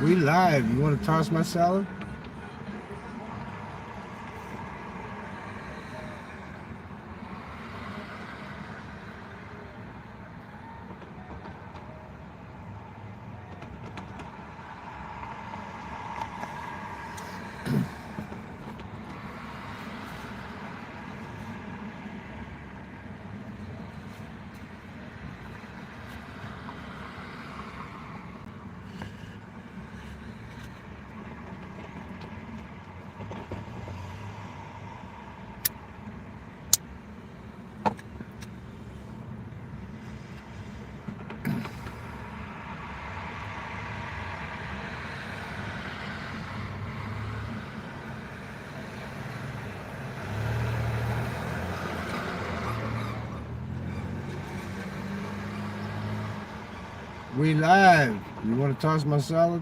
We live. You want to toss my salad? We live. You want to toss my salad?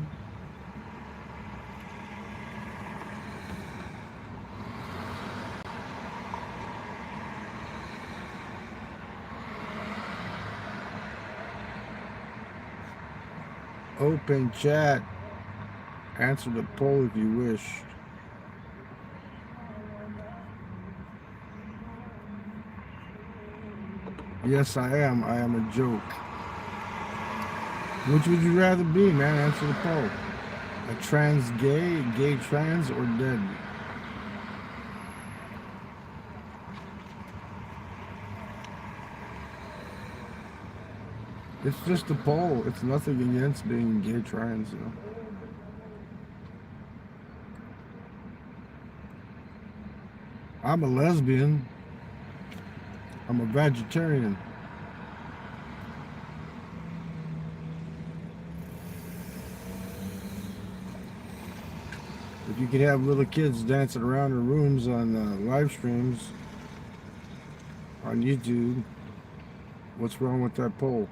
Open chat. Answer the poll if you wish. Yes, I am. I am a joke. Which would you rather be, man? Answer the poll. A trans gay trans, or dead? It's just a poll. It's nothing against being gay trans, you know. I'm a lesbian. I'm a vegetarian. If you could have little kids dancing around in rooms on live streams on YouTube, what's wrong with that poll?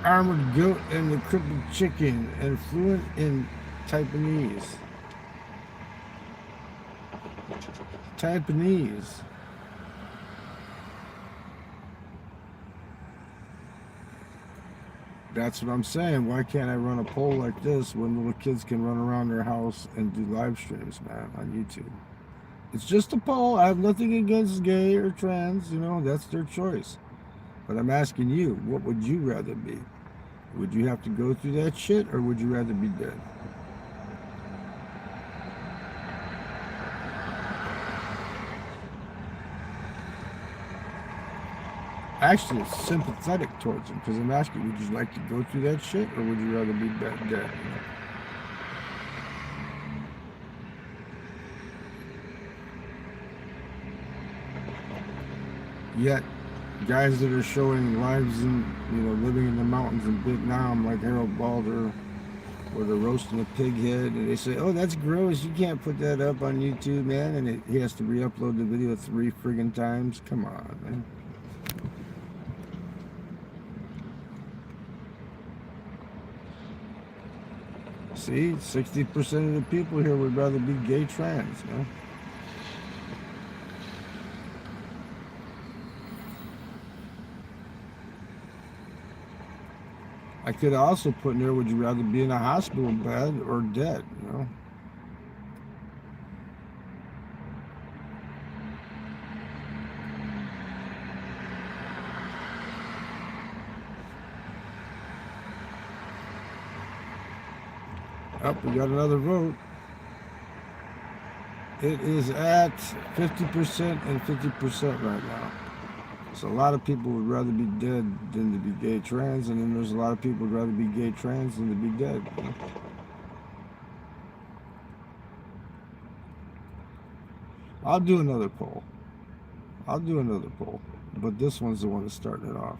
Armored goat and the crippled chicken, and fluent in Taiwanese. Taiwanese. That's what I'm saying. Why can't I run a poll like this when little kids can run around their house and do live streams, man, on YouTube? It's just a poll. I have nothing against gay or trans, you know, that's their choice. But I'm asking you, what would you rather be? Would you have to go through that shit, or would you rather be dead? Actually, it's sympathetic towards him, because I'm asking, would you like to go through that shit, or would you rather be dead? You know? Yet, guys that are showing lives in, you know, living in the mountains in Vietnam, like Harold Balder, where they're roasting a pig head, and they say, "Oh, that's gross. You can't put that up on YouTube, man." And he has to re-upload the video 3 friggin' times. Come on, man. See, 60% of the people here would rather be gay trans, you know? I could also put in there, would you rather be in a hospital bed or dead, you know? Oh, we got another vote. It is at 50% and 50% right now. So a lot of people would rather be dead than to be gay trans, and then there's a lot of people would rather be gay trans than to be dead. You know? I'll do another poll. But this one's the one that's starting it off.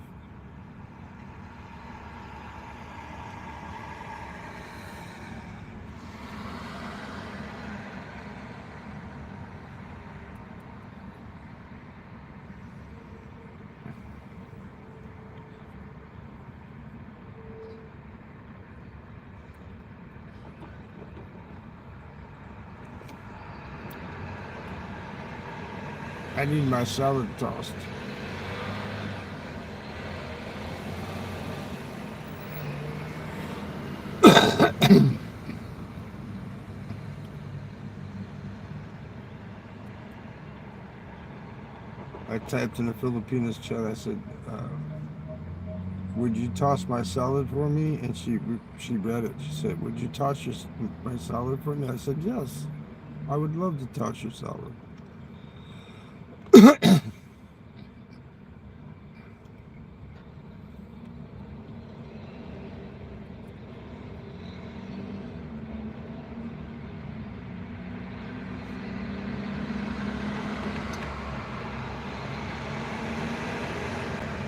I need my salad tossed. I typed in the Filipinos chat. I said, "Would you toss my salad for me?" And she read it. She said, "Would you toss my salad for me?" I said, "Yes, I would love to toss your salad."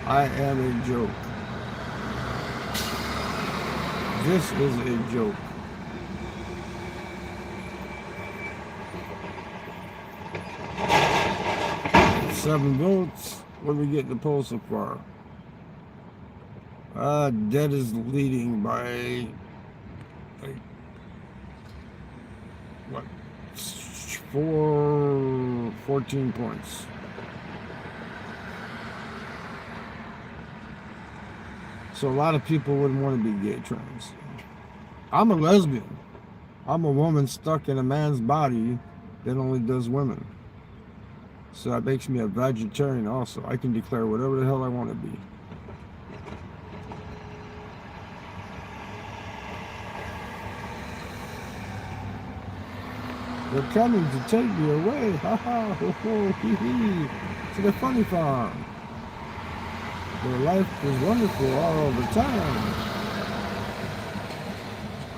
I am a joke. This is a joke. Seven votes. What do we get in the poll so far? Dead is leading by like what? 14 points. So a lot of people wouldn't want to be gay trans. I'm a lesbian. I'm a woman stuck in a man's body that only does women. So that makes me a vegetarian also. I can declare whatever the hell I want to be. They're coming to take me away. Ha ha, ho ho, hee hee. To the funny farm. Their life is wonderful all the time.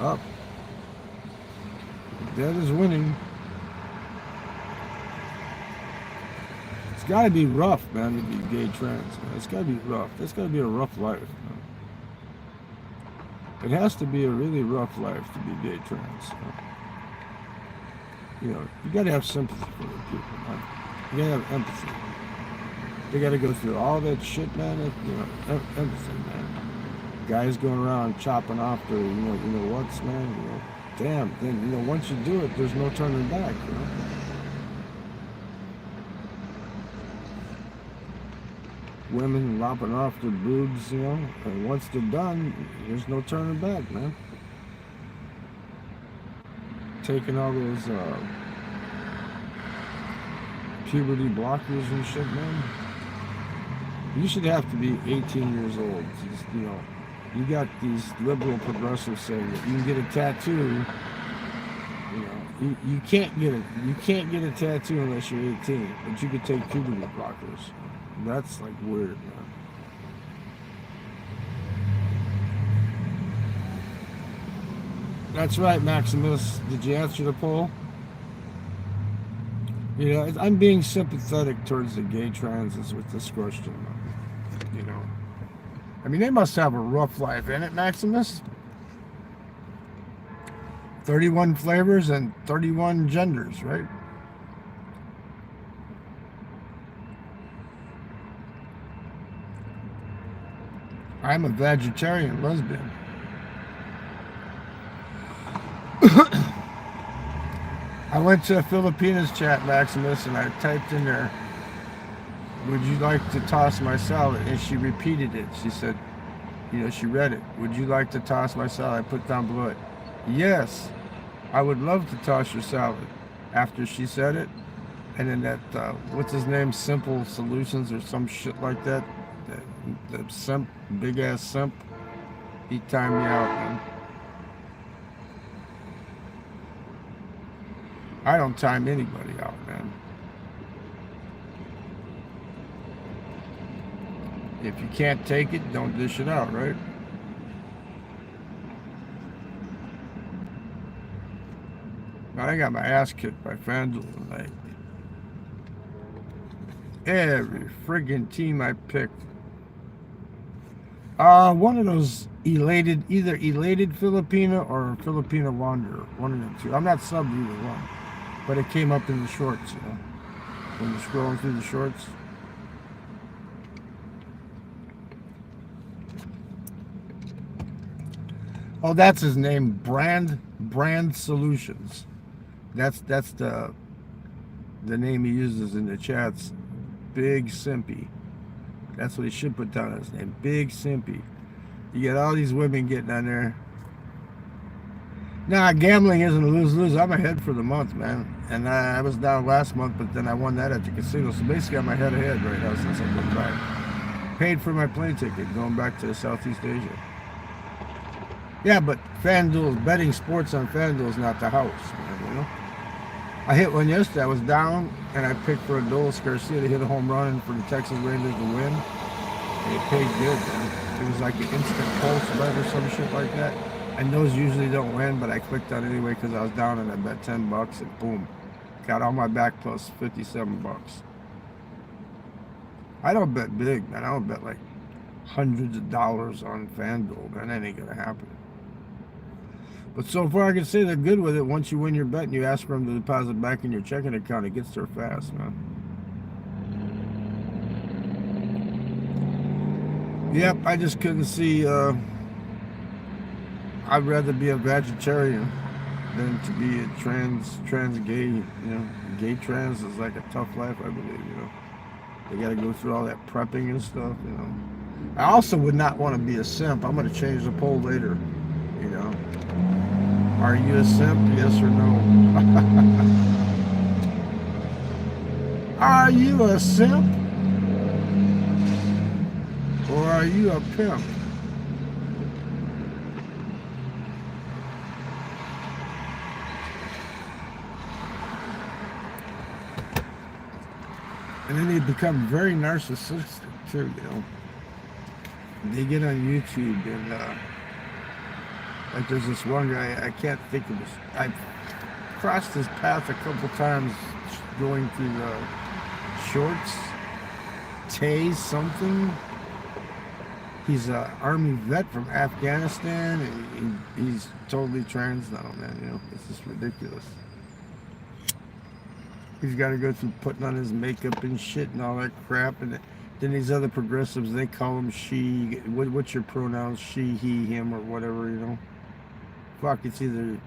Up. Dead is winning. It's got to be rough, man, to be gay trans. Man. It's got to be rough. It's got to be a rough life. Man. It has to be a really rough life to be gay trans. You know, you got to have sympathy for the people, man. You got to have empathy. They got to go through all that shit, man. You know, empathy, man. Guys going around chopping off their, you know what's, man. You know, damn. Then you know, once you do it, there's no turning back. You know. Women lopping off their boobs, you know, and once they're done, there's no turning back, man. Taking all those puberty blockers and shit, man. You should have to be 18 years old. Just, you know, you got these liberal progressives saying that you can get a tattoo. You know, you can't get a tattoo unless you're 18, but you could take puberty blockers. That's like weird, man. That's right, Maximus. Did you answer the poll? You know, I'm being sympathetic towards the gay transes with this question. You know, I mean, they must have a rough life, ain't it, Maximus? 31 flavors and 31 genders, right? I'm a vegetarian lesbian. I went to a Filipinos chat, Maximus, and I typed in there, "Would you like to toss my salad?" And she repeated it. She said, you know, she read it. "Would you like to toss my salad?" I put down below it, "Yes, I would love to toss your salad." After she said it, and then that, what's his name, Simple Solutions or some shit like that, the simp, big ass simp, he timed me out, man. I don't time anybody out, man. If you can't take it, don't dish it out, right? I got my ass kicked by FanDuel tonight. Every friggin' team I picked. One of those either elated Filipino or Filipino Wanderer. One of the two. I'm not subbed either one. But it came up in the shorts, you know. When you're scrolling through the shorts. Oh, that's his name. Brand Solutions. That's the name he uses in the chats. Big Simpy. That's what he should put down his name. Big Simpy. You get all these women getting on there. Nah, gambling isn't a lose-lose. I'm ahead for the month, man. And I was down last month, but then I won that at the casino. So basically, I'm ahead right now since I've been back. Paid for my plane ticket going back to Southeast Asia. Yeah, but FanDuel, betting sports on FanDuel is not the house, man, you know? I hit one yesterday. I was down, and I picked for Adolis Garcia to hit a home run and for the Texas Rangers to win. And it paid good, man. It was like an instant pulse bet or some shit like that. And those usually don't win, but I clicked on it anyway because I was down and I bet $10 and boom. Got on my back plus $57. I don't bet big, man. I don't bet like hundreds of dollars on FanDuel, man. That ain't gonna happen. But so far I can say they're good with it. Once you win your bet and you ask for them to deposit back in your checking account, it gets there fast, man. Yep, I just couldn't see I'd rather be a vegetarian than to be a trans gay, you know. Gay trans is like a tough life, I believe, you know. They gotta go through all that prepping and stuff, you know. I also would not want to be a simp. I'm gonna change the poll later, you know. Are you a simp? Yes or no? Are you a simp? Or are you a pimp? And then they become very narcissistic too, you know. They get on YouTube and like there's this one guy, I can't think of his, I've crossed his path a couple times going through shorts. Tay something. He's an army vet from Afghanistan and he's totally trans now, man, you know. It's just ridiculous. He's got to go through putting on his makeup and shit and all that crap. And then these other progressives, they call him she. What's your pronouns? She, he, him, or whatever, you know? Fuck, it's either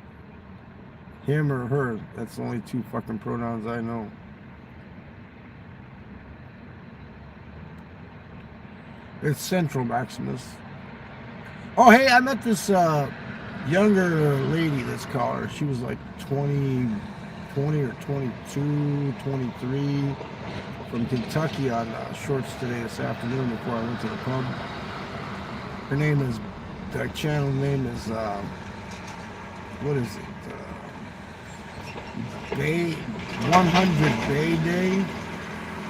him or her. That's the only two fucking pronouns I know. It's Central Maximus. Oh, hey, I met this younger lady, let's call her. She was like 20 or 22, 23, from Kentucky on shorts today this afternoon before I went to the pub. Her name is, the channel name is, what is it? Bay 100 Bay Day.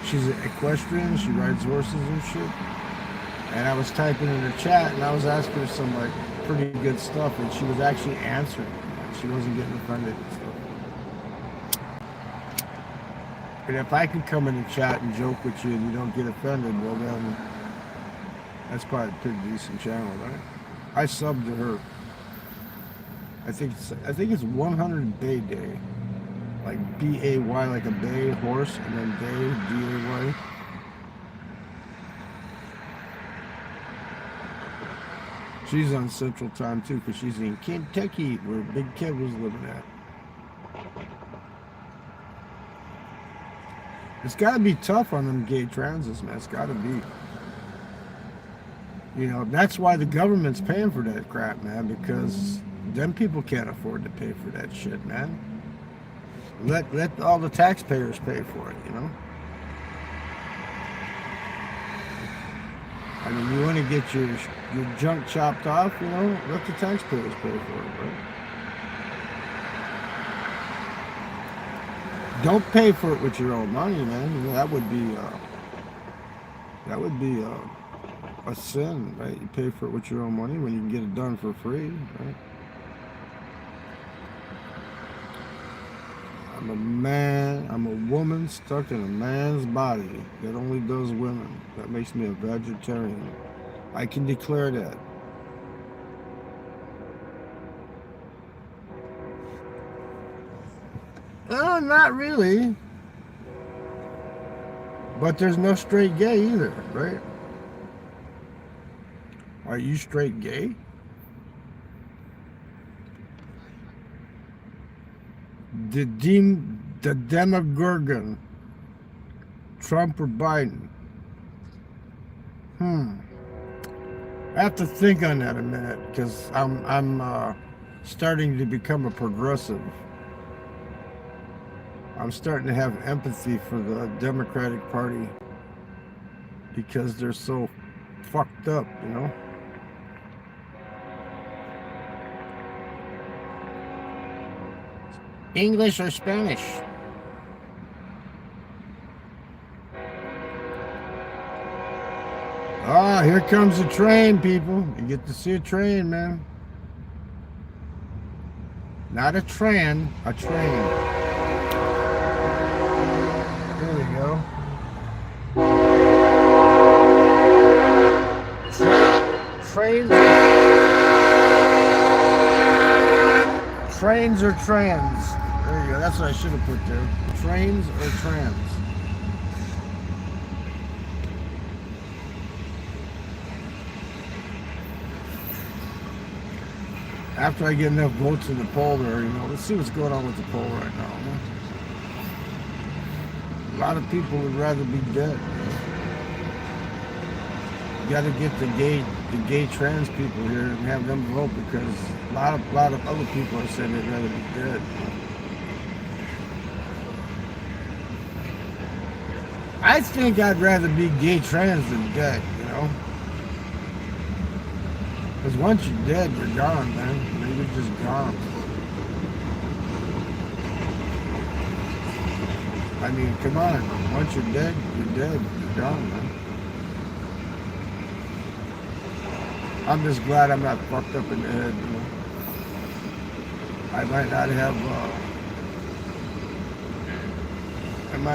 She's an equestrian. She rides horses and shit. And I was typing in her chat and I was asking her some like pretty good stuff, and she was actually answering. She wasn't getting offended and stuff. And if I could come in and chat and joke with you and you don't get offended, well then, that's probably a pretty decent channel, right? I subbed to her. I think it's 100 Bay Day, like B-A-Y, like a bay horse, and then day, D-A-Y. She's on Central Time too, because she's in Kentucky, where Big Kev was living at. It's got to be tough on them gay transes, man. It's got to be. You know, that's why the government's paying for that crap, man, because them people can't afford to pay for that shit, man. Let all the taxpayers pay for it, you know? I mean, you want to get your junk chopped off, you know? Let the taxpayers pay for it, right? Don't pay for it with your own money, man. You know, that would be a sin, right? You pay for it with your own money when you can get it done for free, right? I'm a man, I'm a woman stuck in a man's body that only does women. That makes me a vegetarian. I can declare that. Not really. But there's no straight gay either, right? Are you straight gay? The Demogorgon Trump or Biden? I have to think on that a minute because I'm starting to become a progressive. I'm starting to have empathy for the Democratic Party because they're so fucked up, you know? English or Spanish? Ah, here comes a train, people. You get to see a train, man. Not a tran, a train. There we go. Trains. Trains or trans? There you go. That's what I should have put there. Trains or trans? After I get enough votes in the poll there, you know, let's see what's going on with the poll right now. Man. A lot of people would rather be dead. You got to get the gay trans people here and have them vote because a lot of other people are saying they'd rather be dead. I think I'd rather be gay trans than dead, you know? Because once you're dead, you're gone, man. You're just gone. I mean, come on. Once you're dead, you're dead. You're gone, man. I'm just glad I'm not fucked up in the head, you know? I might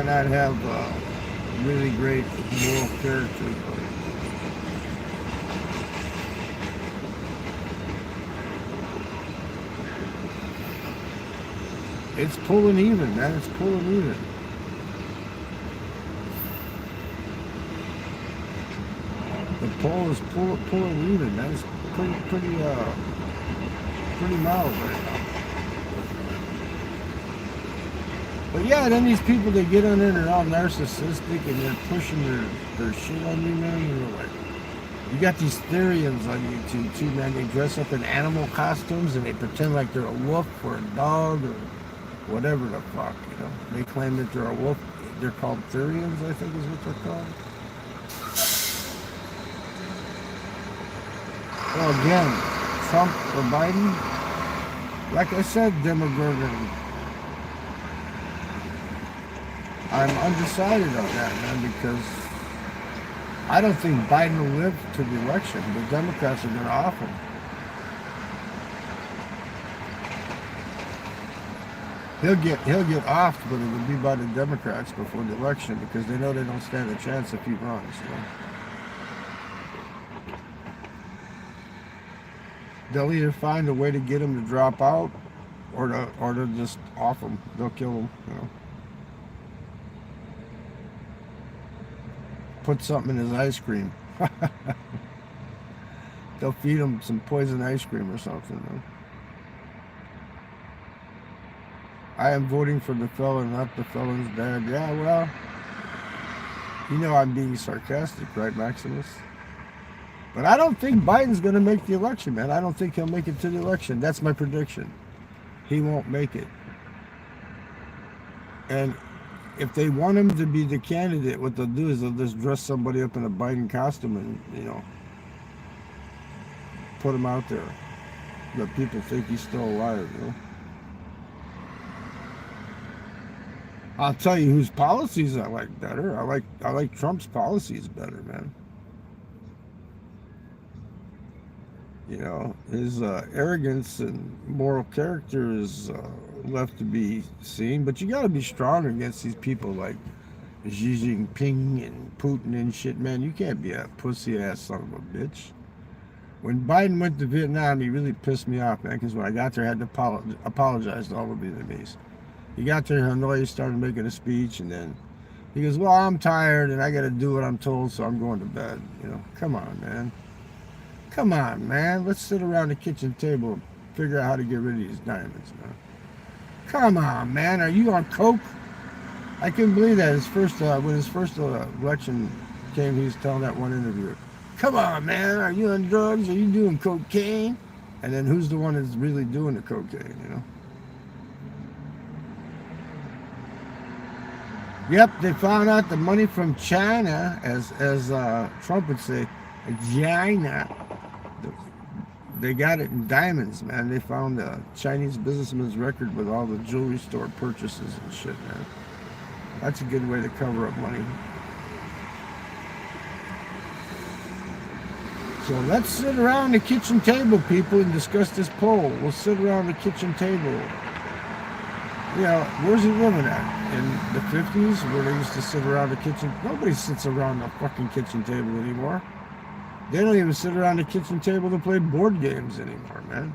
not have really great moral character, but it's pulling even, man. It's pulling even. The poll is pulling even, man. It's pretty mild right now. But yeah, then these people that get on there, they're all narcissistic and they're pushing their shit on you, man. You know, like, you got these Therians on YouTube too, man. They dress up in animal costumes and they pretend like they're a wolf or a dog or whatever the fuck, you know. They claim that they're a wolf. They're called Therians, I think is what they're called. Well, again, Trump or Biden? Like I said, D-NiniGuru, I'm undecided on that, man, because I don't think Biden will live to the election. The Democrats are going to off him. He'll get offed, but it'll be by the Democrats before the election because they know they don't stand a chance if he runs. You know? They'll either find a way to get him to drop out, or to just off him. They'll kill him. You know. Put something in his ice cream. They'll feed him some poison ice cream or something. You know? I am voting for the felon, not the felon's dad. Yeah, well, you know I'm being sarcastic, right, Maximus? But I don't think Biden's going to make the election, man. I don't think he'll make it to the election. That's my prediction. He won't make it. And if they want him to be the candidate, what they'll do is they'll just dress somebody up in a Biden costume and, you know, put him out there. Let people think he's still alive, you know. I'll tell you whose policies I like better. I like Trump's policies better, man. You know, his arrogance and moral character is left to be seen. But you got to be strong against these people like Xi Jinping and Putin and shit, man. You can't be a pussy-ass son of a bitch. When Biden went to Vietnam, he really pissed me off, man, because when I got there, I had to apologize to all of the Vietnamese. He got there in Hanoi, he started making a speech, and then he goes, well, I'm tired, and I got to do what I'm told, so I'm going to bed. You know, come on, man. Come on, man. Let's sit around the kitchen table and figure out how to get rid of these diamonds, man. Come on, man. Are you on coke? I couldn't believe that when his first election came, he was telling that one interviewer, "Come on, man, are you on drugs? Are you doing cocaine?" And then who's the one that's really doing the cocaine? You know. Yep, they found out the money from China, as Trump would say, China. They got it in diamonds, man. They found a Chinese businessman's record with all the jewelry store purchases and shit, man. That's a good way to cover up money. So let's sit around the kitchen table, people, and discuss this poll. We'll sit around the kitchen table. You know, where's he living at? In the 50s, where they used to sit around the kitchen? Nobody sits around the fucking kitchen table anymore. They don't even sit around the kitchen table to play board games anymore, man.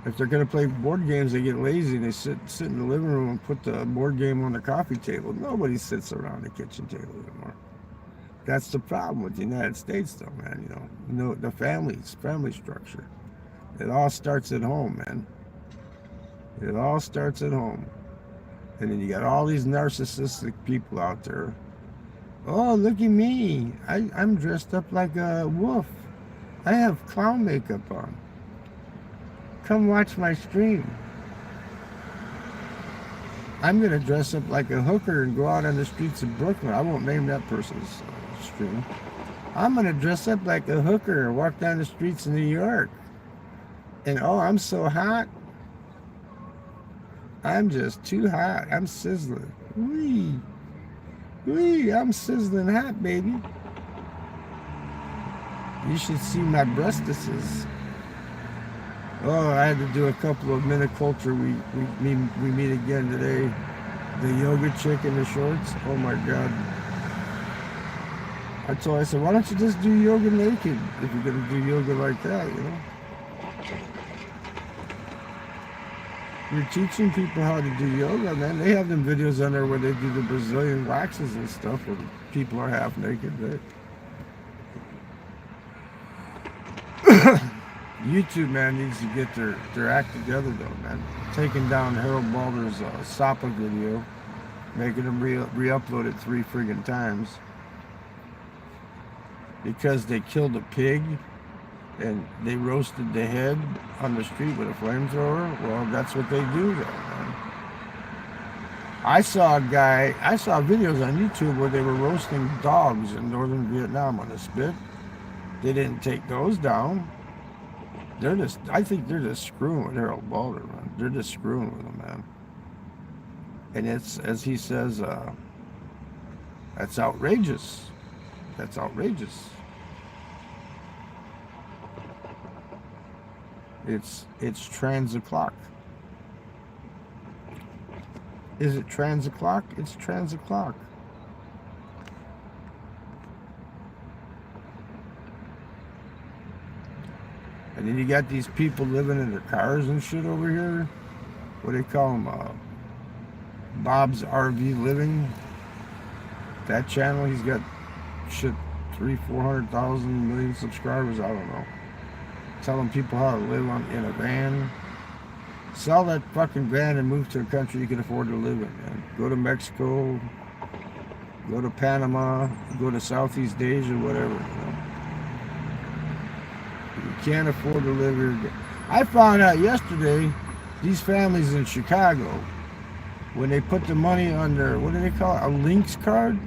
If they're going to play board games, they get lazy and they sit in the living room and put the board game on the coffee table. Nobody sits around the kitchen table anymore. That's the problem with the United States, though, man. You know, the family structure. It all starts at home, man. It all starts at home. And then you got all these narcissistic people out there. Oh, look at me. I'm dressed up like a wolf. I have clown makeup on. Come watch my stream. I'm going to dress up like a hooker and go out on the streets of Brooklyn. I won't name that person's stream. I'm going to dress up like a hooker and walk down the streets of New York. And oh, I'm so hot. I'm just too hot. I'm sizzling. Wee. Wee, I'm sizzling hot, baby. You should see my breastises. Oh, I had to do a couple of miniculture. We meet again today. The yoga chick in the shorts. Oh my God. I said, why don't you just do yoga naked if you're gonna do yoga like that, you know? You're teaching people how to do yoga, man. They have them videos on there where they do the Brazilian waxes and stuff where people are half naked, right? YouTube, man, needs to get their act together, though, man. Taking down Harold Balder's Sapa video, making him re-upload it 3 friggin' times. Because they killed a pig and they roasted the head on the street with a flamethrower. Well, that's what they do, though, man. I saw videos on YouTube where they were roasting dogs in northern Vietnam on a spit. They didn't take those down. I think they're just screwing with Harold Balder, man. They're just screwing with him, man. And it's, as he says, that's outrageous. That's outrageous. It's trans o'clock. Is it trans o'clock? It's trans o'clock. And then you got these people living in their cars and shit over here. What do they call them? Bob's RV Living. That channel, he's got shit 300,000-400,000 million subscribers. I don't know. Telling people how to live in a van. Sell that fucking van and move to a country you can afford to live in, man. Go to Mexico, go to Panama, go to Southeast Asia, whatever, you know. You can't afford to live here. I found out yesterday, these families in Chicago, when they put the money on their, what do they call it, a Lynx card,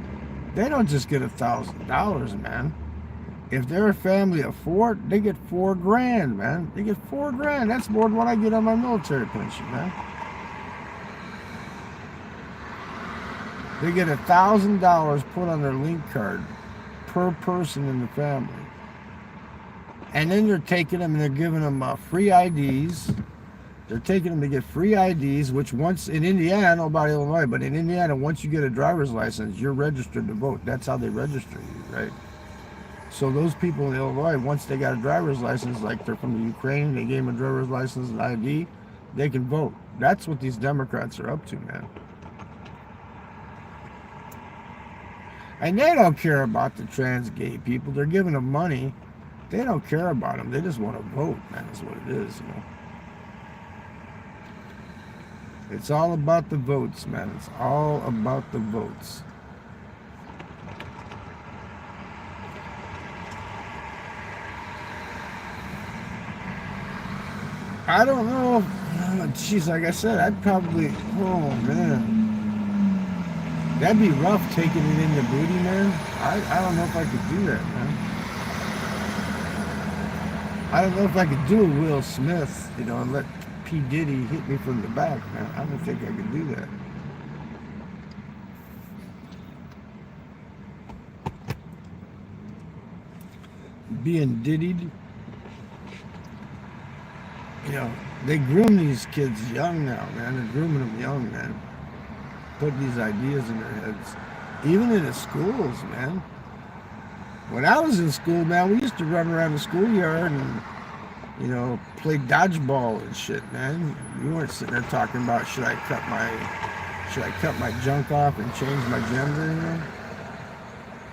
they don't just get $1,000, man. If they're a family of 4, they get $4,000, man. They get $4,000. That's more than what I get on my military pension, man. They get $1,000 put on their link card per person in the family. And then they're taking them and they're giving them free IDs. They're taking them to get free IDs, which once in Indiana, I don't know about Illinois, but in Indiana, once you get a driver's license, you're registered to vote. That's how they register you, right? So those people in Illinois, once they got a driver's license, like they're from the Ukraine, they gave them a driver's license and ID, they can vote. That's what these Democrats are up to, man. And they don't care about the trans gay people. They're giving them money. They don't care about them. They just want to vote, man, is what it is, you know. It's all about the votes, man. It's all about the votes. I don't know. Jeez, like I said, I'd probably. Oh man, that'd be rough taking it in the booty, man. I don't know if I could do that, man. I don't know if I could do a Will Smith, and let P. Diddy hit me from the back, man. I don't think I could do that. Being diddied. They groom these kids young now, man. They're grooming them young, man. Put these ideas in their heads. Even in the schools, man. When I was in school, man, we used to run around the schoolyard and, play dodgeball and shit, man. You weren't sitting there talking about should I cut my junk off and change my gender,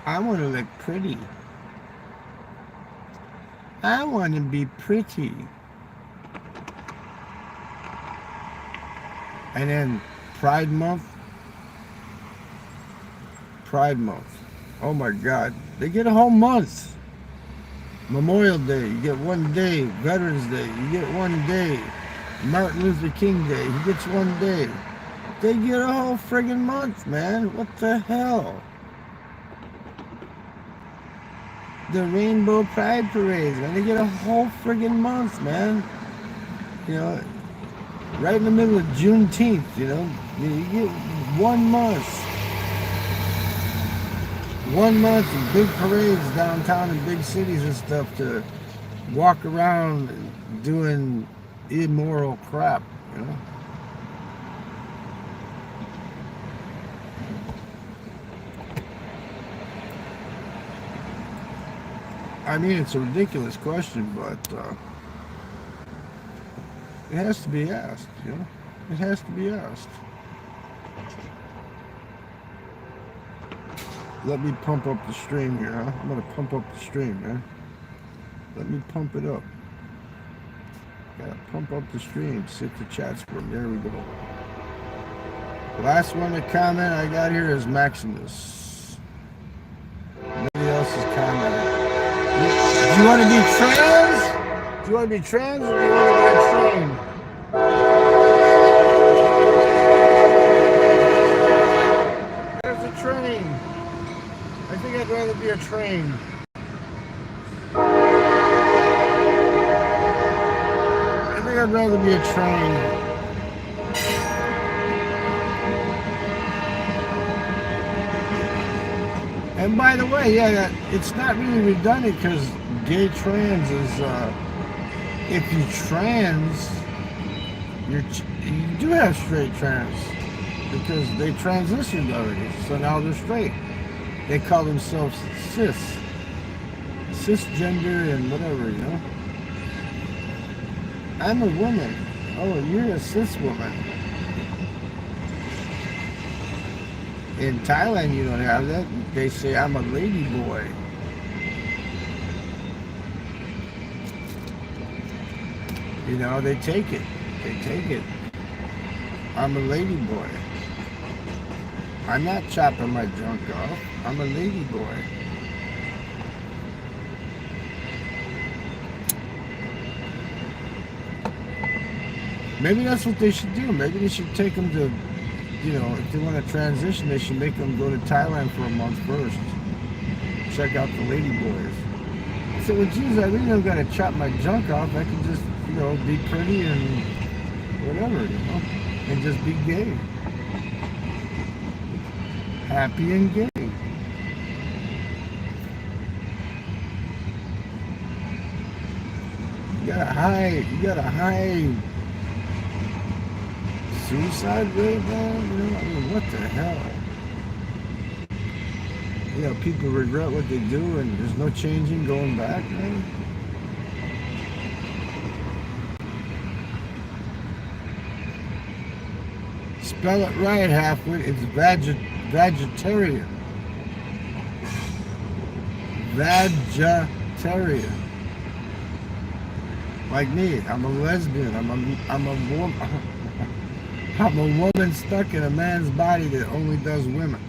I want to look pretty. I want to be pretty. And then Pride Month. Oh my God. They get a whole month. Memorial Day, you get 1 day. Veterans Day, you get 1 day. Martin Luther King Day, he gets 1 day. They get a whole friggin' month, man. What the hell? The Rainbow Pride Parades, man. They get a whole friggin' month, man. Right in the middle of Juneteenth, you get 1 month. 1 month of big parades downtown in big cities and stuff to walk around doing immoral crap, I mean, it's a ridiculous question, but it has to be asked, It has to be asked. Let me pump up the stream here, huh? I'm going to pump up the stream, man. Let me pump it up. Gotta pump up the stream. Sit the chat room. There we go. Last one to comment I got here is Maximus. Nobody else is commenting. Do you want to be trans? Do you want to be trans or do you want to be a train? There's a train. I think I'd rather be a train. I think I'd rather be a train. And by the way, yeah, it's not really redundant because gay trans is, if you trans, you do have straight trans because they transitioned already, so now they're straight. They call themselves cisgender and whatever, I'm a woman. Oh, you're a cis woman. In Thailand, you don't have that. They say I'm a lady boy. They take it. I'm a lady boy. I'm not chopping my junk off. I'm a lady boy. Maybe that's what they should do. Maybe they should take them to, if they want to transition, they should make them go to Thailand for a month first. Check out the lady boys. I said, well, geez, I really don't got to chop my junk off. I can just, be pretty and whatever, and just be gay. Happy and gay. You got a high suicide rate, man. What the hell? People regret what they do and there's no changing going back, man. Spell it right, halfwit. It's vegetarian. Vegetarian. Like me, I'm a lesbian. I'm a woman. I'm a woman stuck in a man's body that only does women,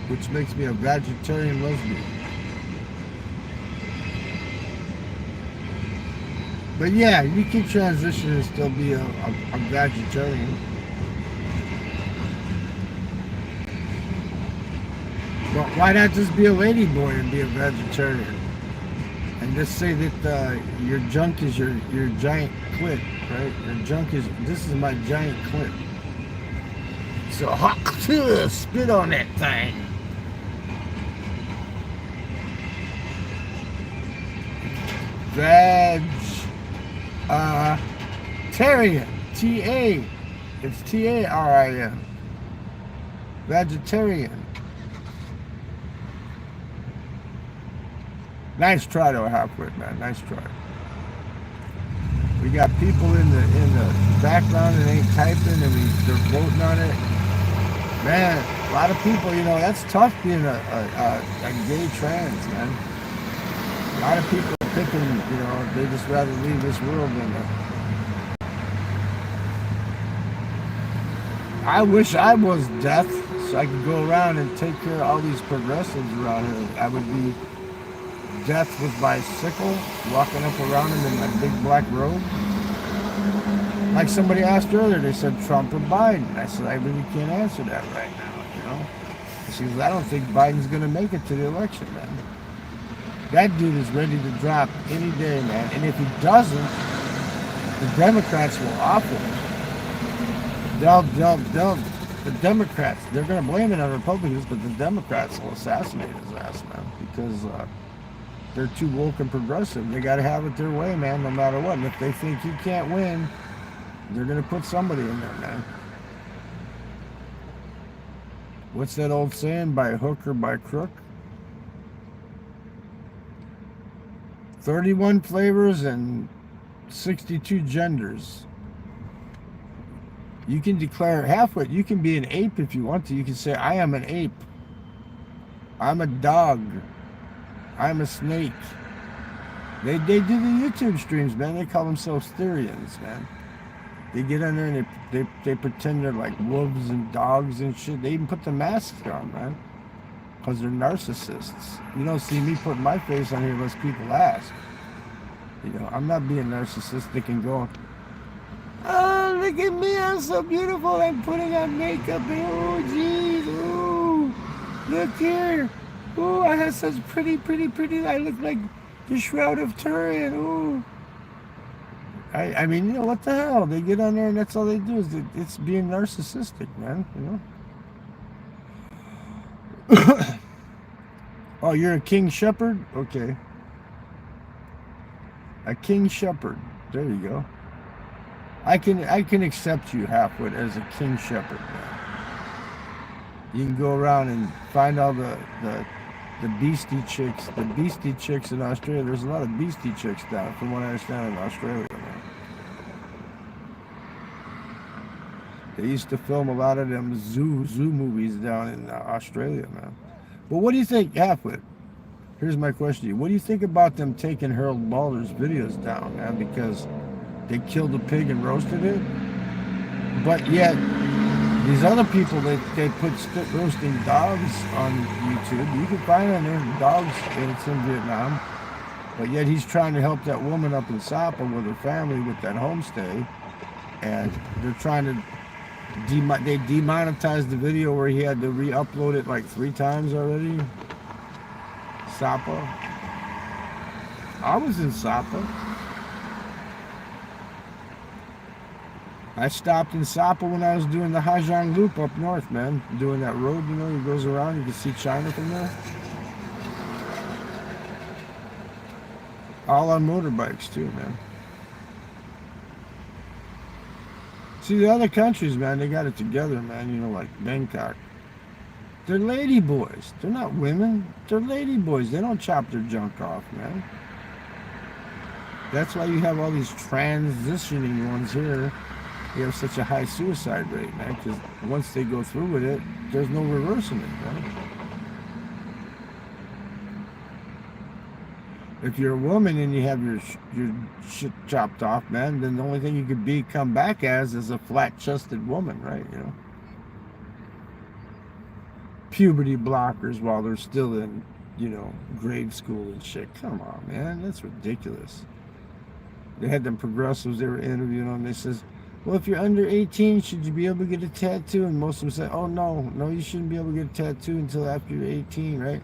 which makes me a vegetarian lesbian. But yeah, you can transition and still be a vegetarian. But why not just be a lady boy and be a vegetarian? And just say that your junk is your giant clit, right? Your junk is, this is my giant clit. So spit on that thing. Tarian. T-A. It's T-A-R-I-N. Vegetarian. Nice try though, Halfwit, man. Nice try. We got people in the background that ain't typing, and they're voting on it. Man, a lot of people, you know, that's tough being a gay trans, man. A lot of people are picking, you know, they just rather leave this world than I wish I was death, so I could go around and take care of all these progressives around here. I would be death with my sickle, walking up around him in my big black robe. Like somebody asked earlier, they said Trump or Biden. I said, I really can't answer that right now, you know. She goes, I don't think Biden's going to make it to the election, man. That dude is ready to drop any day, man. And if he doesn't, the Democrats will off him. The Democrats, they're going to blame it on Republicans, but the Democrats will assassinate his ass, man, because they're too woke and progressive. They got to have it their way, man, no matter what. And if they think he can't win, they're going to put somebody in there, man. What's that old saying? By hook or by crook? 31 flavors and 62 genders. You can declare halfway. You can be an ape if you want to. You can say, I am an ape. I'm a dog. I'm a snake. They do the YouTube streams, man. They call themselves Therians, man. They get on there and they pretend they're like wolves and dogs and shit. They even put the masks on, man. Because they're narcissists. You don't see me putting my face on here unless people ask. You know, I'm not being narcissistic and going, oh, look at me, I'm so beautiful. I'm putting on makeup. And, oh, jeez. Oh, look here. Oh, I have such pretty. I look like the Shroud of Turin. Oh. I mean, you know, what the hell? They get on there and that's all they do is it's being narcissistic, man, you know? Oh, you're a king shepherd? Okay. A king shepherd. There you go. I can accept you, Halfwit, as a king shepherd, man. You can go around and find all the beastie chicks. The beastie chicks in Australia. There's a lot of beastie chicks down, from what I understand, in Australia, man. They used to film a lot of them zoo movies down in Australia, man. But what do you think, Halfwit? Here's my question to you. What do you think about them taking Harold Balder's videos down, man? Because they killed a pig and roasted it? But yet, these other people, they put spit roasting dogs on YouTube. You can find on there dogs, and it's in Vietnam. But yet he's trying to help that woman up in Sapa with her family with that homestay. And they're trying to, they demonetized the video where he had to re-upload it like 3 times already. Sapa. I was in Sapa. I stopped in Sapa when I was doing the Hajang Loop up north, man. Doing that road, you know, it goes around, you can see China from there. All on motorbikes too, man. See, the other countries, man, they got it together, man, you know, like Bangkok. They're lady boys. They're not women. They're lady boys. They don't chop their junk off, man. That's why you have all these transitioning ones here. You have such a high suicide rate, man, because once they go through with it, there's no reversing it, man. If you're a woman and you have your shit chopped off, man, then the only thing you could come back as is a flat-chested woman, right? You know, puberty blockers while they're still in, grade school and shit. Come on, man, that's ridiculous. They had them progressives, they were interviewing them. They says, well, if you're under 18, should you be able to get a tattoo? And most of them said, oh, no, you shouldn't be able to get a tattoo until after you're 18, right?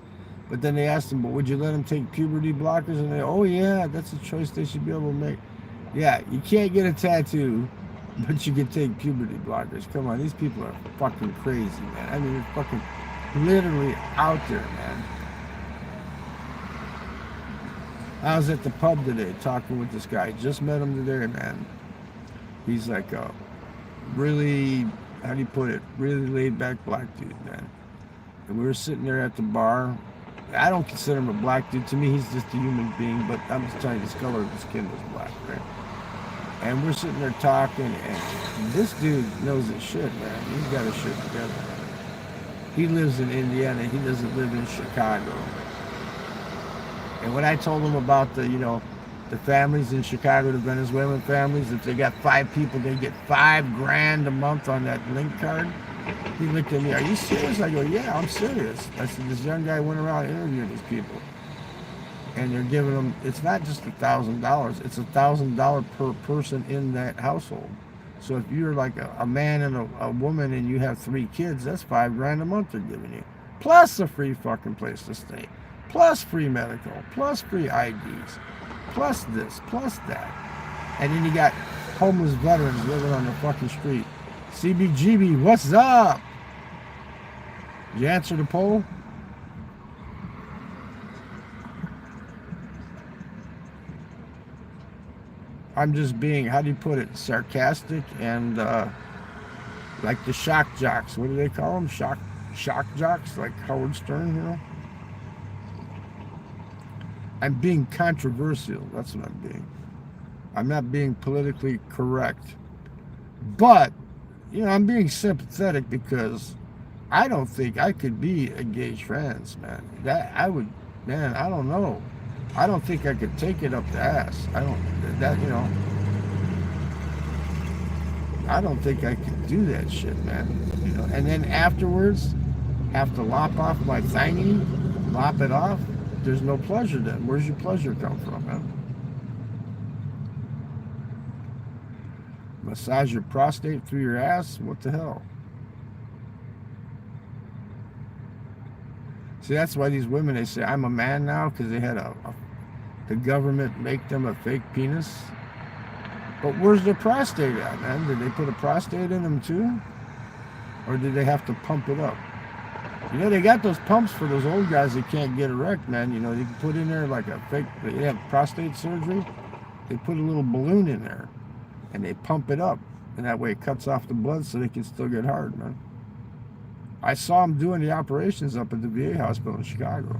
But then they asked them, but would you let them take puberty blockers? And they, oh, yeah, that's a choice they should be able to make. Yeah, you can't get a tattoo, but you can take puberty blockers. Come on, these people are fucking crazy, man. I mean, they're fucking literally out there, man. I was at the pub today talking with this guy. Just met him today, man. He's like a really, how do you put it, really laid back black dude, man. And we were sitting there at the bar. I don't consider him a black dude. To me, he's just a human being, but I'm just telling you, his color of his skin was black, right? And we're sitting there talking, and this dude knows his shit, man. He's got his shit together. He lives in Indiana. He doesn't live in Chicago. And when I told him about the families in Chicago, the Venezuelan families, if they got 5 people, they get $5,000 a month on that link card. He looked at me, are you serious? I go, yeah, I'm serious. I said, this young guy went around interviewing these people. And they're giving them, it's not just $1,000, it's $1,000 per person in that household. So if you're like a man and a woman and you have 3 kids, that's $5,000 a month they're giving you. Plus a free fucking place to stay. Plus free medical. Plus free IDs. Plus this, plus that. And then you got homeless veterans living on the fucking street. CBGB, what's up? Did you answer the poll? I'm just being, how do you put it, sarcastic and like the shock jocks. What do they call them? Shock jocks, like Howard Stern, you know? I'm being controversial. That's what I'm being. I'm not being politically correct. But, I'm being sympathetic because I don't think I could be a gay trans, man. I don't know. I don't think I could take it up the ass. I don't think I could do that shit, man. And then afterwards, have to lop off my thingy, lop it off. There's no pleasure then. Where's your pleasure come from, man? Massage your prostate through your ass? What the hell? See, that's why these women, they say, I'm a man now, because they had the government make them a fake penis. But where's their prostate at, man? Did they put a prostate in them too? Or did they have to pump it up? They got those pumps for those old guys that can't get erect, man. You can put in there like a fake, they have prostate surgery. They put a little balloon in there and they pump it up. And that way it cuts off the blood so they can still get hard, man. I saw them doing the operations up at the VA hospital in Chicago.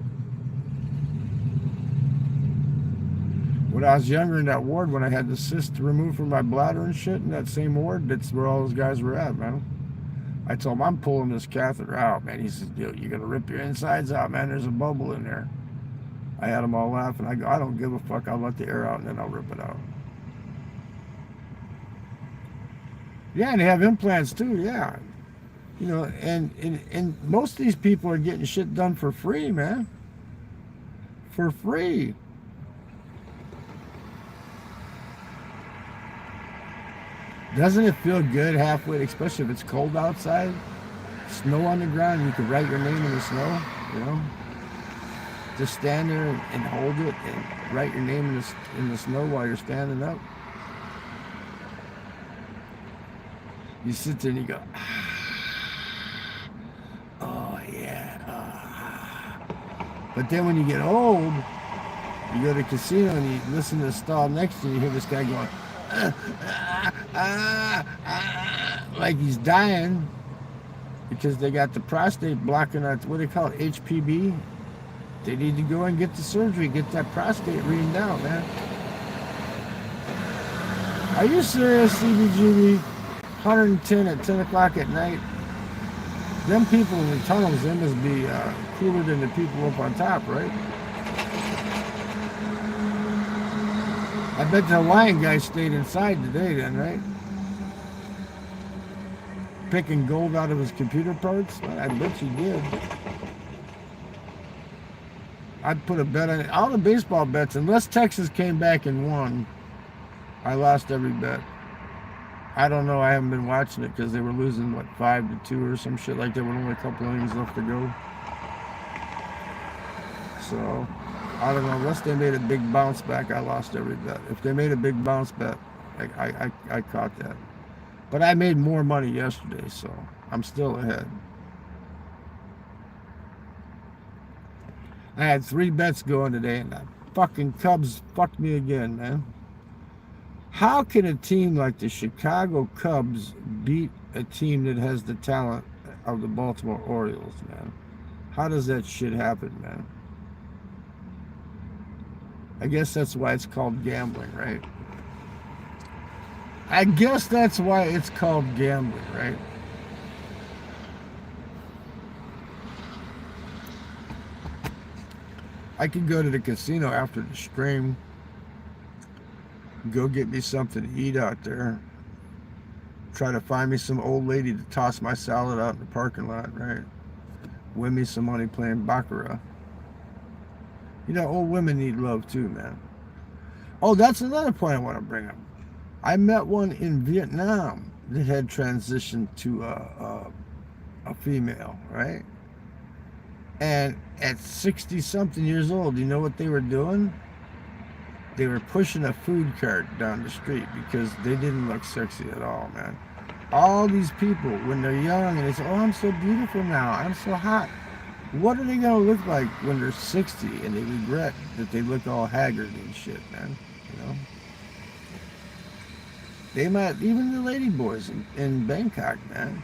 When I was younger in that ward, when I had the cyst removed from my bladder and shit in that same ward, that's where all those guys were at, man. I told him, I'm pulling this catheter out, man. He says, you're going to rip your insides out, man. There's a bubble in there. I had them all laughing. I go, I don't give a fuck. I'll let the air out, and then I'll rip it out. Yeah, and they have implants, too, yeah. And most of these people are getting shit done for free, man. For free. Doesn't it feel good halfway, especially if it's cold outside? Snow on the ground, and you can write your name in the snow, Just stand there and hold it and write your name in the snow while you're standing up. You sit there and you go, oh yeah. But then when you get old, you go to the casino and you listen to the stall next to you, you hear this guy going, like he's dying because they got the prostate blocking out, what do they call it, HPB? They need to go and get the surgery, get that prostate reading down, man. Are you serious, CBGB? 110 at 10 o'clock at night? Them people in the tunnels, they must be cooler than the people up on top, right? I bet the Hawaiian guy stayed inside today then, right? Picking gold out of his computer parts? I bet you did. I'd put a bet on it. All the baseball bets, unless Texas came back and won, I lost every bet. I don't know. I haven't been watching it because they were losing, what, 5-2 or some shit like that with only a couple innings left to go. So, I don't know. Unless they made a big bounce back, I lost every bet. If they made a big bounce bet, I caught that. But I made more money yesterday, so I'm still ahead. I had 3 bets going today, and the fucking Cubs fucked me again, man. How can a team like the Chicago Cubs beat a team that has the talent of the Baltimore Orioles, man? How does that shit happen, man? I guess that's why it's called gambling, right? I guess that's why it's called gambling, right? I could go to the casino after the stream, go get me something to eat out there, try to find me some old lady to toss my salad out in the parking lot, right? Win me some money playing baccarat. You know, old women need love too, man. Oh, that's another point I want to bring up. I met one in Vietnam that had transitioned to a female, right? And at 60-something years old, you know what they were doing? They were pushing a food cart down the street because they didn't look sexy at all, man. All these people, when they're young and they say, oh, I'm so beautiful now, I'm so hot. What are they going to look like when they're 60 and they regret that they look all haggard and shit, man? You know? They might, even the lady boys in Bangkok, man.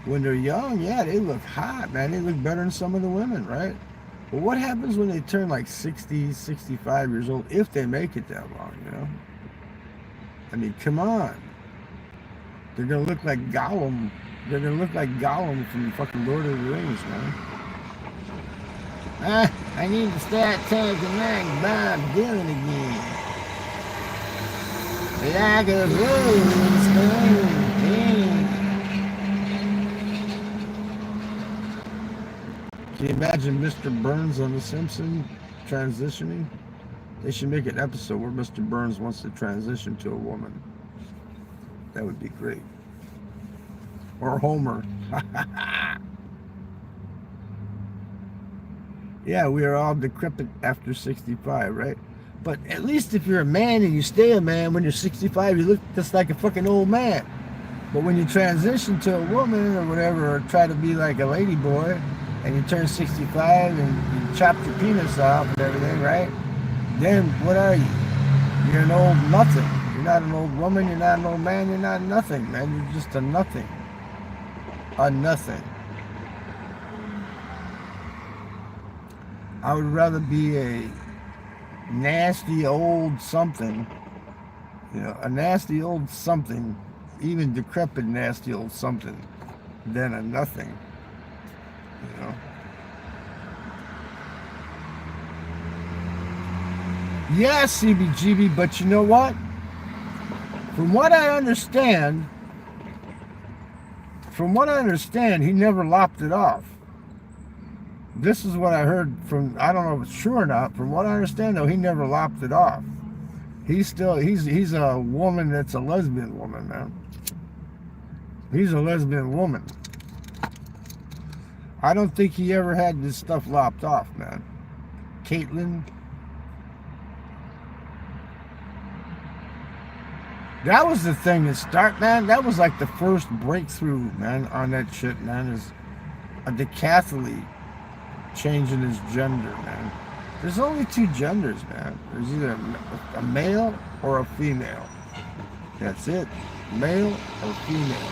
When they're young, yeah, they look hot, man. They look better than some of the women, right? But what happens when they turn like 60, 65 years old, if they make it that long, you know? I mean, come on. They're going to look like Gollum. They're going to look like Gollum from fucking Lord of the Rings, man. I need to start talking like Bob Dylan again. Like a rolling stone. Can you imagine Mr. Burns on The Simpsons transitioning? They should make an episode where Mr. Burns wants to transition to a woman. That would be great. Or Homer. Yeah, we are all decrepit after 65, right? But at least if you're a man and you stay a man, when you're 65, you look just like a fucking old man. But when you transition to a woman or whatever, or try to be like a lady boy, and you turn 65 and you chop your penis off and everything, right? Then what are you? You're an old nothing. You're not an old woman, you're not an old man, you're not nothing, man. You're just a nothing. A nothing. I would rather be a nasty old something, you know, a nasty old something, even decrepit nasty old something, than a nothing, you know. Yeah, CBGB, but you know what? From what I understand, he never lopped it off. This is what I heard from, I don't know if it's true or not. From what I understand, though, he never lopped it off. He's a woman that's a lesbian woman, man. He's a lesbian woman. I don't think he ever had this stuff lopped off, man. Caitlyn. That was the thing to start, man. That was like the first breakthrough, man, on that shit, man, is a decathlete changing his gender, man. There's only 2 genders, man. There's either a male or a female. That's it. Male or female.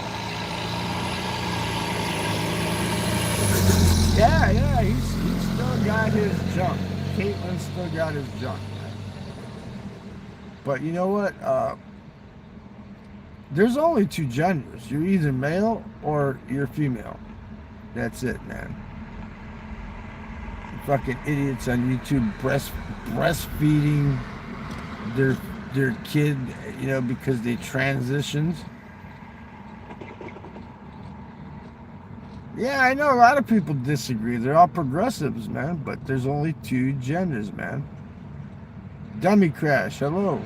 Yeah, he's still got his junk. Caitlyn's still got his junk, man. But you know what? There's only 2 genders. You're either male or you're female. That's it, man. Fucking idiots on YouTube breastfeeding their their kid, you know, because they transitioned. Yeah, I know a lot of people disagree. They're all progressives, man, but there's only two genders, man. Dummy Crash, hello.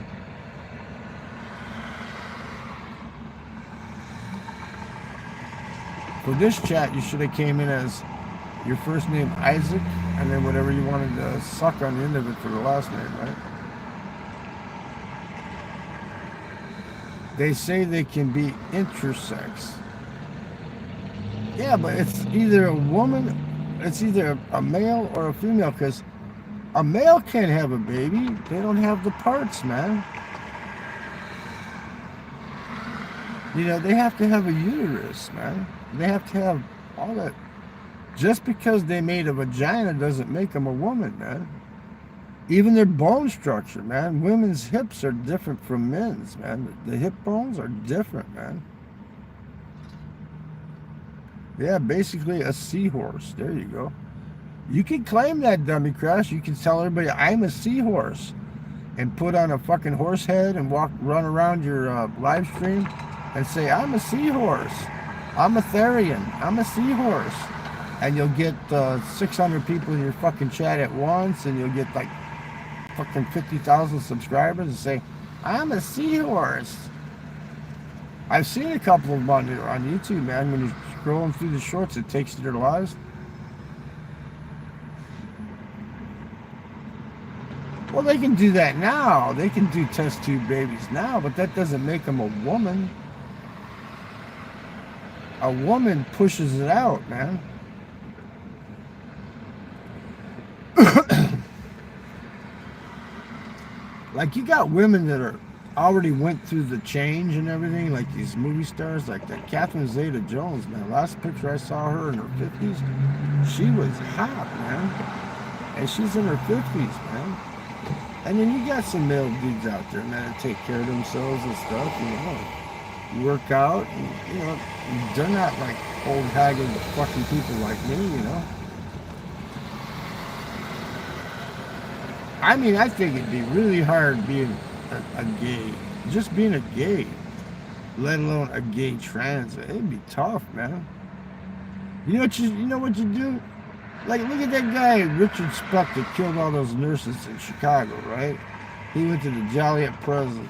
For this chat, you should have came in as your first name Isaac, and then whatever you wanted to suck on the end of it for the last name, right? They say they can be intersex. Yeah, but it's either a woman, it's either a male or a female, because a male can't have a baby. They don't have the parts, man. You know, they have to have a uterus, man. They have to have all that. Just because they made a vagina doesn't make them a woman, man. Even their bone structure, man. Women's hips are different from men's, man. The hip bones are different, man. Yeah, basically a seahorse. There you go. You can claim that, Dummy Crash. You can tell everybody, I'm a seahorse. And put on a fucking horse head and run around your live stream and say, I'm a seahorse. I'm a Therian. I'm a seahorse. And you'll get 600 people in your fucking chat at once, and you'll get like fucking 50,000 subscribers and say, I'm a seahorse. I've seen a couple of them on YouTube, man. When you're scrolling through the shorts, it takes you to their lives. Well, they can do that now. They can do test tube babies now, but that doesn't make them a woman. A woman pushes it out, man. Like, you got women that are already went through the change and everything, like these movie stars, like that Catherine Zeta-Jones, man. Last picture I saw her in her 50s, she was hot, man. And she's in her 50s, man. And then you got some male dudes out there, man, that take care of themselves and stuff, you know, work out, and, you know, they're not like old haggard fucking people like me, you know. I mean, I think it'd be really hard being a gay, just being a gay, let alone a gay trans. It'd be tough, man. You know what you do? Like, look at that guy, Richard Speck, that killed all those nurses in Chicago, right? He went to the Joliet prison,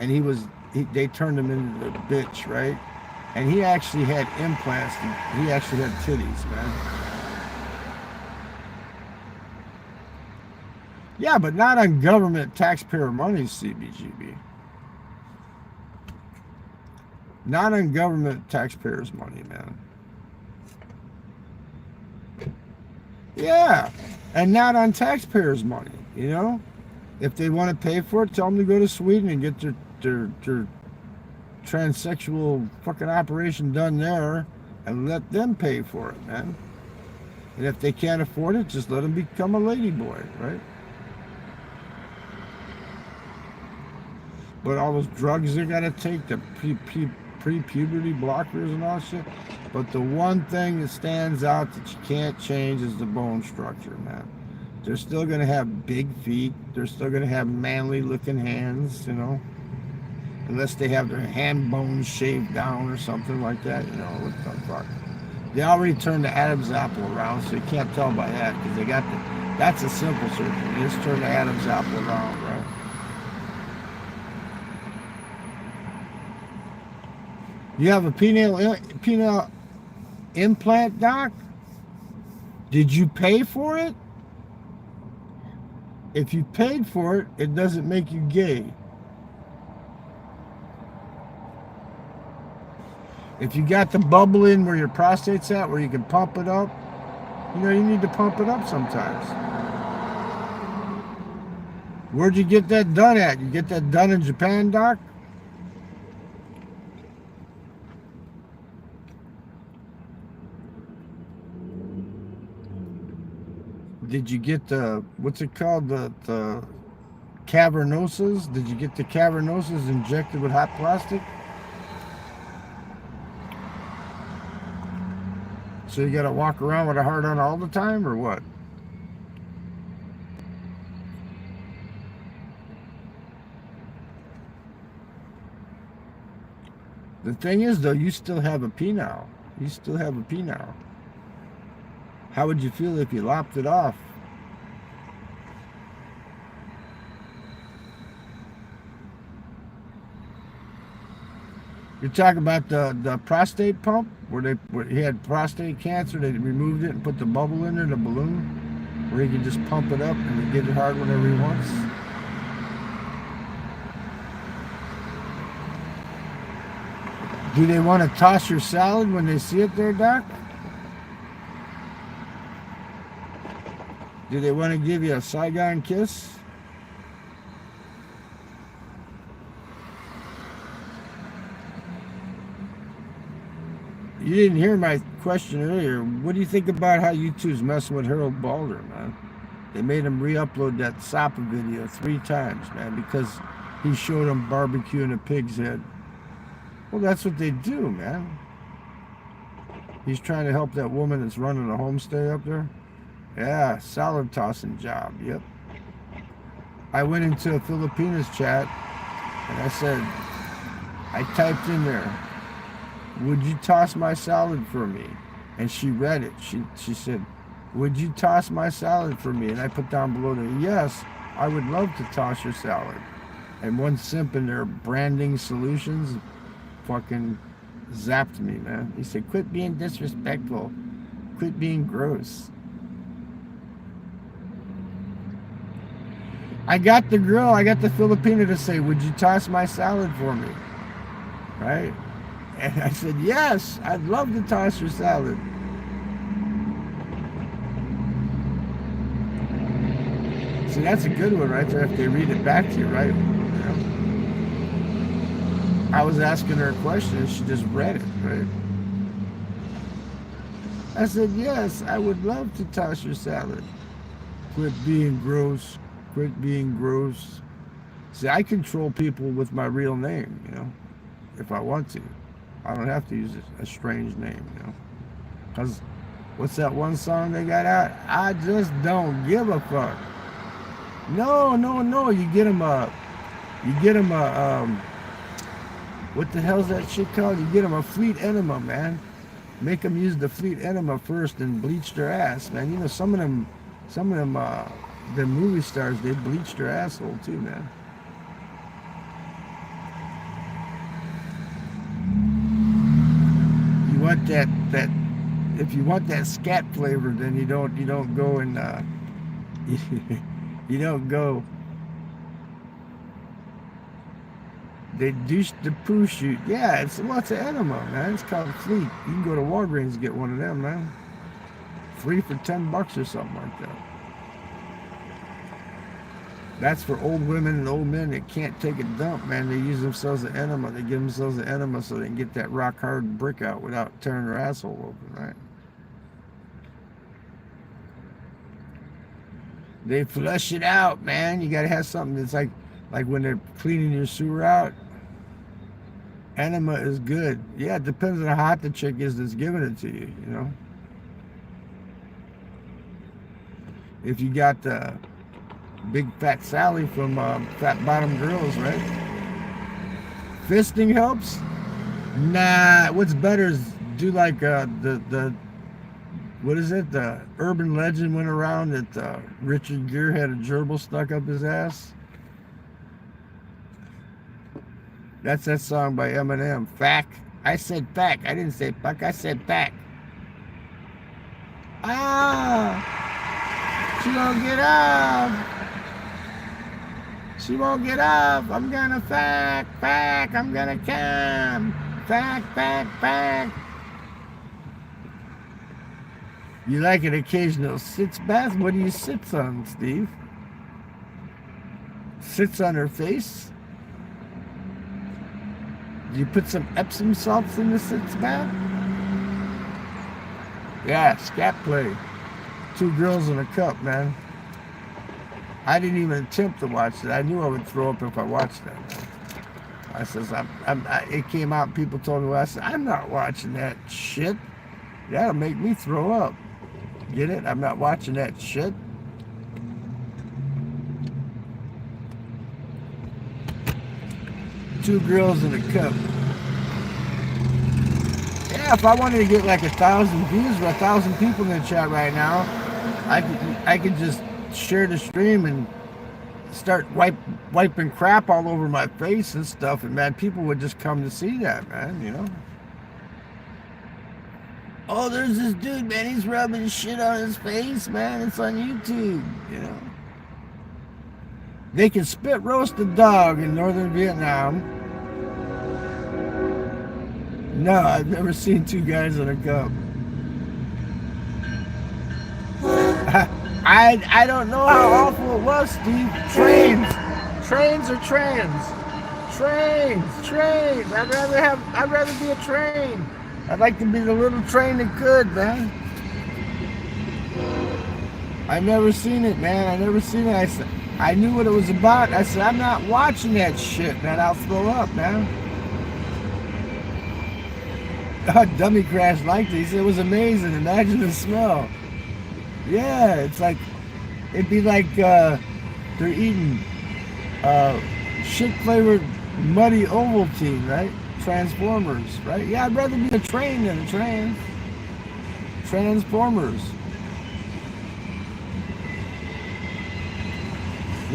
and they turned him into a bitch, right? And he actually had implants, and he actually had titties, man. Yeah, but not on government taxpayer money, CBGB. Not on government taxpayers' money, man. Yeah, and not on taxpayers' money, you know? If they want to pay for it, tell them to go to Sweden and get their transsexual fucking operation done there and let them pay for it, man. And if they can't afford it, just let them become a ladyboy, right? But all those drugs they gotta take, the pre-puberty blockers and all that shit. But the one thing that stands out that you can't change is the bone structure, man. They're still gonna have big feet. They're still gonna have manly-looking hands, you know. Unless they have their hand bones shaved down or something like that, you know. What the fuck? They already turned the Adam's apple around, so you can't tell by that because they got that's a simple surgery. You just turn the Adam's apple around, right? You have a penile implant, doc? Did you pay for it? If you paid for it, it doesn't make you gay. If you got the bubble in where your prostate's at, where you can pump it up, you know, you need to pump it up sometimes. Where'd you get that done at? You get that done in Japan, doc? Did you get the, what's it called, the cavernosus? Did you get the cavernosus injected with hot plastic? So you got to walk around with a hard on all the time, or what? The thing is, though, you still have a penile. You still have a penile. How would you feel if you lopped it off? You're talking about the prostate pump, where he had prostate cancer. They removed it and put the bubble in there, the balloon, where he can just pump it up and get it hard whenever he wants. Do they want to toss your salad when they see it there, Doc? Do they want to give you a Saigon kiss? You didn't hear my question earlier. What do you think about how YouTube's messing with Harold Balder, man? They made him re-upload that Sapa video 3 times, man, because he showed him barbecuing a pig's head. Well, that's what they do, man. He's trying to help that woman that's running a homestay up there. Yeah, salad tossing job, yep. I went into a Filipinas chat and I said, I typed in there, would you toss my salad for me? And she read it. She said, would you toss my salad for me? And I put down below there, yes, I would love to toss your salad. And one simp in their branding solutions fucking zapped me, man. He said, quit being disrespectful. Quit being gross. I got the girl, I got the Filipina to say, would you toss my salad for me? Right? And I said, yes, I'd love to toss your salad. See, that's a good one right there if they read it back to you, right? Yeah. I was asking her a question and she just read it, right? I said, yes, I would love to toss your salad. Quit being gross. Quit being gross. See, I control people with my real name, you know, if I want to. I don't have to use a strange name, you know. Because what's that one song they got out? I just don't give a fuck. No. You get them what the hell's that shit called? You get them a fleet enema, man. Make them use the fleet enema first and bleach their ass, man. You know, some of them, the movie stars, they bleach their asshole too, man. You want that if you want that scat flavor, then you don't go and you don't go. They douche the poo shoot. Yeah, it's an enema, man. It's called Fleet. You can go to Walgreens and get one of them, man. 3 for $10 or something like that. That's for old women and old men that can't take a dump, man. They use themselves an enema. They give themselves an enema so they can get that rock hard brick out without tearing their asshole open, right? They flush it out, man. You gotta have something that's like when they're cleaning your sewer out. Enema is good. Yeah, it depends on how hot the chick is that's giving it to you, you know. If you got Big Fat Sally from Fat Bottom Girls, right? Fisting helps? Nah, what's better is do like the what is it? The urban legend went around that Richard Gere had a gerbil stuck up his ass. That's that song by Eminem. Fack. I said fack. I didn't say fuck. I said fack. Ah! She won't get off. She won't get off. I'm gonna fack. I'm gonna come. Fack. You like an occasional sitz bath? What do you sits on, Steve? Sits on her face? Do you put some Epsom salts in the sitz bath? Yeah, scat play. 2 girls in a cup, man. I didn't even attempt to watch it. I knew I would throw up if I watched that, man. I says, it came out, people told me, well, I said, I'm not watching that shit. That'll make me throw up. Get it? I'm not watching that shit. Two girls in a cup. Yeah, if I wanted to get like 1,000 views or 1,000 people in the chat right now, I could just share the stream and start wiping crap all over my face and stuff, and man, people would just come to see that, man, you know. Oh, there's this dude, man, he's rubbing shit on his face, man. It's on YouTube, you know. They can spit roast a dog in northern Vietnam. No, I've never seen two guys in a cup. I don't know how awful it was, Steve. Trains or trans? Trains. I'd rather be a train. I'd like to be the little train that could, man. I've never seen it, man. I never seen it. I knew what it was about. I said, I'm not watching that shit, man. I'll throw up, man. Dummy Crash liked it. He said it was amazing. Imagine the smell. Yeah, it's like, it'd be like they're eating shit-flavored muddy Ovaltine, right? Transformers, right? Yeah, I'd rather be a train than a trans. Transformers.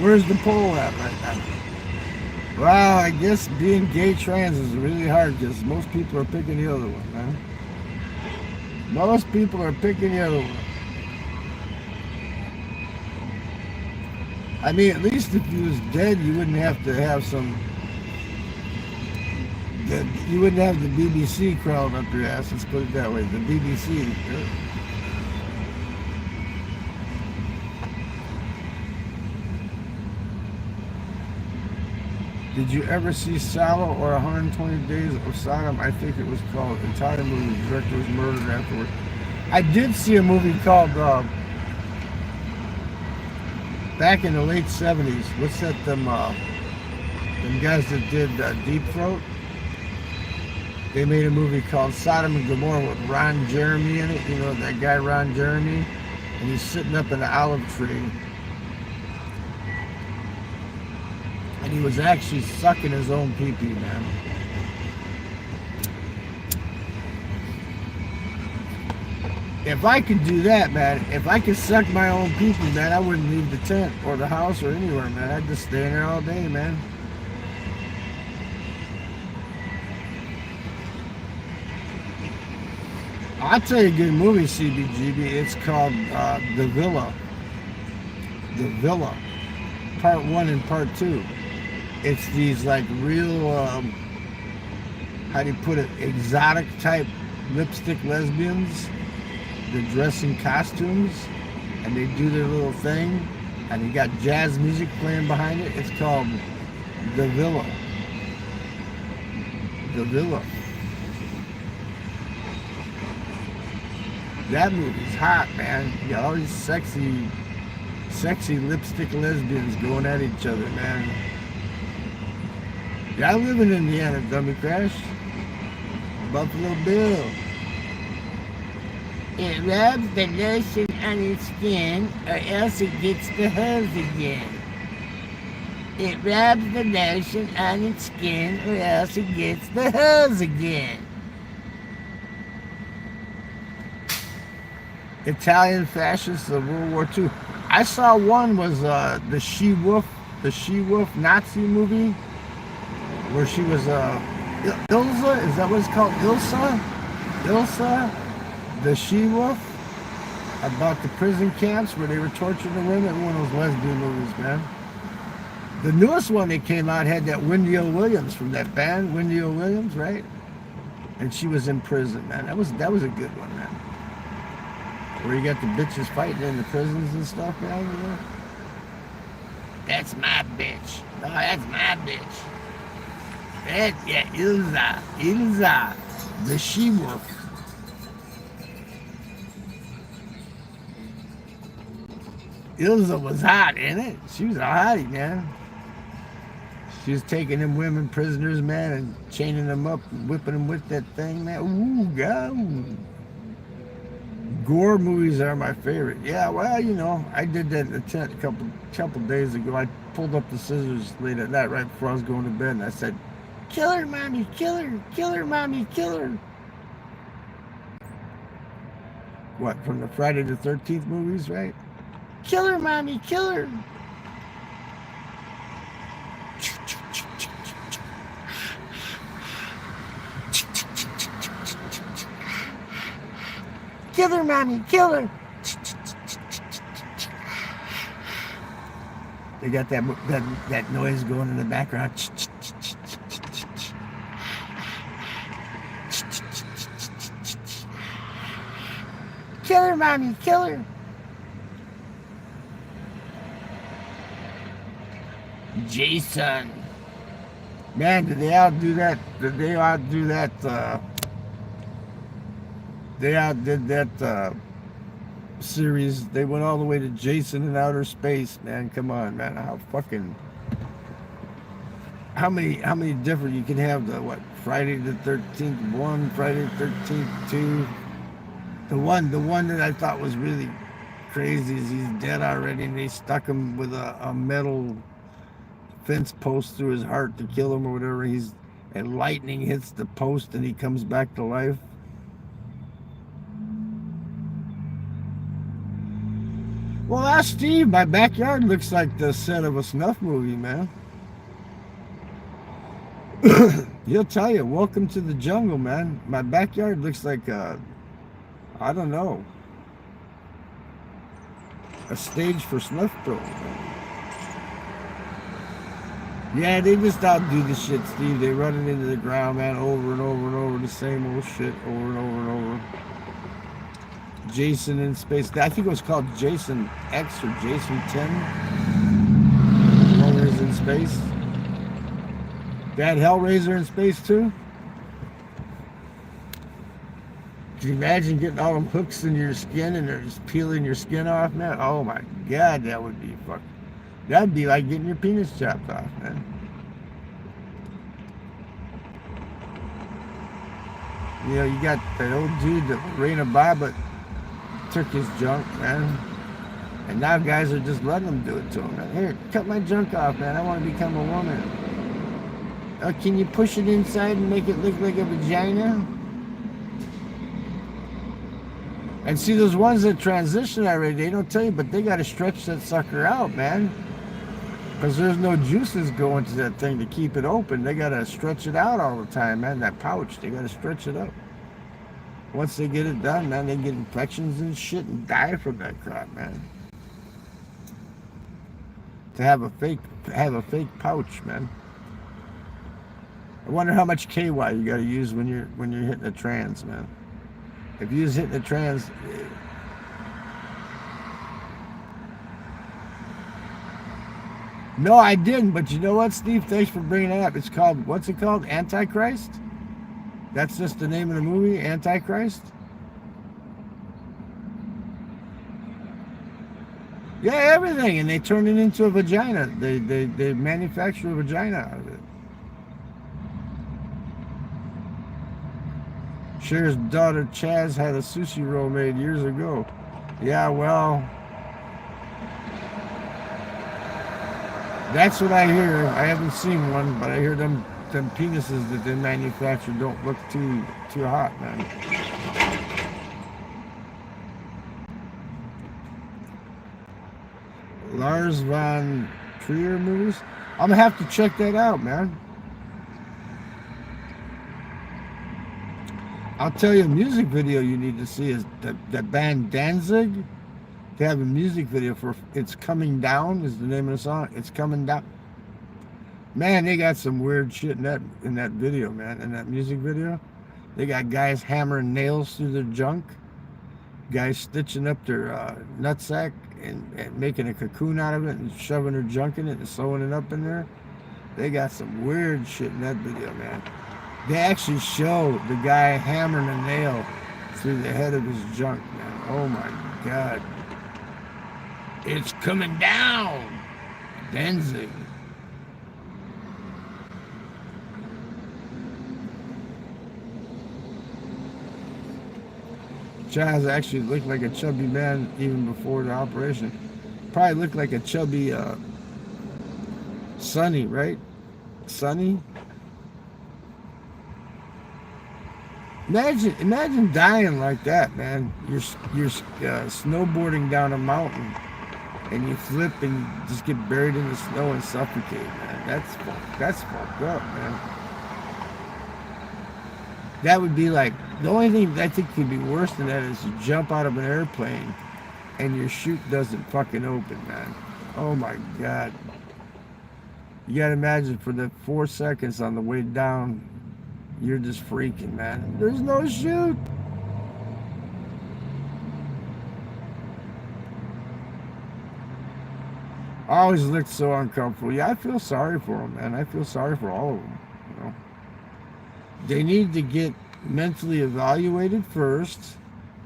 Where's the poll at right now? Well, I guess being gay trans is really hard because most people are picking the other one, man. Most people are picking the other one. I mean, at least if you was dead, you wouldn't have to have you wouldn't have the BBC crawling up your ass, let's put it that way, the BBC. Did you ever see Salo or 120 Days of Sodom? I think it was called. The Italian movie. The director was murdered afterward. I did see a movie called back in the late 70s. What's that? Them guys that did Deep Throat. They made a movie called Sodom and Gomorrah with Ron Jeremy in it. You know that guy Ron Jeremy, and he's sitting up in an olive tree. And he was actually sucking his own pee-pee, man. If I could do that, man, if I could suck my own pee-pee, man, I wouldn't leave the tent or the house or anywhere, man. I'd just stay in there all day, man. I'll tell you a good movie, CBGB. It's called The Villa. The Villa. Part 1 and Part 2. It's these like real, how do you put it, exotic type lipstick lesbians. They dress in costumes and they do their little thing. And you got jazz music playing behind it. It's called The Villa. The Villa. That movie's hot, man. You got all these sexy lipstick lesbians going at each other, man. Yeah, I live in Indiana, Dummy Crash. Buffalo Bill. It rubs the lotion on its skin, or else it gets the hose again. It rubs the lotion on its skin, or else it gets the hose again. Italian fascists of World War II. I saw one was the She-Wolf Nazi movie, where she was Ilsa, is that what it's called? Ilsa, the She-Wolf, about the prison camps where they were torturing the women. One of those lesbian movies, man. The newest one that came out had that Wendy O. Williams from that band, Wendy O. Williams, right? And she was in prison, man. That was a good one, man. Where you got the bitches fighting in the prisons and stuff, man, you know? That's my bitch. No, that's my bitch. That's, yeah, Ilsa, the She-Wolf. Ilsa was hot, ain't it? She was a hottie, man. She was taking them women prisoners, man, and chaining them up and whipping them with that thing, man. Ooh, God. Gore movies are my favorite. Yeah, well, you know, I did that in the tent a couple days ago. I pulled up the scissors late at night right before I was going to bed, and I said, "Kill her, mommy, kill her, mommy, kill her." what, from the Friday the 13th movies, right? Kill her, mommy, kill her. Kill her, mommy, kill her. They got that noise going in the background. Kill her, mommy, kill her. Jason. Man, did they outdo that? Did they outdo that? They outdid that series. They went all the way to Jason in outer space, man. Come on, man. How many different you can have? The what? Friday the 13th 1, Friday the 13th 2. The one that I thought was really crazy is he's dead already, and they stuck him with a metal fence post through his heart to kill him or whatever. And lightning hits the post and he comes back to life. Well, ask Steve. My backyard looks like the set of a snuff movie, man. He'll tell you, welcome to the jungle, man. My backyard looks like I don't know, a stage for snuff films. Yeah, they just outdo the shit, Steve. They run it into the ground, man, over and over and over, the same old shit over and over and over. Jason in space. I think it was called Jason X or Jason 10. The one where he's in space. They had Hellraiser in space too. Can you imagine getting all them hooks in your skin and they're just peeling your skin off, man? Oh my God, that would be fucking. That'd be like getting your penis chopped off, man. You know, you got that old dude that Lorena Bobbitt took his junk, man. And now guys are just letting them do it to him, man. Here, cut my junk off, man. I want to become a woman. Can you push it inside and make it look like a vagina? And see, those ones that transition already, they don't tell you, but they got to stretch that sucker out, man. Because there's no juices going to that thing to keep it open. They got to stretch it out all the time, man. That pouch, they got to stretch it up. Once they get it done, man, they get infections and shit and die from that crap, man. To have a fake pouch, man. I wonder how much KY you got to use when you're hitting a trans, man. If you was hitting a trans. No, I didn't, but you know what, Steve? Thanks for bringing it up. It's called, what's it called? Antichrist? That's just the name of the movie, Antichrist? Yeah, everything, and they turn it into a vagina. They manufacture a vagina out of it. Cher's daughter Chaz had a sushi roll made years ago. Yeah, well, that's what I hear. I haven't seen one, but I hear them penises that they manufacture don't look too hot, man. Lars von Trier movies? I'm gonna have to check that out, man. I'll tell you a music video you need to see is the band Danzig. They have a music video for It's Coming Down is the name of the song. It's Coming Down. Man, they got some weird shit in that video, man. In that music video. They got guys hammering nails through their junk. Guys stitching up their nutsack and making a cocoon out of it and shoving their junk in it and sewing it up in there. They got some weird shit in that video, man. They actually show the guy hammering a nail through the head of his junk, man. Oh my God. It's coming down. Danzig. Chaz actually looked like a chubby man even before the operation. Probably looked like a chubby Sonny, right? Sonny? Imagine dying like that, man. You're snowboarding down a mountain and you flip and you just get buried in the snow and suffocate, man. That's fucked up, man. That would be like the only thing I think could be worse than that is you jump out of an airplane and your chute doesn't fucking open, man. Oh my god. You gotta imagine for the 4 seconds on the way down, you're just freaking, man. There's no chute. I always looked so uncomfortable. Yeah, I feel sorry for them, man. I feel sorry for all of them. You know, they need to get mentally evaluated first,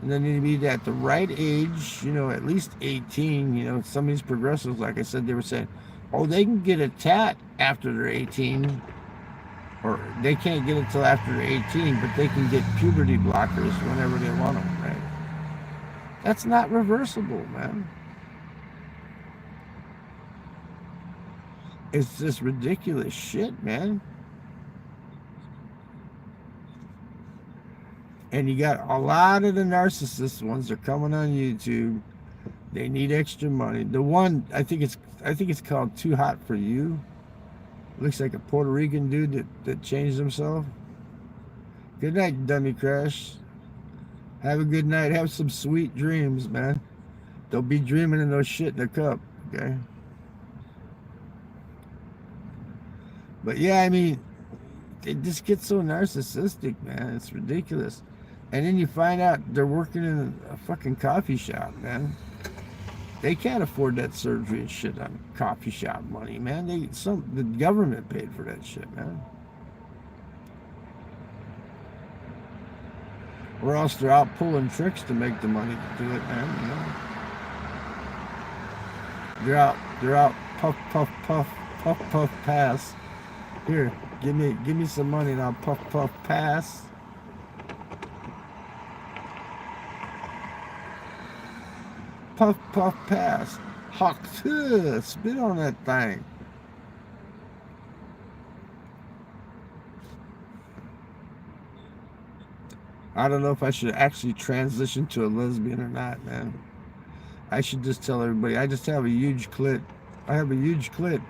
and then they need to be at the right age. You know, at least 18. You know, some of these progressives, like I said, they were saying, "Oh, they can get a tat after they're 18, or they can't get it till after they're 18, but they can get puberty blockers whenever they want them." Right? That's not reversible, man. It's just ridiculous shit, man. And you got a lot of the narcissist ones are coming on YouTube. They need extra money. The one I think it's called Too Hot for You. Looks like a Puerto Rican dude that changed himself. Good night, dummy crash. Have a good night. Have some sweet dreams, man. Don't be dreaming in no shit in a cup, okay? But yeah, I mean, they just get so narcissistic, man. It's ridiculous. And then you find out they're working in a fucking coffee shop, man. They can't afford that surgery and shit on coffee shop money, man. The government paid for that shit, man. Or else they're out pulling tricks to make the money to do it, man. You know, they're out puff puff puff puff puff pass. Here, give me some money and I'll puff puff pass. Puff puff pass. Hawk spit on that thing. I don't know if I should actually transition to a lesbian or not, man. I should just tell everybody I just have a huge clit. I have a huge clit.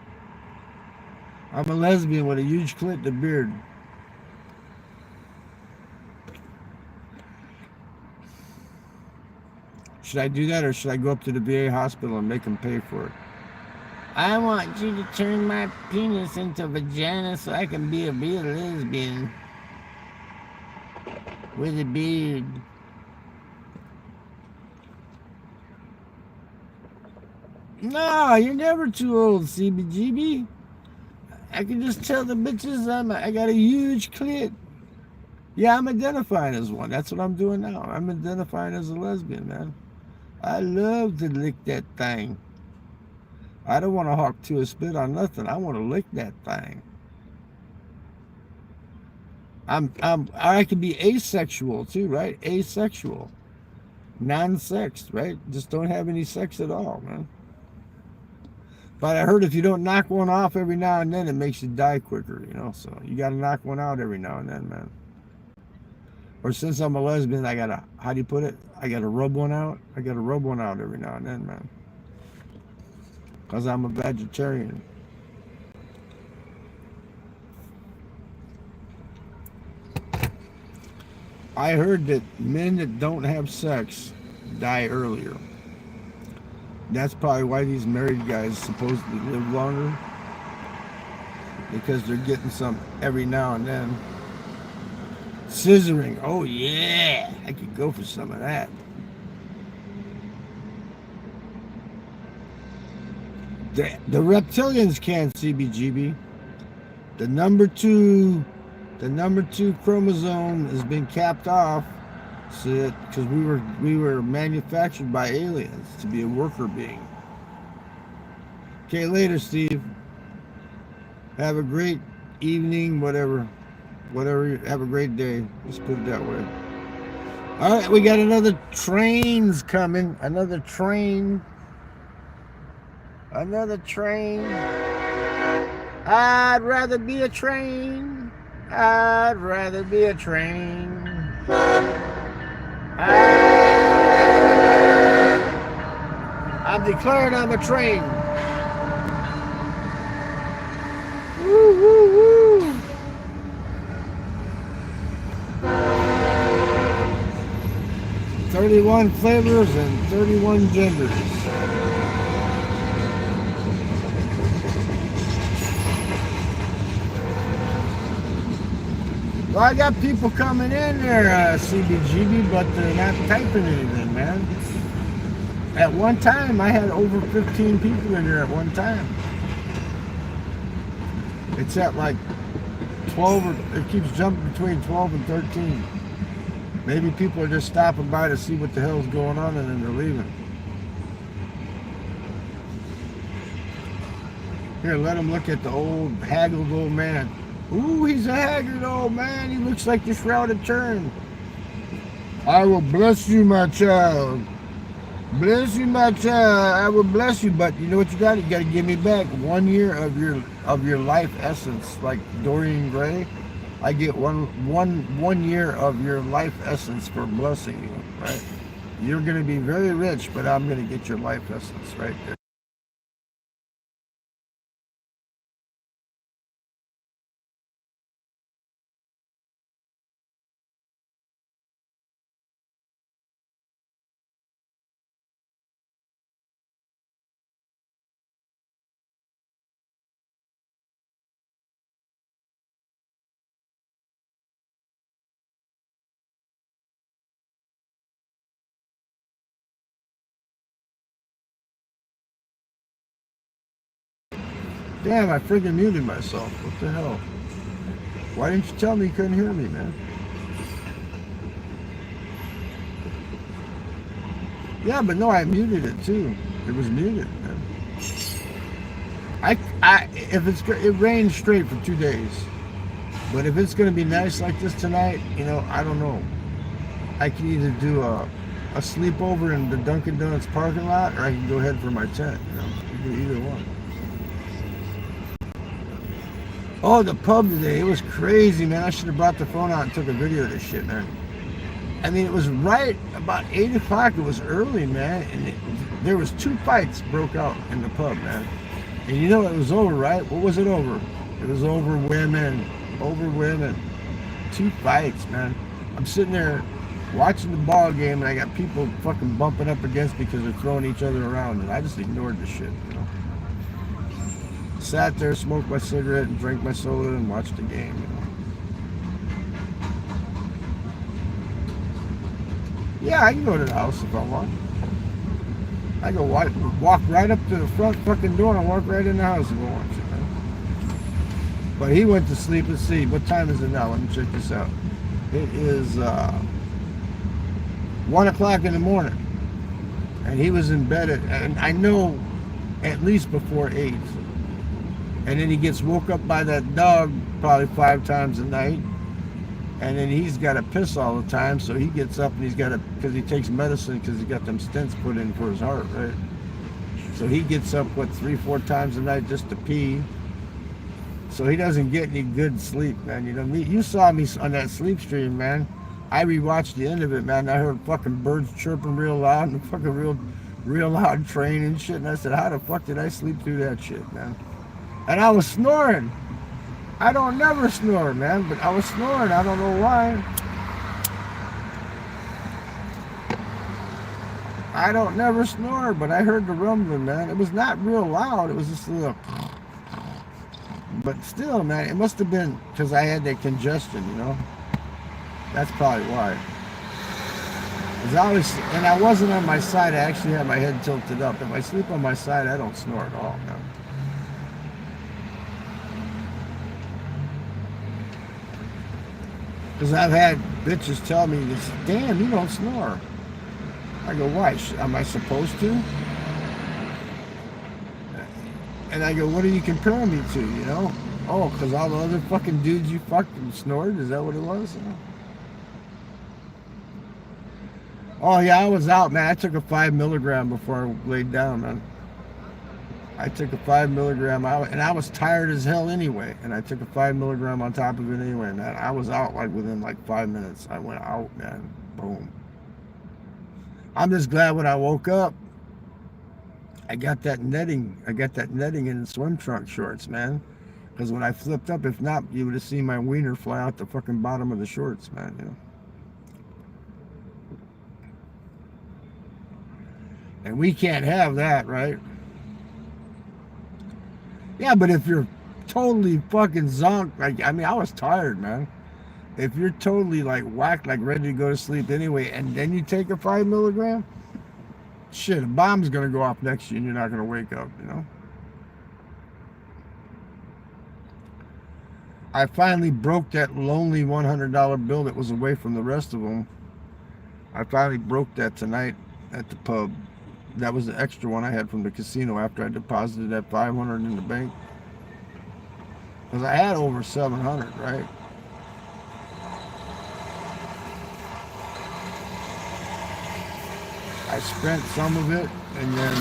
I'm a lesbian with a huge clit and a beard. Should I do that or should I go up to the VA hospital and make them pay for it? I want you to turn my penis into a vagina so I can be a real lesbian with a beard. No, you're never too old, CBGB. I can just tell the bitches I got a huge clit. Yeah, I'm identifying as one. That's what I'm doing now. I'm identifying as a lesbian, man. I love to lick that thing. I don't want to hawk to a spit on nothing. I want to lick that thing. I can be asexual too, right? Asexual, non-sexed, right? Just don't have any sex at all, man. But I heard if you don't knock one off every now and then, it makes you die quicker, you know. So you got to knock one out every now and then, man. Or since I'm a lesbian, I gotta, how do you put it? I gotta rub one out. I gotta rub one out every now and then, man. Because I'm a vegetarian. I heard that men that don't have sex die earlier. That's probably why these married guys supposedly live longer. Because they're getting some every now and then. Scissoring. Oh yeah, I could go for some of that. The reptilians can't, CBGB. The number two chromosome has been capped off, because we were manufactured by aliens to be a worker being. Okay, later, Steve. Have a great evening, whatever. Have a great day. Let's put it that way. All right, we got another train's coming. Another train. I'd rather be a train. I'd rather be a train. I've declared I'm a train. Woo, woo, woo. "31 flavors and 31 genders." Well, I got people coming in there, CBGB, but they're not typing anything, man. At one time, I had over 15 people in there at one time. It's at like 12, or it keeps jumping between 12 and 13. Maybe people are just stopping by to see what the hell's going on and then they're leaving. Here, let them look at the old, haggard old man. Ooh, he's a haggard old man. He looks like the Shrouded Tern. "I will bless you, my child. Bless you, my child. I will bless you." But you know what you got? You got to give me back 1 year of your life essence, like Dorian Gray. I get one year of your life essence for blessing you, right? You're going to be very rich, but I'm going to get your life essence right there. Damn, I freaking muted myself. What the hell? Why didn't you tell me you couldn't hear me, man? Yeah, but no, I muted it too. It was muted, man. It rains straight for 2 days. But if it's gonna be nice like this tonight, I don't know. I can either do a sleepover in the Dunkin' Donuts parking lot, or I can go ahead for my tent. You can do either one. Oh, the pub today, it was crazy, man. I should have brought the phone out and took a video of this shit, man. I mean, it was right about 8 o'clock. It was early, man. And there was 2 fights broke out in the pub, man. And you know it was over, right? What was it over? It was over women. Over women. 2 fights, man. I'm sitting there watching the ball game, and I got people fucking bumping up against me because they're throwing each other around. And I just ignored the shit, Sat there, smoked my cigarette, and drank my soda, and watched the game. Yeah, I can go to the house if I want. I go walk right up to the front fucking door and walk right in the house if I want to, man. But he went to sleep. Let's see, what time is it now? Let me check this out. It is 1 o'clock in the morning. And he was in bed and I know at least before 8. And then he gets woke up by that dog probably 5 times a night. And then he's got to piss all the time, so he gets up and he's got to, because he takes medicine because he got them stents put in for his heart, right? So he gets up, 3-4 times a night just to pee. So he doesn't get any good sleep, man. You saw me on that sleep stream, man. I rewatched the end of it, man. I heard fucking birds chirping real loud and fucking real loud train and shit. And I said, how the fuck did I sleep through that shit, man? And I was snoring. I don't never snore, man, but I was snoring. I don't know why. I don't never snore, but I heard the rumbling, man. It was not real loud. It was just a little. But still, man, it must have been because I had that congestion, That's probably why. And I wasn't on my side. I actually had my head tilted up. If I sleep on my side, I don't snore at all, man. Because I've had bitches tell me, damn, you don't snore. I go, why? Am I supposed to? And I go, what are you comparing me to, Oh, because all the other fucking dudes you fucking snored? Is that what it was? Oh, yeah, I was out, man. I took a 5 milligram before I laid down, man. I took a 5 milligram out, and I was tired as hell anyway. And I took a 5 milligram on top of it anyway, man. I was out like within like 5 minutes. I went out, man. Boom. I'm just glad when I woke up, I got that netting. I got that netting in swim trunk shorts, man. Because when I flipped up, if not, you would have seen my wiener fly out the fucking bottom of the shorts, man. You know. And we can't have that, right? Yeah, but if you're totally fucking zonked, like I mean, I was tired, man. If you're totally like whacked, like ready to go to sleep anyway, and then you take a 5 milligram, shit, a bomb's gonna go off next to you, and you're not gonna wake up. You know. I finally broke that lonely $100 bill that was away from the rest of them. I finally broke that tonight at the pub. That was the extra one I had from the casino after I deposited that 500 in the bank. Because I had over 700, right? I spent some of it, and then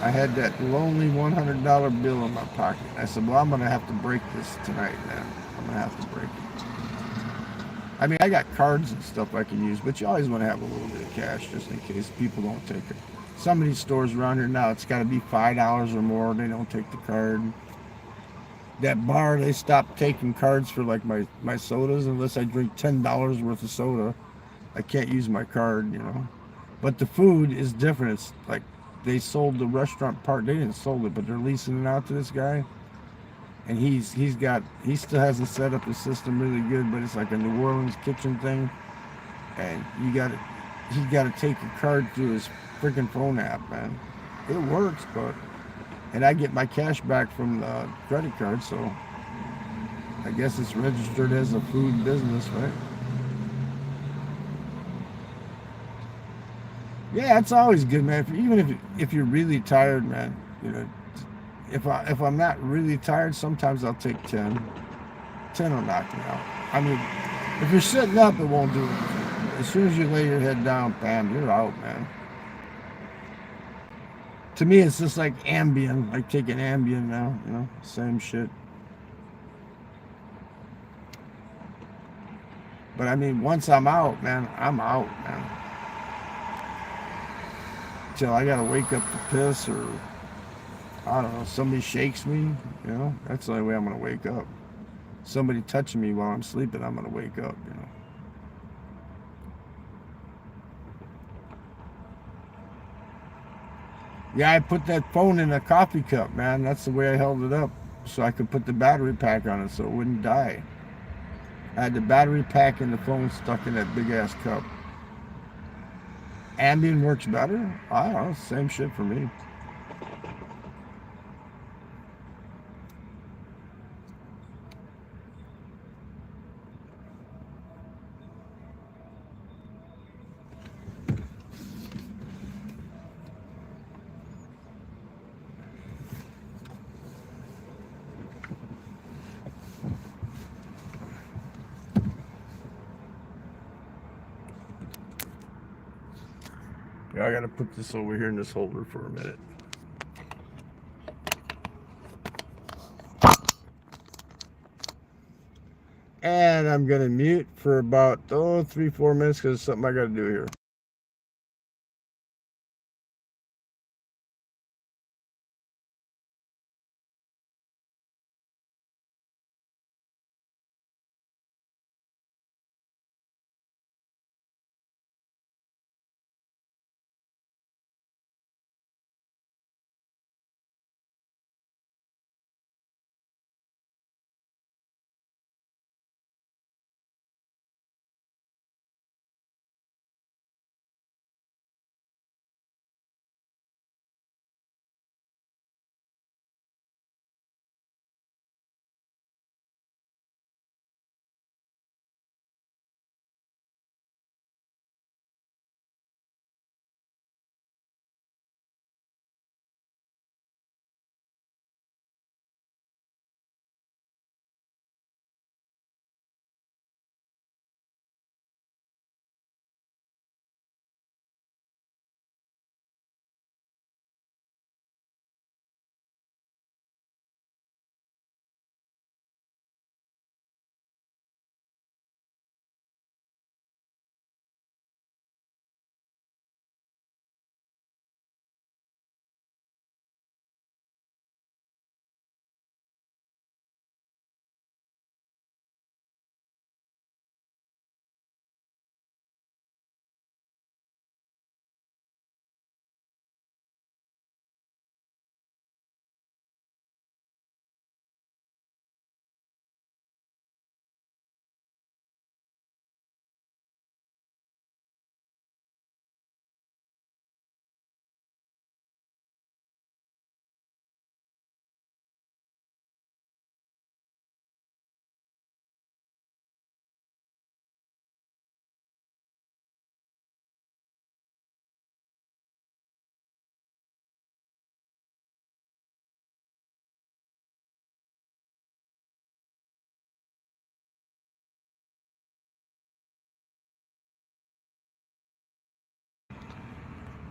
I had that lonely $100 bill in my pocket. I said, well, I'm going to have to break this tonight, man. I'm going to have to break it. I mean, I got cards and stuff I can use, but you always want to have a little bit of cash just in case people don't take it. Some of these stores around here now, it's got to be $5 or more. They don't take the card. That bar, they stopped taking cards for like my sodas unless I drink $10 worth of soda. I can't use my card, you know. But the food is different. It's like they sold the restaurant part. They didn't sold it, but they're leasing it out to this guy. And he still hasn't set up his system really good, but it's like a New Orleans kitchen thing. And he got to take a card through his freaking phone app, man. It works, but and I get my cash back from the credit card, so I guess it's registered as a food business, right? Yeah, it's always good, man. Even if you're really tired, man, you know, if I'm not really tired, sometimes I'll take 10. 10 will knock me out. I mean, if you're sitting up, it won't do anything. As soon as you lay your head down, bam, you're out, man. To me, it's just like Ambien, like taking Ambien now, you know, same shit. But I mean, once I'm out, man, I'm out, man. Till I gotta wake up to piss or I don't know, somebody shakes me, you know, that's the only way I'm gonna wake up. Somebody touching me while I'm sleeping, I'm gonna wake up, you know. Yeah, I put that phone in a coffee cup, man. That's the way I held it up so I could put the battery pack on it so it wouldn't die. I had the battery pack and the phone stuck in that big ass cup. Ambien works better? I don't know, same shit for me. Yeah, I gotta put this over here in this holder for a minute. And I'm gonna mute for about 3-4 minutes because it's something I gotta do here.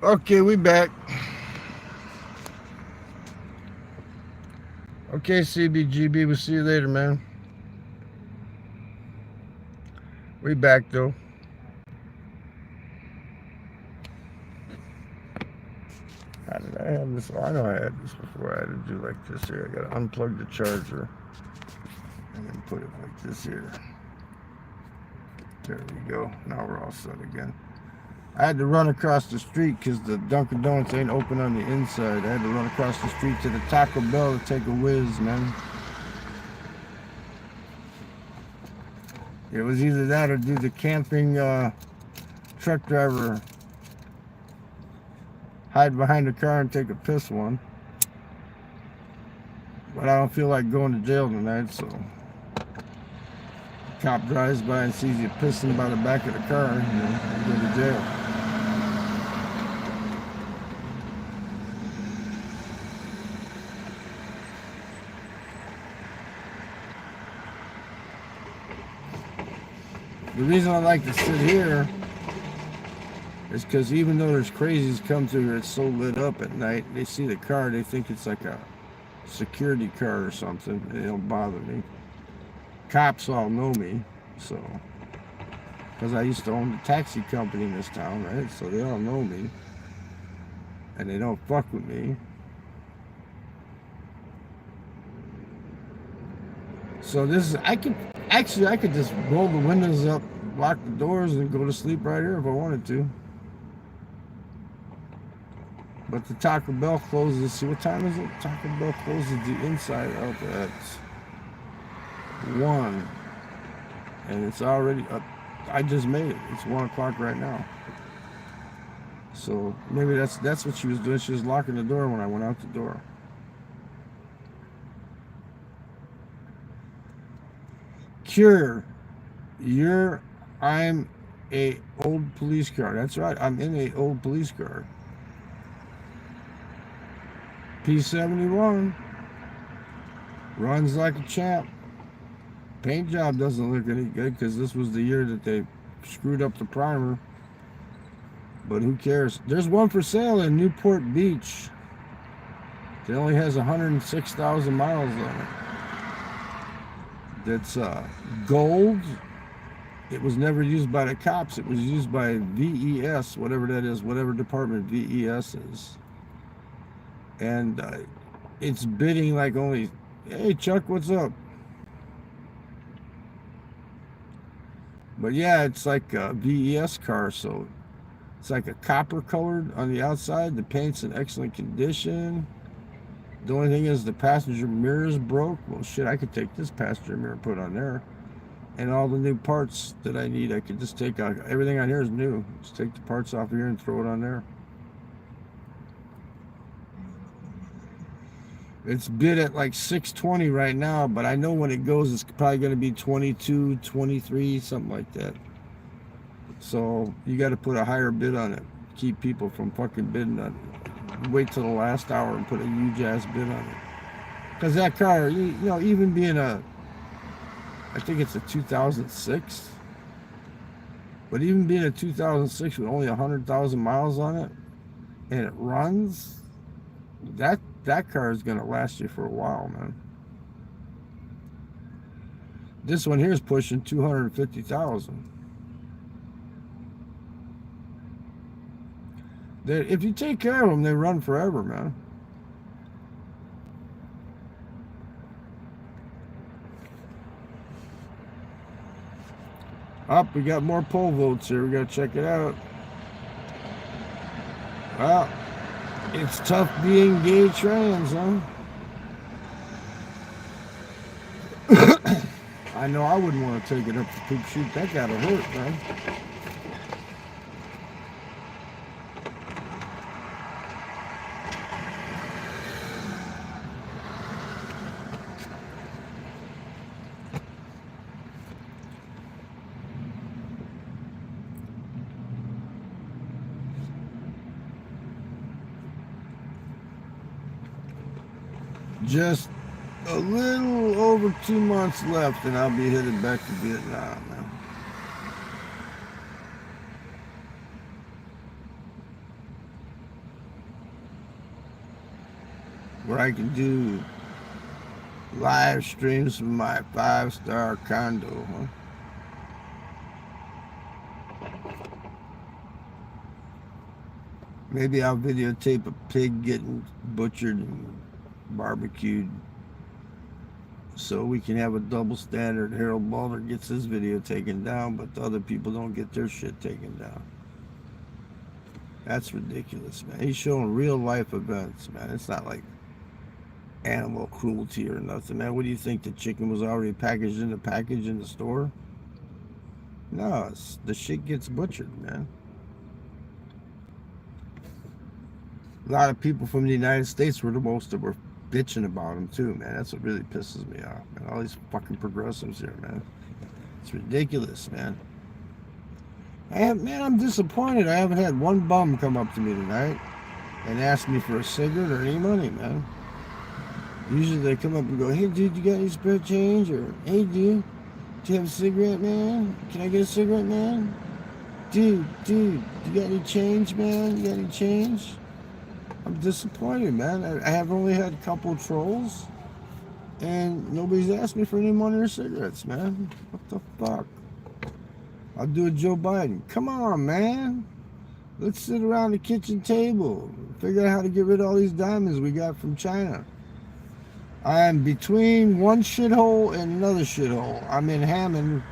Okay, we back. Okay, CBGB, we'll see you later, man. We back, though. How did I have this? Oh, I know I had this before. I had to do like this here. I got to unplug the charger and then put it like this here. There we go. Now we're all set again. I had to run across the street because the Dunkin' Donuts ain't open on the inside. I had to run across the street to the Taco Bell to take a whiz, man. It was either that or do the camping truck driver hide behind the car and take a piss one. But I don't feel like going to jail tonight, so the cop drives by and sees you pissing by the back of the car, you go to jail. The reason I like to sit here is because even though there's crazies come through here, it's so lit up at night, they see the car, they think it's like a security car or something. They don't bother me. Cops all know me, so because I used to own the taxi company in this town, right? So they all know me, and they don't fuck with me. So this is, I could just roll the windows up, lock the doors, and go to sleep right here if I wanted to. But the Taco Bell closes. See, what time is it? Taco Bell closes the inside out at 1. And it's already up. I just made it. It's 1 o'clock right now. So maybe that's what she was doing. She was locking the door when I went out the door. Cure. I'm a old police car. That's right. I'm in a old police car. P71 runs like a champ. Paint job doesn't look any good because this was the year that they screwed up the primer. But who cares? There's one for sale in Newport Beach. It only has 106,000 miles on it. That's gold. It was never used by the cops. It was used by VES, whatever that is, whatever department VES is. And it's bidding like only, hey, Chuck, what's up? But yeah, it's like a VES car, so it's like a copper colored on the outside. The paint's in excellent condition. The only thing is the passenger mirrors broke. Well, shit, I could take this passenger mirror and put on there. And all the new parts that I need, I could just take out. Everything on here is new. Just take the parts off of here and throw it on there. It's bid at like $620 right now, but I know when it goes, it's probably going to be $22, $23, something like that. So you got to put a higher bid on it. Keep people from fucking bidding on it. Wait till the last hour and put a huge ass bid on it. Because that car, you know, even being I think it's a 2006. But even being a 2006 with only 100,000 miles on it, and it runs, that car is going to last you for a while, man. This one here is pushing 250,000. If you take care of them, they run forever, man. Up, we got more poll votes here. We got to check it out. Well, it's tough being gay trans, huh? I know I wouldn't want to take it up to poop shoot. That gotta hurt, man. Just a little over 2 months left and I'll be headed back to Vietnam, man. where I can do live streams from my 5-star condo, huh? Maybe I'll videotape a pig getting butchered and barbecued so we can have a double standard. Harold Balder gets his video taken down, but the other people don't get their shit taken down. That's ridiculous, man. He's showing real life events, man. It's not like animal cruelty or nothing, man. What do you think? The chicken was already packaged in the package in the store? No, the shit gets butchered, man. A lot of people from the United States were the most that were bitching about him too, man. That's what really pisses me off, man. All these fucking progressives here, man. It's ridiculous, man. I'm disappointed. I haven't had one bum come up to me tonight and ask me for a cigarette or any money, man. Usually they come up and go, "Hey, dude, you got any spare change?" Or, "Hey, dude, do you have a cigarette, man? Can I get a cigarette, man? Dude, you got any change, man? You got any change?" I'm disappointed, man. I have only had a couple trolls, and nobody's asked me for any money or cigarettes, man. What the fuck? I'll do a Joe Biden. Come on, man. Let's sit around the kitchen table, figure out how to get rid of all these diamonds we got from China. I'm between one shithole and another shithole. I'm in Hammond,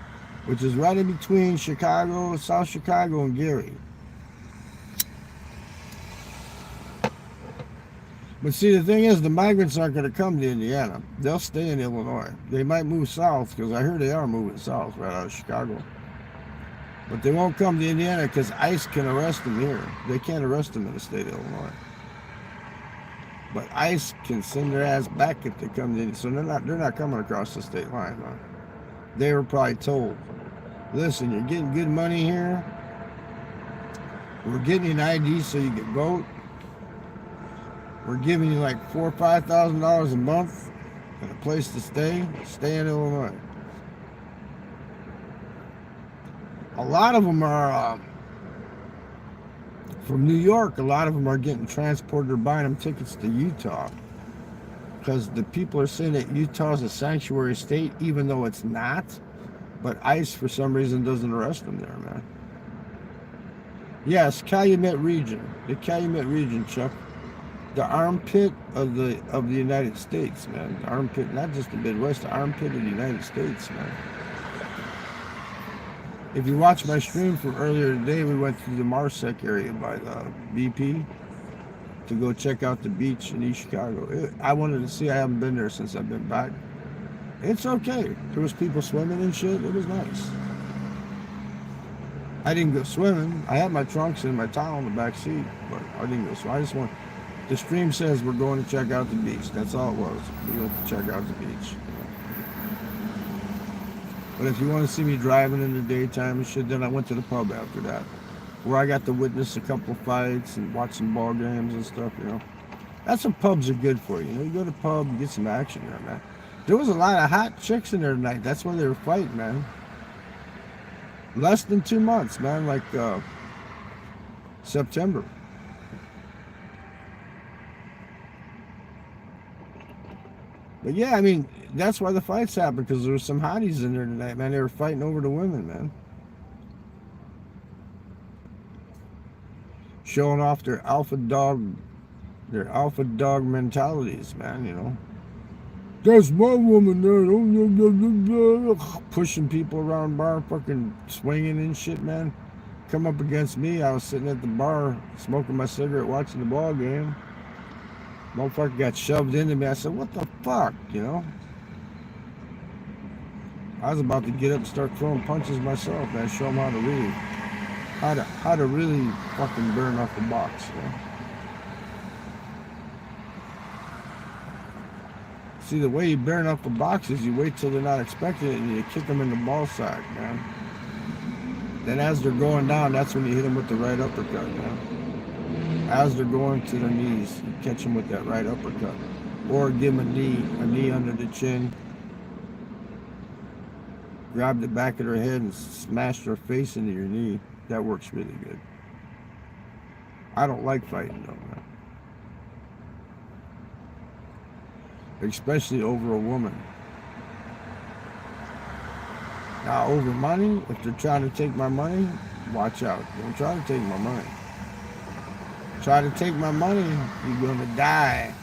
which is right in between Chicago, South Chicago, and Gary. But see, the thing is, the migrants aren't going to come to Indiana. They'll stay in Illinois. They might move south, because I heard they are moving south right out of Chicago. But they won't come to Indiana because ICE can arrest them here. They can't arrest them in the state of Illinois. But ICE can send their ass back if they come to Indiana. So they're not coming across the state line, huh? They were probably told, "Listen, you're getting good money here. We're getting you an ID so you can vote. We're giving you like $4,000 or $5,000 a month and a place to stay. Stay in Illinois." A lot of them are from New York. A lot of them are getting transported or buying them tickets to Utah because the people are saying that Utah is a sanctuary state, even though it's not. But ICE, for some reason, doesn't arrest them there, man. Yes, Calumet region. The Calumet region, Chuck. The armpit of the United States, man. The armpit, not just the Midwest, the armpit of the United States, man. If you watch my stream from earlier today, we went through the Marsec area by the BP to go check out the beach in East Chicago. I wanted to see. I haven't been there since I've been back. It's okay. There was people swimming and shit. It was nice. I didn't go swimming. I had my trunks and my towel in the back seat, but I didn't go swimming. I just want. The stream says we're going to check out the beach. That's all it was. We went to check out the beach. But if you want to see me driving in the daytime and shit, then I went to the pub after that, where I got to witness a couple of fights and watch some ball games and stuff, you know. That's what pubs are good for, you know. You go to the pub and get some action there, man. There was a lot of hot chicks in there tonight. That's why they were fighting, man. Less than 2 months, man, like September. But yeah, I mean, that's why the fights happened, because there were some hotties in there tonight, man. They were fighting over the women, man. Showing off their alpha dog mentalities, man, you know. There's one woman there, pushing people around the bar, fucking swinging and shit, man. Come up against me. I was sitting at the bar, smoking my cigarette, watching the ball game. Motherfucker got shoved into me. I said, "What the fuck?" You know? I was about to get up and start throwing punches myself, man. Show them how to read. How to really fucking burn off the box, you know? See, the way you burn up a box is you wait till they're not expecting it and you kick them in the ball sack, man. Then as they're going down, that's when you hit them with the right uppercut, man. As they're going to their knees, you catch them with that right uppercut. Or give them a knee under the chin. Grab the back of their head and smash their face into your knee. That works really good. I don't like fighting though, man. especially over a woman. Now, over money, if they're trying to take my money, watch out. Don't try to take my money. Try to take my money, you're gonna die.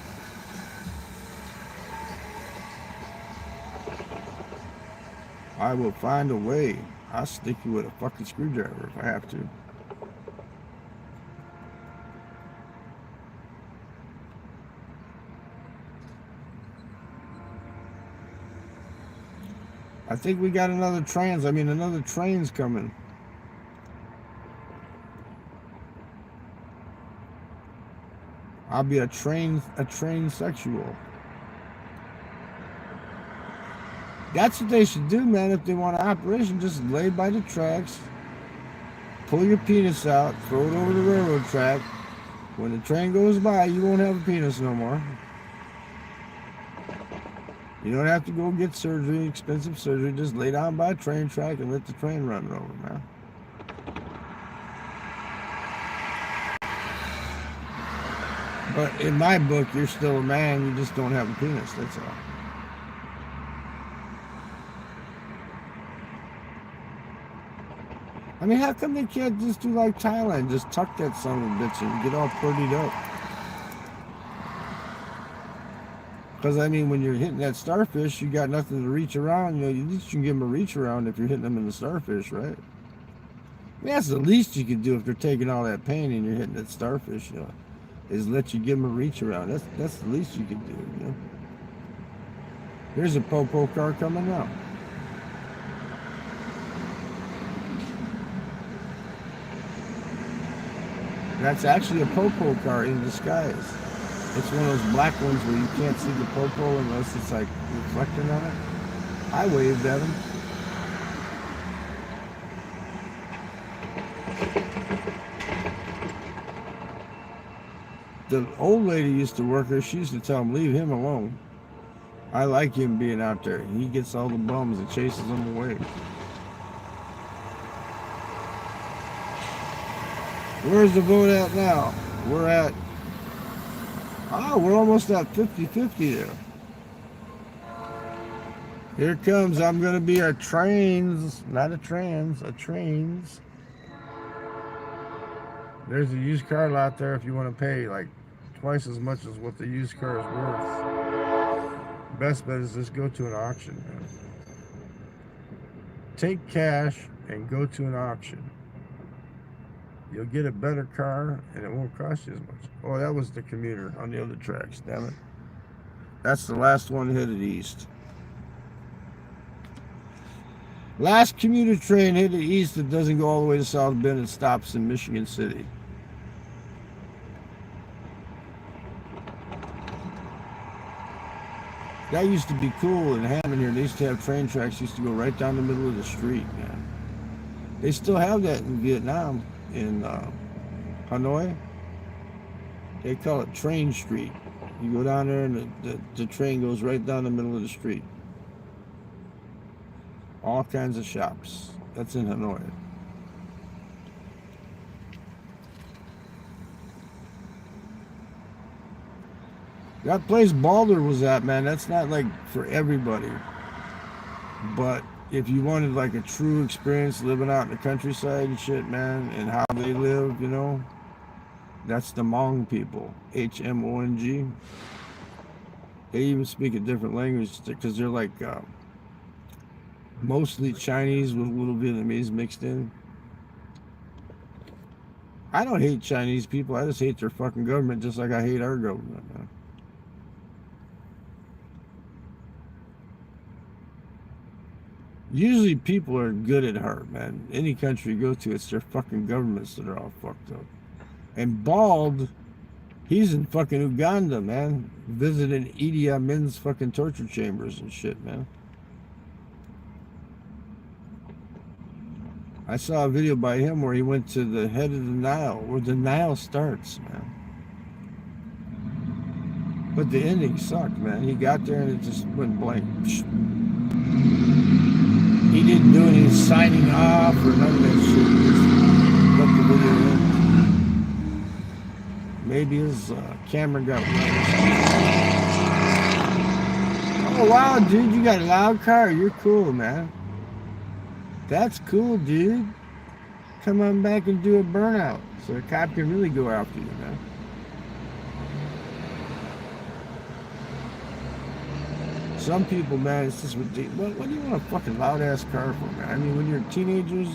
I will find a way. I'll stick you with a fucking screwdriver if I have to. I think we got another train's coming. I'll be a train sexual. That's what they should do, man. If they want an operation, just lay by the tracks, pull your penis out, throw it over the railroad track. When the train goes by, you won't have a penis no more. You don't have to go get surgery, expensive surgery. Just lay down by a train track and let the train run it over, man. But in my book, you're still a man. You just don't have a penis. That's all. I mean, how come they can't just do like Thailand? Just tuck that son of a bitch and get all prettied up. Because, I mean, when you're hitting that starfish, you got nothing to reach around. You know, at least you can give them a reach around if you're hitting them in the starfish, right? I mean, that's the least you could do if they're taking all that pain and you're hitting that starfish, you know, is let you give them a reach around. That's the least you could do, you know? Here's a po-po car coming out. That's actually a po-po car in disguise. It's one of those black ones where you can't see the po-po unless it's like reflecting on it. I waved at him. The old lady used to work there. She used to tell him, leave him alone. I like him being out there. He gets all the bums and chases them away. Where's the vote at now? We're almost at 50-50 there. Here comes, I'm going to be a trains, not a trans, a trains. There's a used car lot there if you want to pay like twice as much as what the used car is worth. Best bet is just go to an auction, man. Take cash and go to an auction. You'll get a better car and it won't cost you as much. Oh, that was the commuter on the other tracks, damn it. That's the last one headed east. Last commuter train headed east that doesn't go all the way to South Bend and stops in Michigan City. That used to be cool in Hammond here. They used to have train tracks used to go right down the middle of the street, man. They still have that in Vietnam. In Hanoi, they call it Train Street. You go down there and the train goes right down the middle of the street. All kinds of shops. That's in Hanoi. That place Balder was at, man, that's not like for everybody. But if you wanted like a true experience living out in the countryside and shit, man, and how they live, you know, that's the Hmong people, H-M-O-N-G. They even speak a different language because they're like mostly Chinese with a little Vietnamese mixed in. I don't hate Chinese people. I just hate their fucking government just like I hate our government, man. Usually people are good at heart, man. Any country you go to, it's their fucking governments that are all fucked up. And Bald, he's in fucking Uganda, man. Visiting Idi Amin's fucking torture chambers and shit, man. I saw a video by him where he went to the head of the Nile, where the Nile starts, man. But the ending sucked, man. He got there and it just went blank. He didn't do any signing off or none of that shit. He just let the video in. Maybe his camera got wet. Oh wow, dude, you got a loud car. You're cool, man. That's cool, dude. Come on back and do a burnout, so a cop can really go after you, man. Some people, man, it's just ridiculous. What do you want a fucking loud ass car for, man? I mean, when you're teenagers,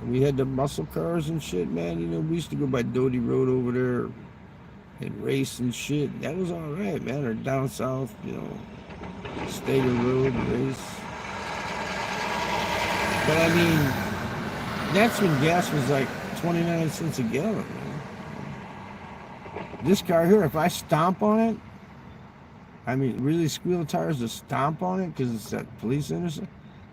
we had the muscle cars and shit, man. You know, we used to go by Doty Road over there and race and shit. That was all right, man. Or down south, you know, Stater Road race. But I mean, that's when gas was like 29 cents a gallon, man. This car here, if I stomp on it, I mean, really squeal tires to stomp on it because it's that police intersection.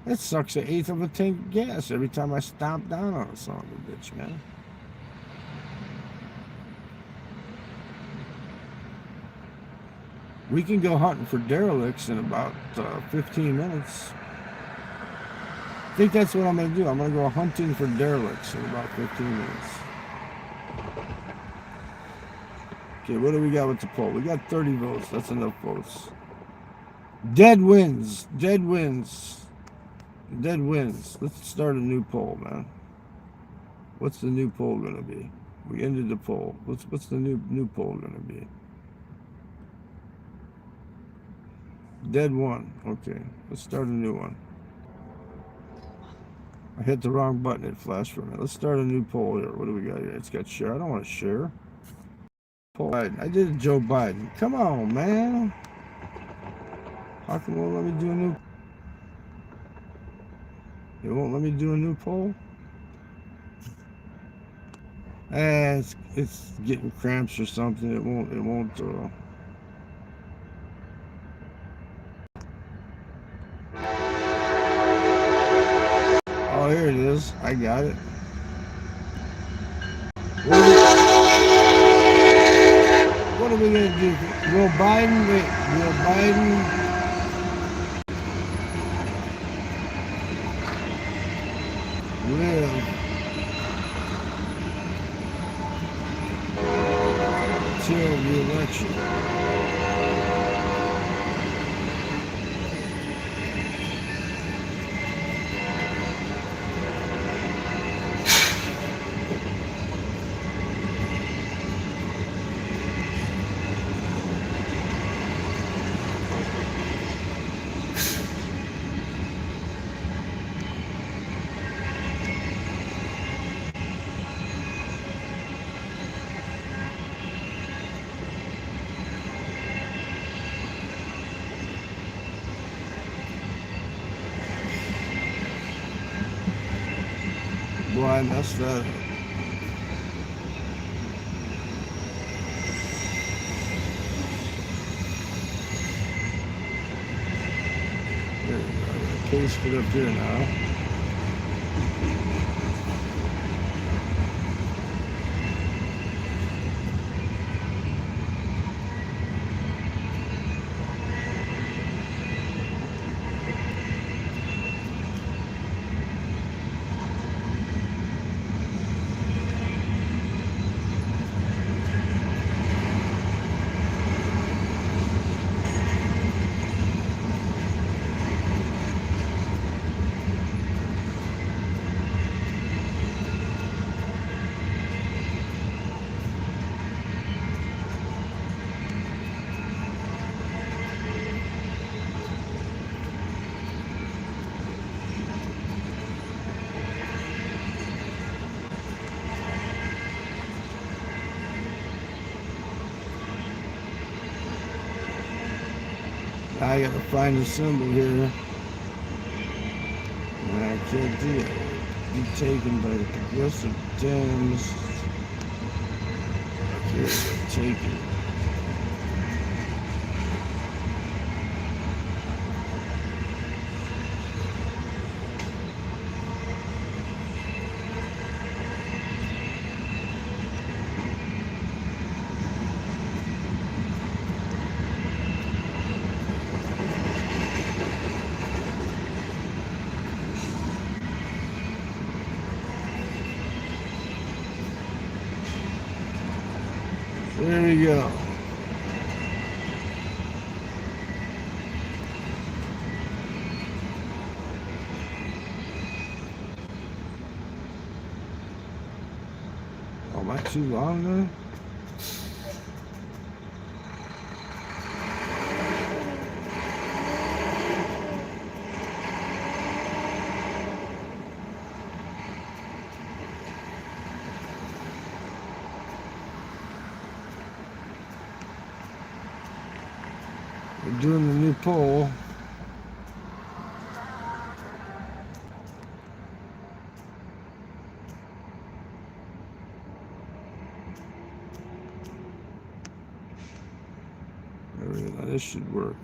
It sucks an eighth of a tank of gas every time I stomp down on a son of a bitch, man. We can go hunting for derelicts in about 15 minutes. I think that's what I'm going to do. I'm going to go hunting for derelicts in about 15 minutes. Okay, what do we got with the poll? We got 30 votes. That's enough votes. Dead wins. Dead wins. Dead wins. Let's start a new poll, man. What's the new poll going to be? We ended the poll. What's the new poll going to be? Dead one. Okay, let's start a new one. I hit the wrong button. It flashed for me. Let's start a new poll here. What do we got here? It's got share. I don't want to share. Poll Biden. I did Joe Biden. Come on, man. How come it won't let me do a new? It won't let me do a new poll. It's getting cramps or something. It won't. Oh, here it is. I got it. What are we gonna do? Will Biden? Wait, will Biden? Live till the election? Boy, I messed that up. There we go. I gotta paste it up here now. I gotta find the symbol here. And I can't do it. Be taken by the progressive Dems. Here, take it. There we go. Not too long there. We're doing the new pole. Now this should work.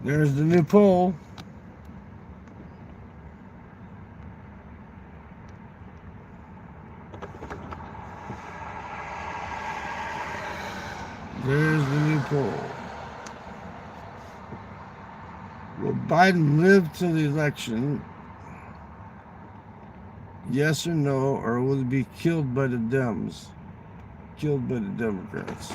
There's the new pole. There's the new pole. Will Biden live till the election? Yes or no, or will he be killed by the Dems? Killed by the Democrats.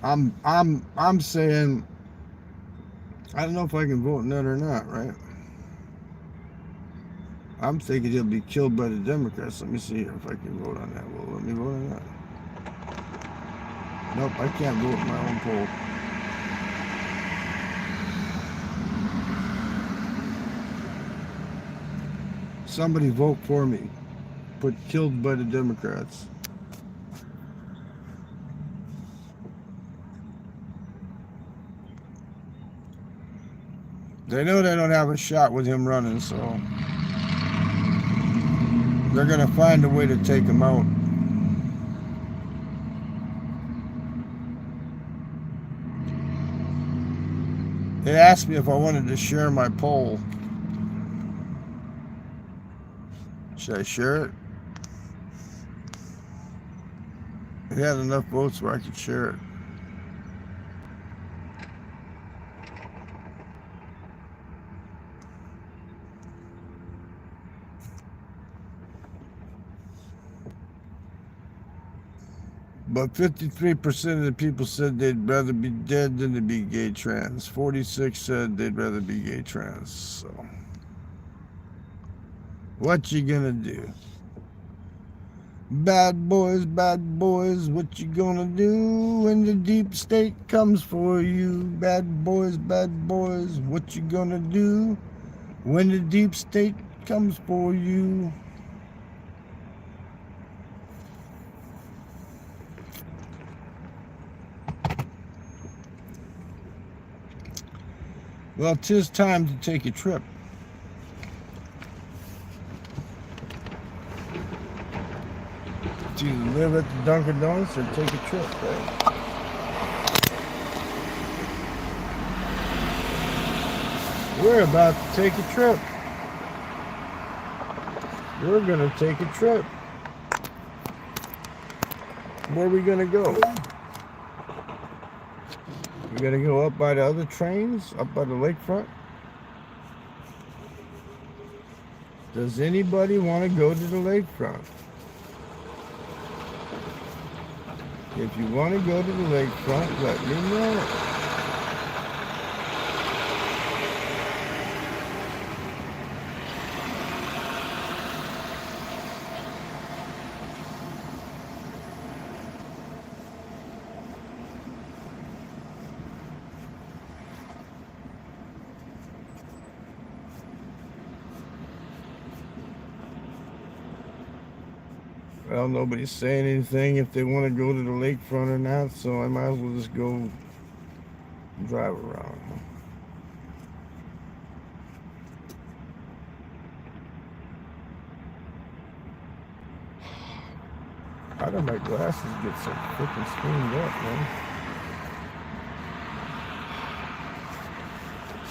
I'm saying I don't know if I can vote no or not, right? I'm thinking he'll be killed by the Democrats. Let me see here if I can vote on that. Well, let me vote on that. Nope, I can't vote in my own poll. Somebody vote for me. Put killed by the Democrats. They know they don't have a shot with him running, so they're going to find a way to take him out. They asked me if I wanted to share my poll. Should I share it? It had enough votes where I could share it. But 53% of the people said they'd rather be dead than to be gay trans. 46 said they'd rather be gay trans. So, what you gonna do? Bad boys, what you gonna do when the deep state comes for you? Bad boys, what you gonna do when the deep state comes for you? Well, 'tis time to take a trip. To either live at the Dunkin' Donuts or take a trip, right? We're about to take a trip. We're gonna take a trip. Where are we gonna go? We're gonna go up by the other trains, up by the lakefront. Does anybody want to go to the lakefront? If you want to go to the lakefront, let me know. Well, nobody's saying anything if they want to go to the lakefront or not, so I might as well just go drive around. How did my glasses get so freaking steamed up, man?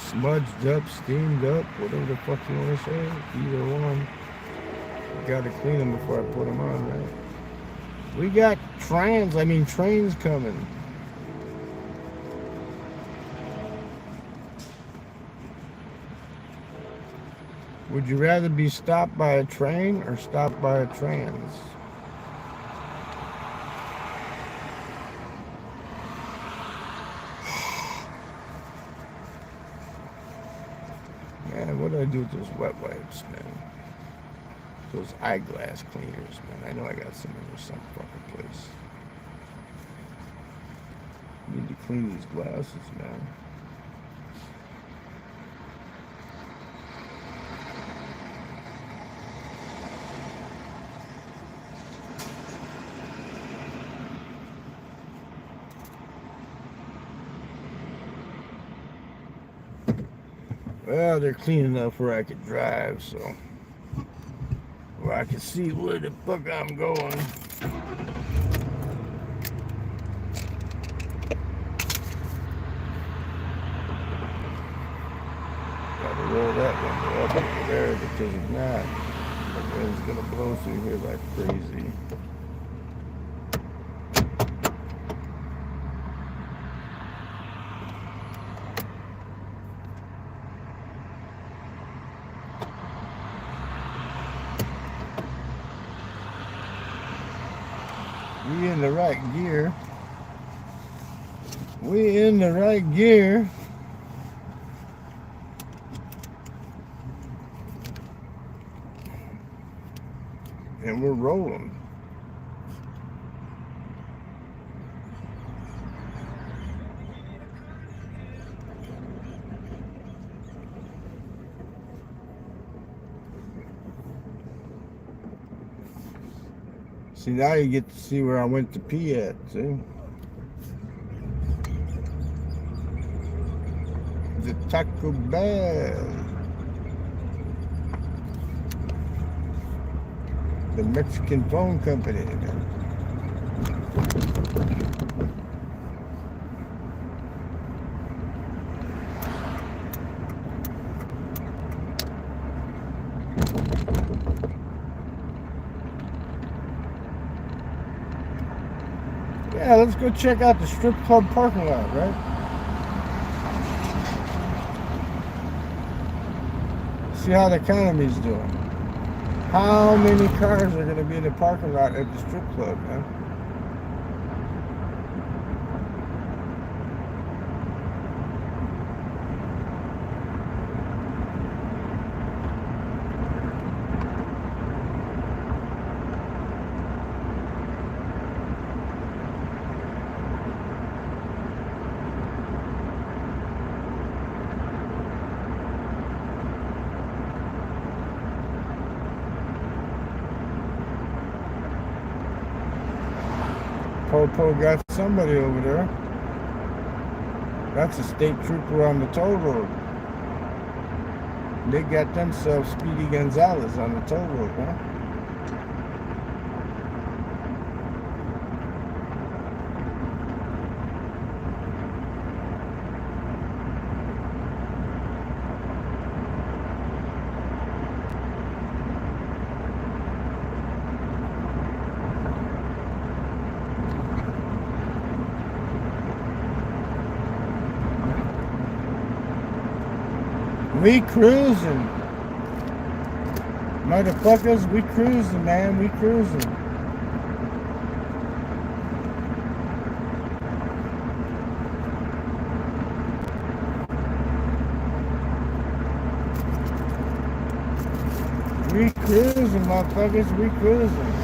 Smudged up, steamed up, whatever the fuck you want to say, either one. Got to clean them before I put them on, right? We got trains coming. Would you rather be stopped by a train or stopped by a trans? Man, what do I do with those wet wipes, man? Those eyeglass cleaners, man. I know I got some in some fucking place. Need to clean these glasses, man. Well, they're clean enough where I could drive, so where I can see where the fuck I'm going. Gotta roll that window up over there because if not, the wind's gonna blow through here like crazy. We in the right gear. We in the right gear. And we're rolling. See, now you get to see where I went to pee at, see? The Taco Bell. The Mexican phone company. Yeah, let's go check out the strip club parking lot, right? See how the economy's doing. How many cars are going to be in the parking lot at the strip club, man? Popo got somebody over there. That's a state trooper on the toll road. They got themselves Speedy Gonzalez on the toll road, huh? We cruising. Motherfuckers, we cruising, man. We cruising. We cruising, motherfuckers. We cruising.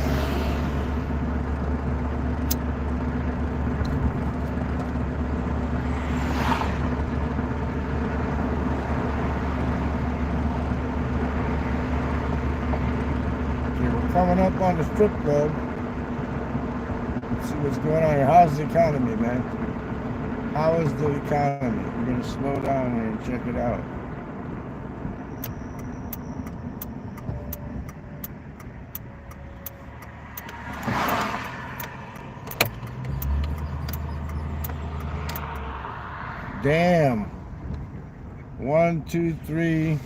Coming up on the strip club. Let's see what's going on here. How's the economy, man? How is the economy? We're going to slow down here and check it out. Damn. 1, 2, 3.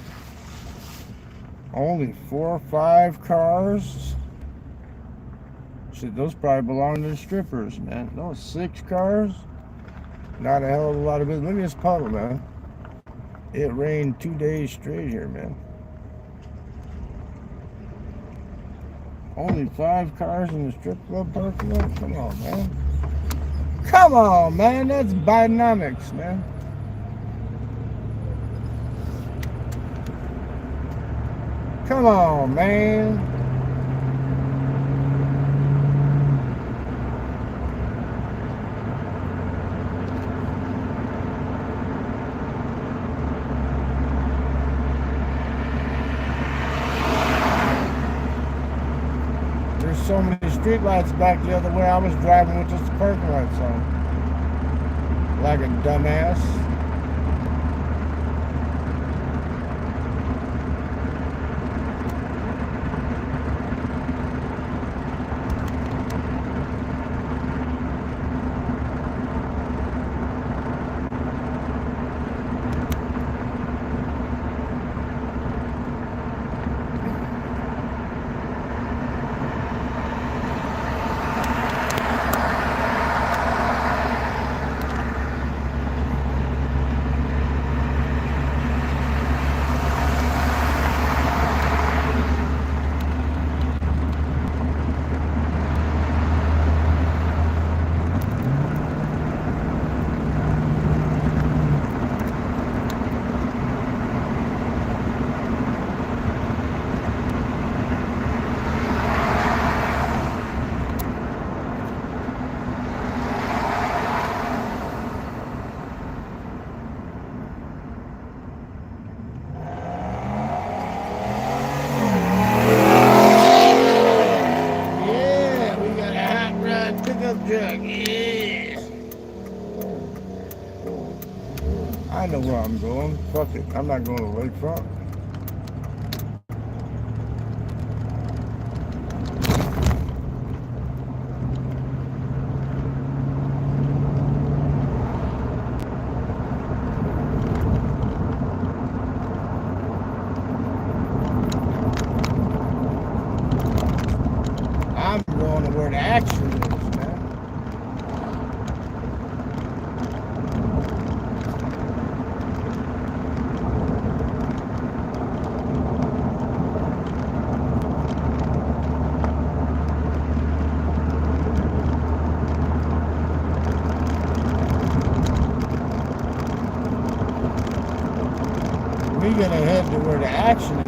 Only 4 or 5 cars. Shit, those probably belong to the strippers, man. Those 6 cars. Not a hell of a lot of business. Look at this puddle, man. It rained 2 days straight here, man. Only 5 cars in the strip club parking lot? Come on, man. Come on, man. That's Bidenomics, man. Come on, man. There's so many streetlights back the other way. I was driving with just the parking lights on. Like a dumbass. I know where I'm going. Fuck it. I'm not going to Lakefront. I'm going to where the action is, man. We're gonna head to where the action is.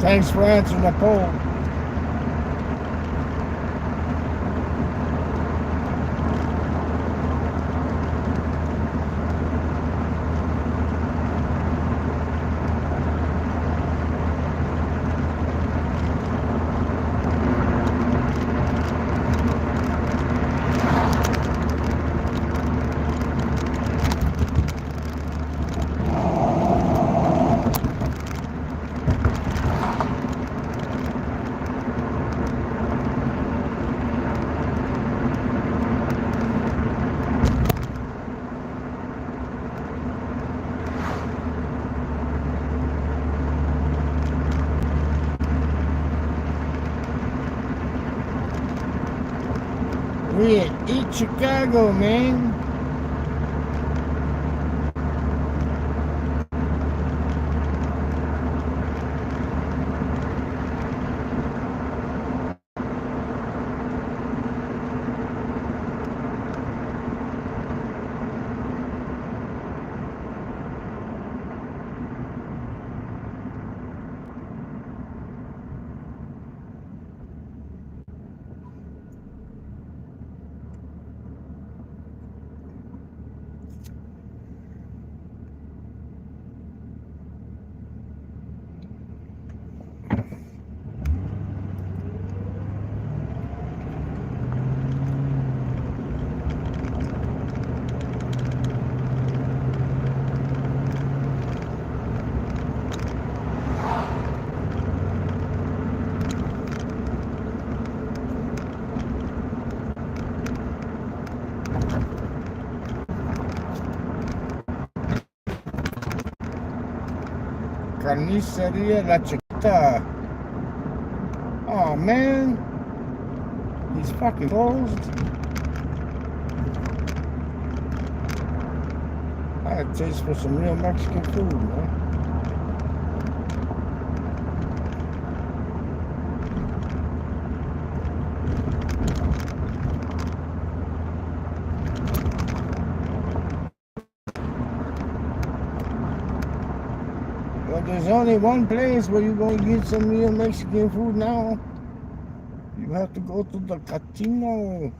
Thanks for answering the poll. We eat Chicago, man. Carniceria La Chiquita. Oh man, he's fucking closed. I had a taste for some real Mexican food, man. But there's only one place where you're going to get some real Mexican food now. You have to go to the casino.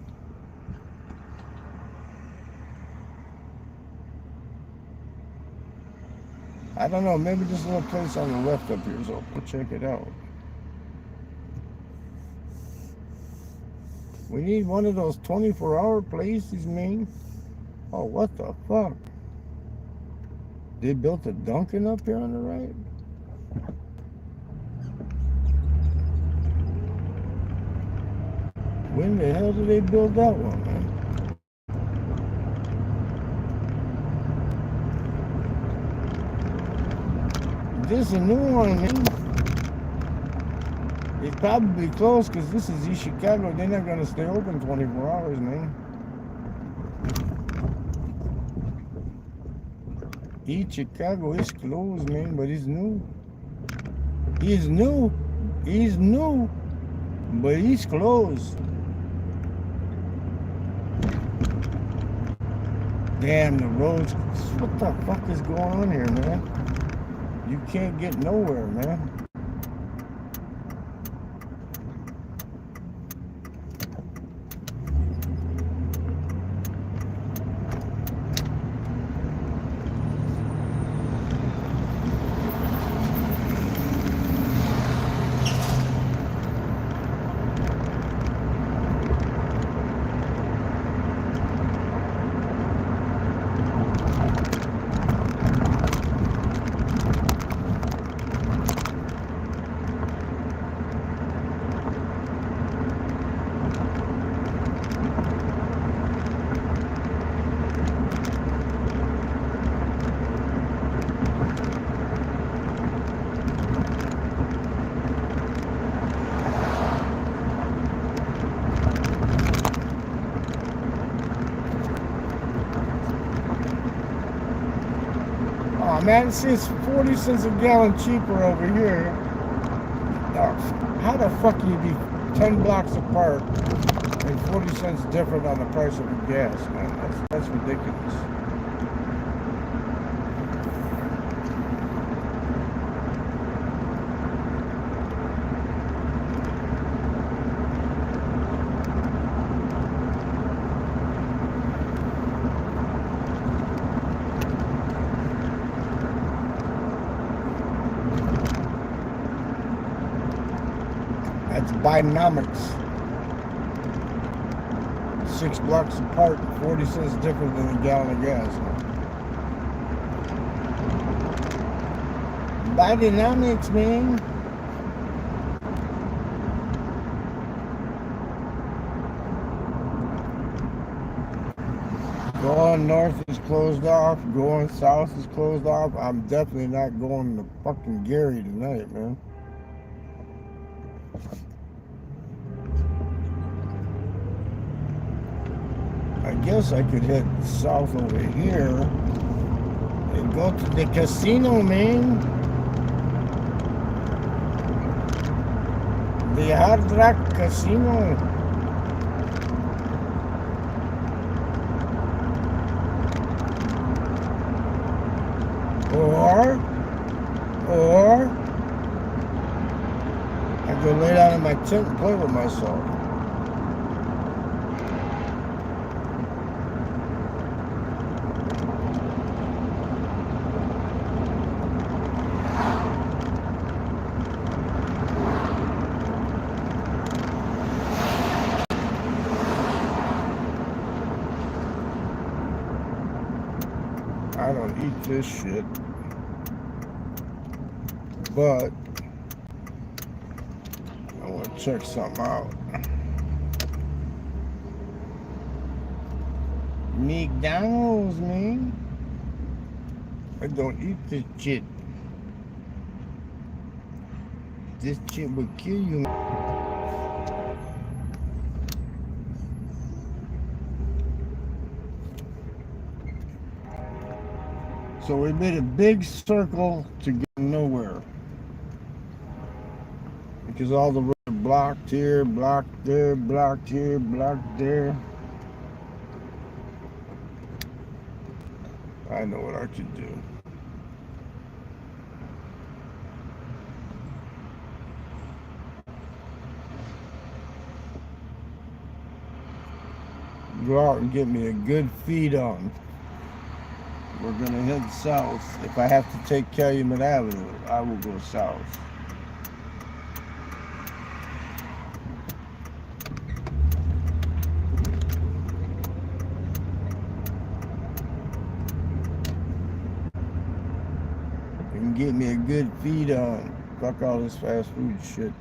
I don't know, maybe this little place on the left up here, so we'll check it out. We need one of those 24-hour places, man. Oh, what the fuck? They built a Dunkin' up here on the right? When the hell did they build that one, man? This is a new one, man. It's probably closed because this is East Chicago. They're not going to stay open 24 hours, man. East Chicago is closed, man, but it's new. He's new. He's new, but he's closed. Damn, the roads. What the fuck is going on here, man? You can't get nowhere, man. Man, it's 40 cents a gallon cheaper over here. How the fuck can you be 10 blocks apart and 40 cents different on the price of the gas, man? That's ridiculous. That's Bidenomics. 6 blocks apart, 40 cents different than a gallon of gas. Bidenomics, man. Going north is closed off. Going south is closed off. I'm definitely not going to fucking Gary tonight, man. I guess I could head south over here and go to the casino, man. The Hard Rock Casino. Or I go lay down in my tent and play with myself. I don't eat this shit, but I want to check something out. McDonald's, man. I don't eat this shit. This shit will kill you. So we made a big circle to get nowhere. Because all the roads are blocked here, blocked there, blocked here, blocked there. I know what I could do. Go out and get me a good feed on. We're gonna head south. If I have to take Calumet Avenue, I will go south. And get me a good feed on. Fuck all this fast food shit.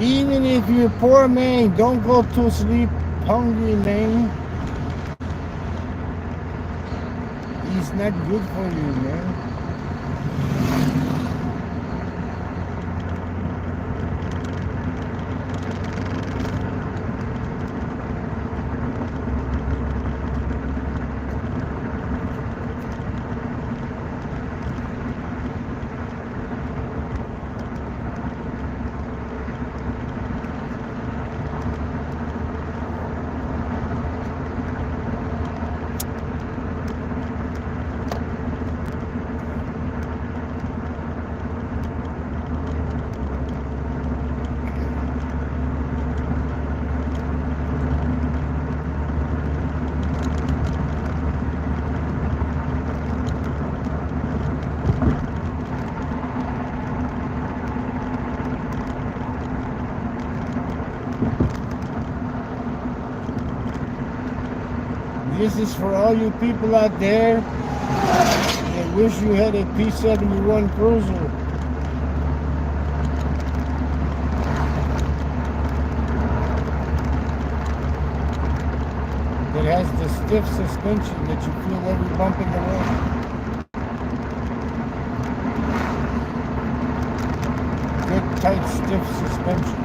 Even if you're poor, man, don't go to sleep hungry, man. It's not good for you, man. This is for all you people out there that wish you had a P-71 Cruiser. That has the stiff suspension that you feel every bump in the road. Good, tight, stiff suspension.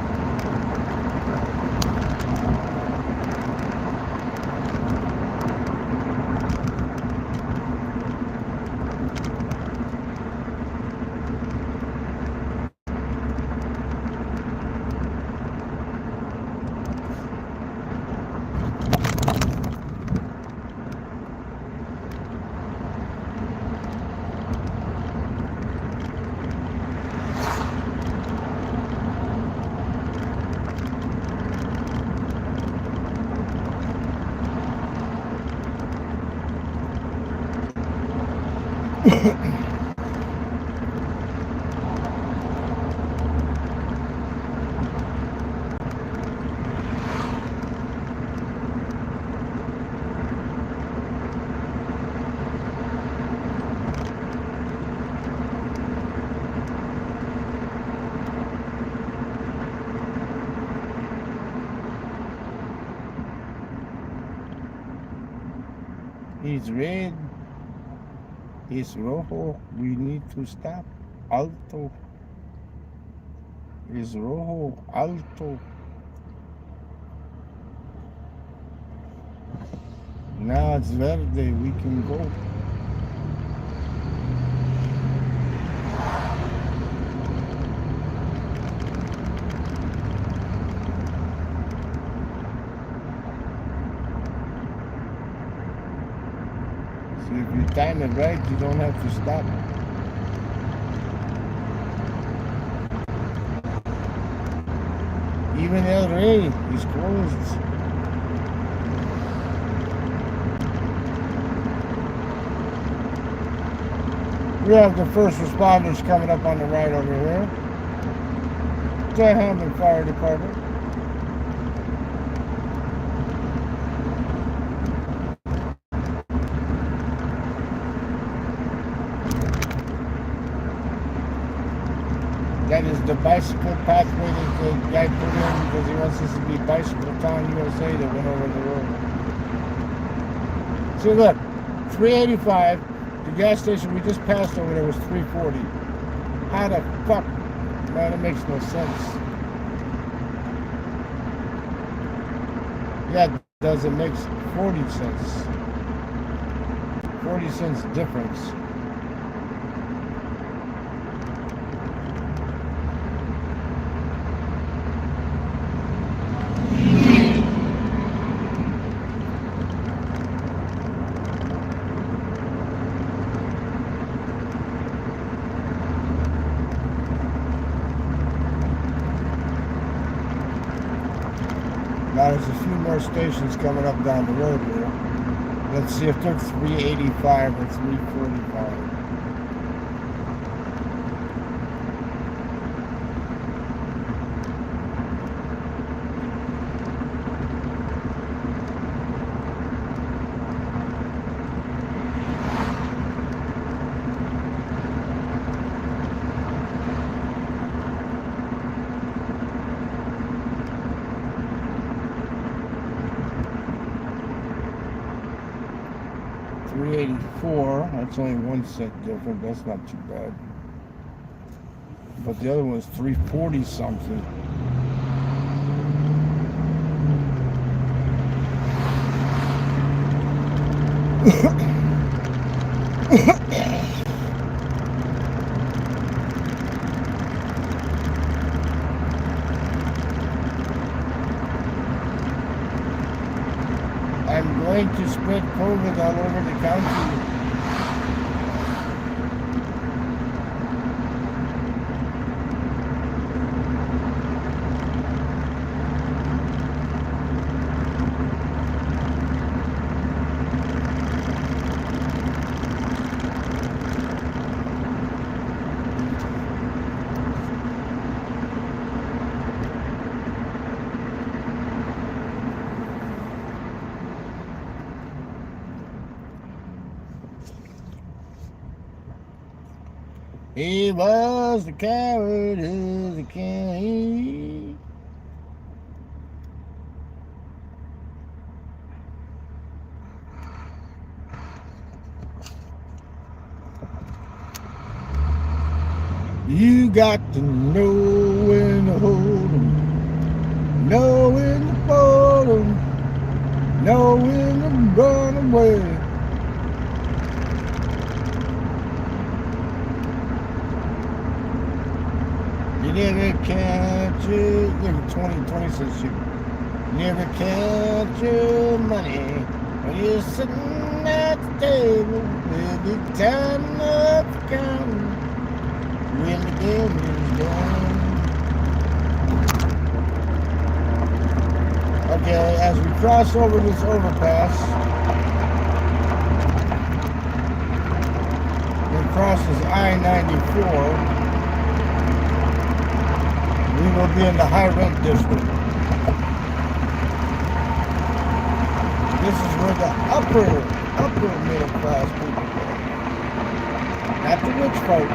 He's red. He's rojo. We need to stop. Alto. He's rojo. Alto. Now it's verde. We can go. See, if you time it right, you don't have to stop. Even El Rey is closed. We have the first responders coming up on the right over here. The Hammond Fire Department. That is the bicycle pathway that the guy put in because he wants this to be Bicycle Town USA that went over the road. See, look, 385. The gas station we just passed over there was 340. How the fuck? Man, it makes no sense. Yeah, it does. It makes 40 cents. 40 cents difference. Now there's a few more stations coming up down the road here. Let's see if they're 385 or 345. That's only 1 cent different. That's not too bad. But the other one was 340 something. I'm going to spread COVID all over the country. He was the coward who's the king. You got to know when to hold 'em, know when to fold 'em, know when to run away. You never catch it. Look, 20 cents cheaper. You never catch your money when you're sitting at the table with the time up counting when the devil is gone. Okay, as we cross over this overpass, it crosses I-94. We will be in the high rent district. This is where the upper middle class people go. Not the rich folk,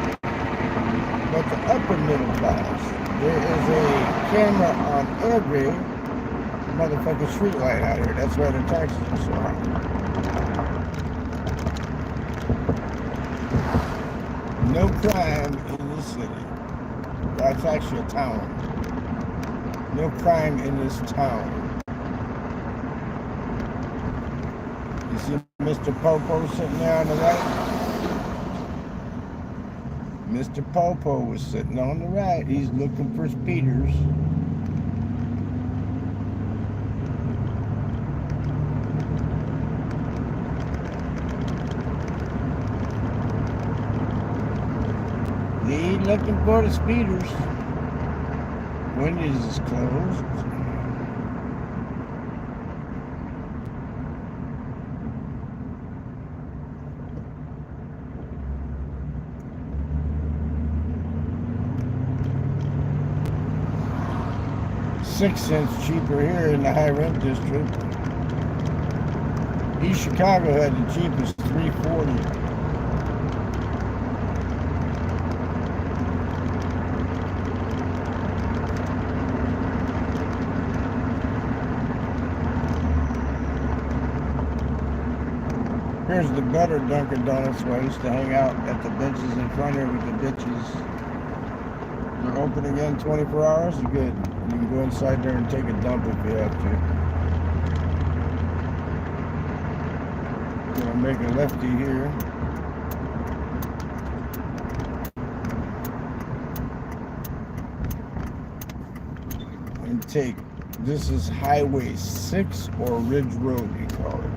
but the upper middle class. There is a camera on every motherfucking street light out here. That's why the taxes are so high. No crime in this city. That's actually a town. No crime in this town. You see Mr. Popo sitting there on the right? Mr. Popo was sitting on the right. He's looking for speeders. He's looking for the speeders. Wendy's is closed. $0.06 cheaper here in the high rent district. East Chicago had the cheapest, $3.40. Here's the better Dunkin' Donuts where I used to hang out at the benches in front here with the bitches. They're open again 24 hours. You're good. You can go inside there and take a dump if you have to. Gonna make a lefty here. And take, this is Highway 6 or Ridge Road, you call it.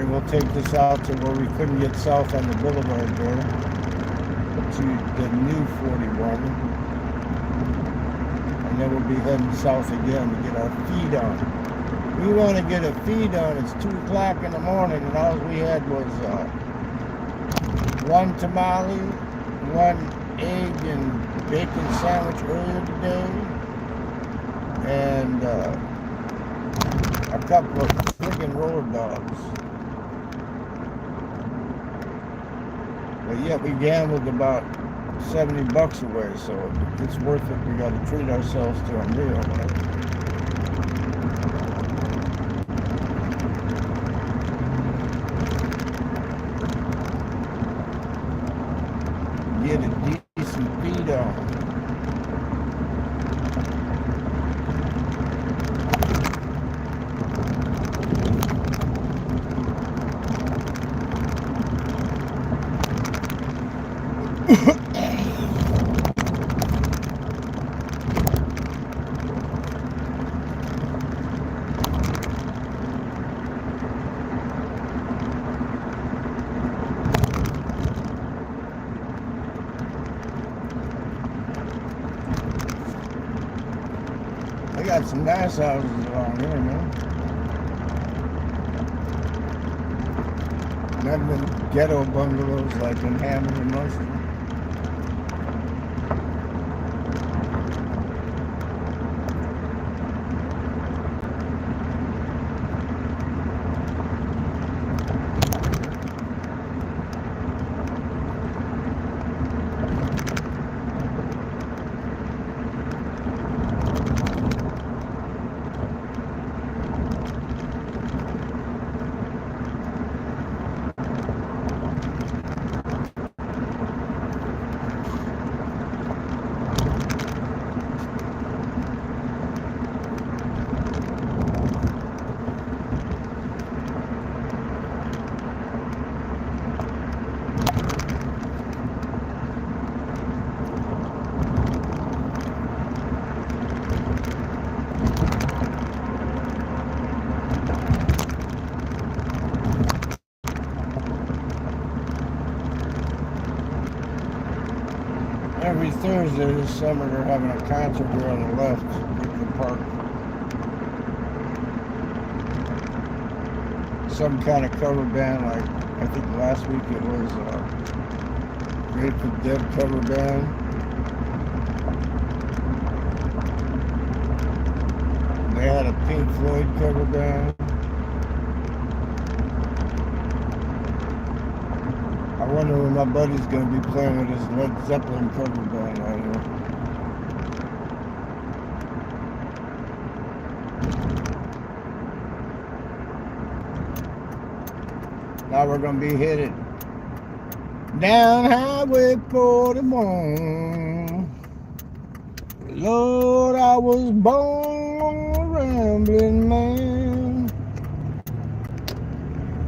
We'll take this out to where we couldn't get south on the boulevard there, to the new 41, and then we'll be heading south again to get our feed on. We want to get a feed on. It's 2 o'clock in the morning, and all we had was 1 tamale, 1 egg and bacon sandwich earlier today, and a couple of friggin' roller dogs. But yet we gambled about $70 away, so it's worth it. We got to treat ourselves to a meal. Get a decent feed on. They got some nice houses along here, man. None of them ghetto bungalows like in Hammond and Mustard. Every Thursday this summer they're having a concert here on the left at the park. Some kind of cover band, like I think last week it was Grateful Dead cover band. They had a Pink Floyd cover band. I wonder when my buddy's going to be playing with his Led Zeppelin cover band right here. Now we're going to be headed down Highway 41. Lord, I was born a rambling man,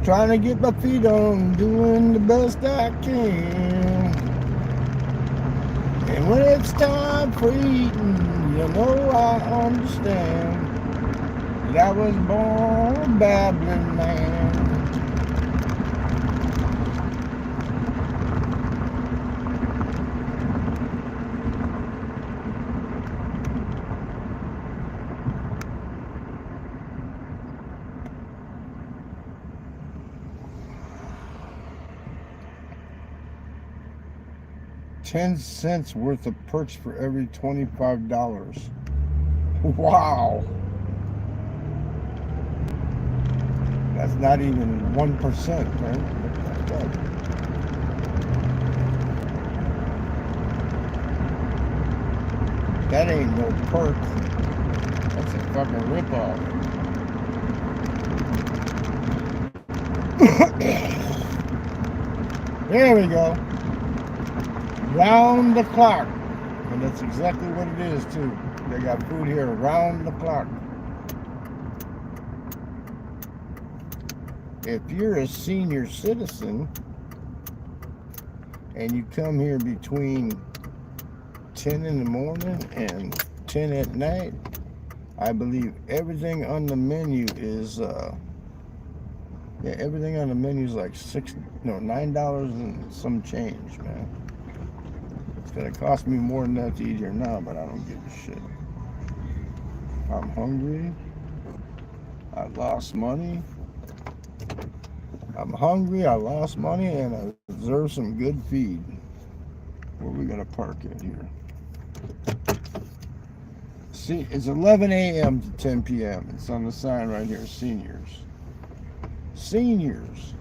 trying to get my feet on, doing the best I can. And when it's time for eating, you know I understand that I was born a babbling man. $0.10 worth of perks for every $25. Wow. That's not even 1%, right? That ain't no perk. That's a fucking ripoff. There we go. Round the clock. And that's exactly what it is, too. They got food here around the clock. If you're a senior citizen and you come here between 10 in the morning and 10 at night, I believe everything on the menu is everything on the menu is like $9 and some change, man. It's gonna cost me more than that to eat here now, but I don't give a shit. I'm hungry. I lost money. I'm hungry, I lost money, and I deserve some good feed. Where are we gonna park it here? See, it's 11 a.m. to 10 p.m. It's on the sign right here, seniors. Seniors.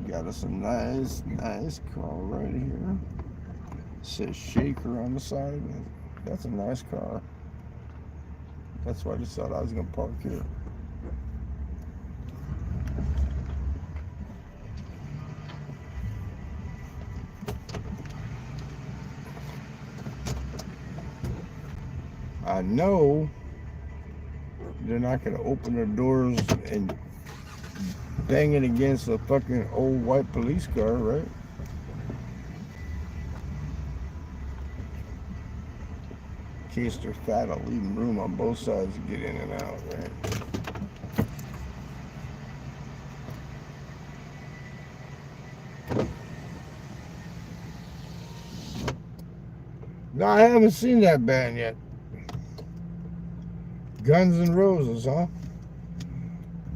Got us a nice car right here. It says Shaker on the side. That's a nice car. That's why I just thought I was gonna park here. I know they're not going to open their doors and bang it against a fucking old white police car, right? In case they're fat, I'll leave them room on both sides to get in and out, right? No, I haven't seen that band yet. Guns N' Roses, huh?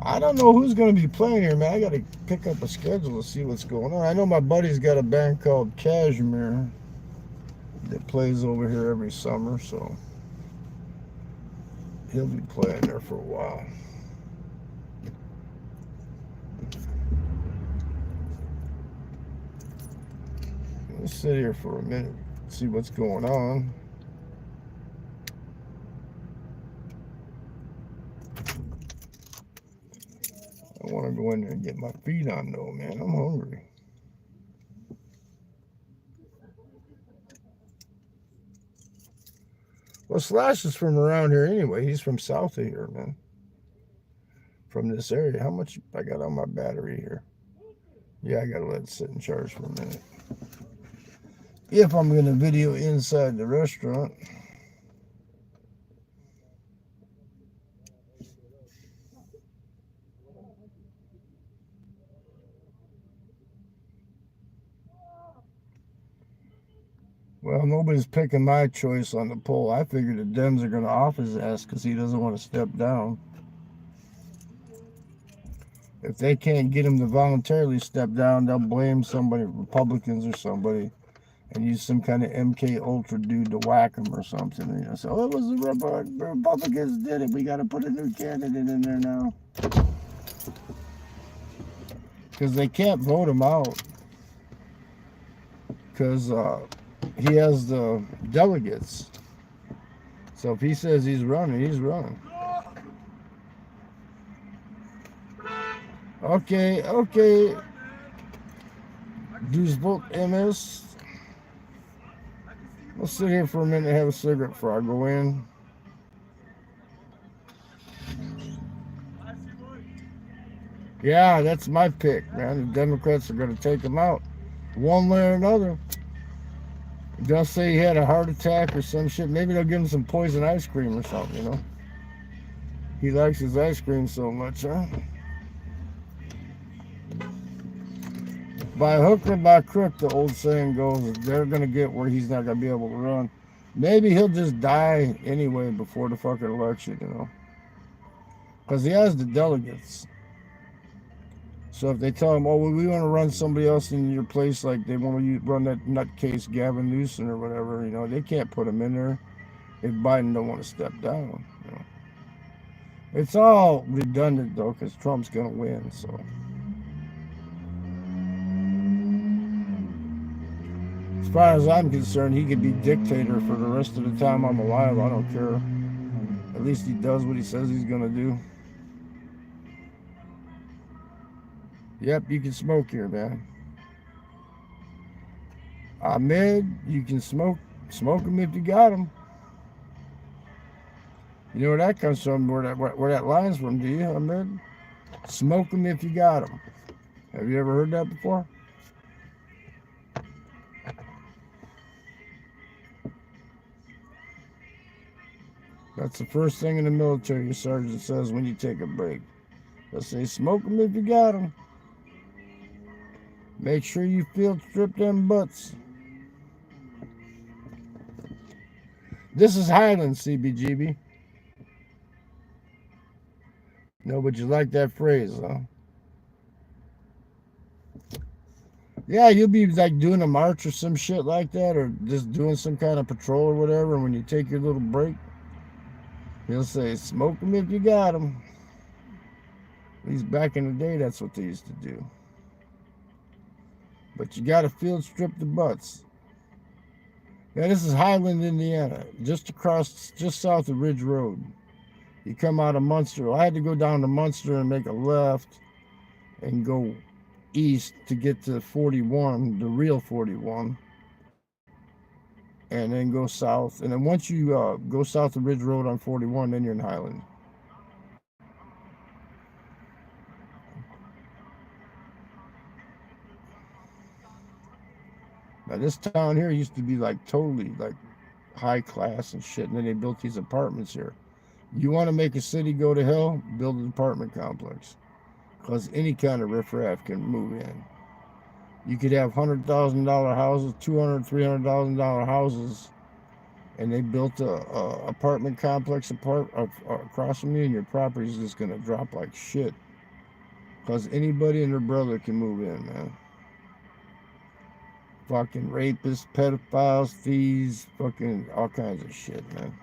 I don't know who's going to be playing here, man. I got to pick up a schedule to see what's going on. I know my buddy's got a band called Cashmere that plays over here every summer, so he'll be playing there for a while. Let's sit here for a minute, see what's going on. I want to go in there and get my feet on, though, man. I'm hungry. Well, Slash is from around here anyway. He's from south of here, man. From this area. How much I got on my battery here? Yeah, I got to let it sit and charge for a minute. If I'm going to video inside the restaurant. Well, nobody's picking my choice on the poll. I figured the Dems are going to off his ass because he doesn't want to step down. If they can't get him to voluntarily step down, they'll blame somebody, Republicans or somebody, and use some kind of MK Ultra dude to whack him or something. You know, so it was the Republicans did it. We got to put a new candidate in there now because they can't vote him out because he has the delegates. So if he says he's running, he's running. Okay, okay. Dudes vote MS. Let's sit here for a minute and have a cigarette before I go in. Yeah, that's my pick, man. The Democrats are going to take him out one way or another. They'll say he had a heart attack or some shit. Maybe they'll give him some poison ice cream or something, you know? He likes his ice cream so much, huh? By hook or by crook, the old saying goes, they're going to get where he's not going to be able to run. Maybe he'll just die anyway before the fucking election, you know? Because he has the delegates. So if they tell him, oh, well, we want to run somebody else in your place, like they want to run that nutcase Gavin Newsom or whatever, you know, they can't put him in there if Biden don't want to step down. You know. It's all redundant, though, because Trump's going to win, so. As far as I'm concerned, he could be dictator for the rest of the time I'm alive. I don't care. At least he does what he says he's going to do. Yep, you can smoke here, man. Ahmed, you can smoke. Smoke them if you got them. You know where that comes from, where that line's from, do you, Ahmed? Smoke them if you got them. Have you ever heard that before? That's the first thing in the military your sergeant says when you take a break. They'll say, smoke them if you got them. Make sure you field strip them butts. This is Highland, CBGB. No, but you like that phrase, huh? Yeah, you'll be like doing a march or some shit like that, or just doing some kind of patrol or whatever. And when you take your little break, he'll say, smoke them if you got them. At least back in the day, that's what they used to do. But you got to field strip the butts. Yeah, this is Highland, Indiana, just south of Ridge Road. You come out of Munster. I had to go down to Munster and make a left and go east to get to 41, the real 41, and then go south. And then once you go south of Ridge Road on 41, then you're in Highland. Now, this town here used to be like totally like high class and shit, and then they built these apartments here. You want to make a city go to hell? Build an apartment complex. Because any kind of riffraff can move in. You could have $100,000 houses, $200,000, $300,000 houses, and they built a apartment complex across from you, and your property is just gonna drop like shit. Because anybody and their brother can move in, man. Fucking rapists, pedophiles, thieves, fucking all kinds of shit, man.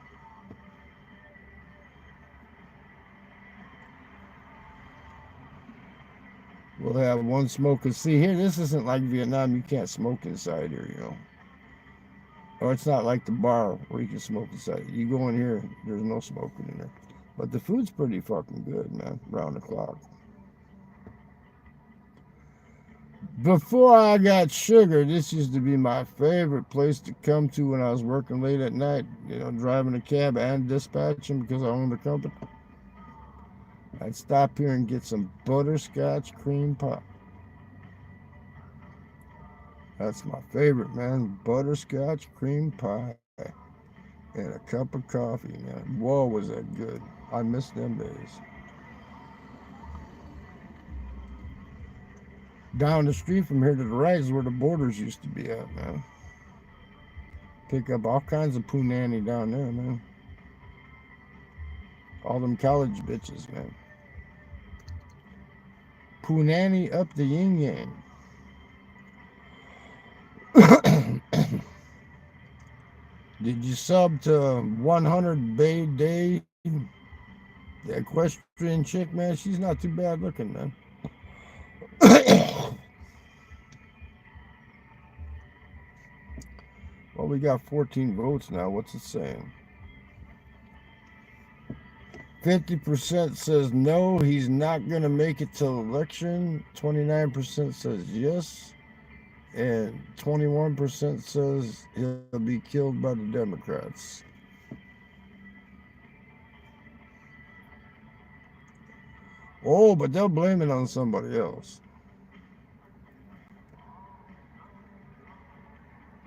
We'll have one smoker. See, here, this isn't like Vietnam. You can't smoke inside here, you know. Or it's not like the bar where you can smoke inside. You go in here, there's no smoking in there. But the food's pretty fucking good, man, round the clock. Before I got sugar, this used to be my favorite place to come to when I was working late at night, you know, driving a cab and dispatching because I owned the company. I'd stop here and get some butterscotch cream pie. That's my favorite, man. Butterscotch cream pie and a cup of coffee, man. Whoa, was that good. I miss them days. Down the street from here to the right is where the Borders used to be at, man. Pick up all kinds of punani down there, man. All them college bitches, man. Punani up the yin yang. Did you sub to 100 Bay Day? The equestrian chick, man, she's not too bad looking, man. Well, we got 14 votes now. What's it saying? 50% says no, he's not going to make it till election. 29% says yes. And 21% says he'll be killed by the Democrats. Oh, but they'll blame it on somebody else.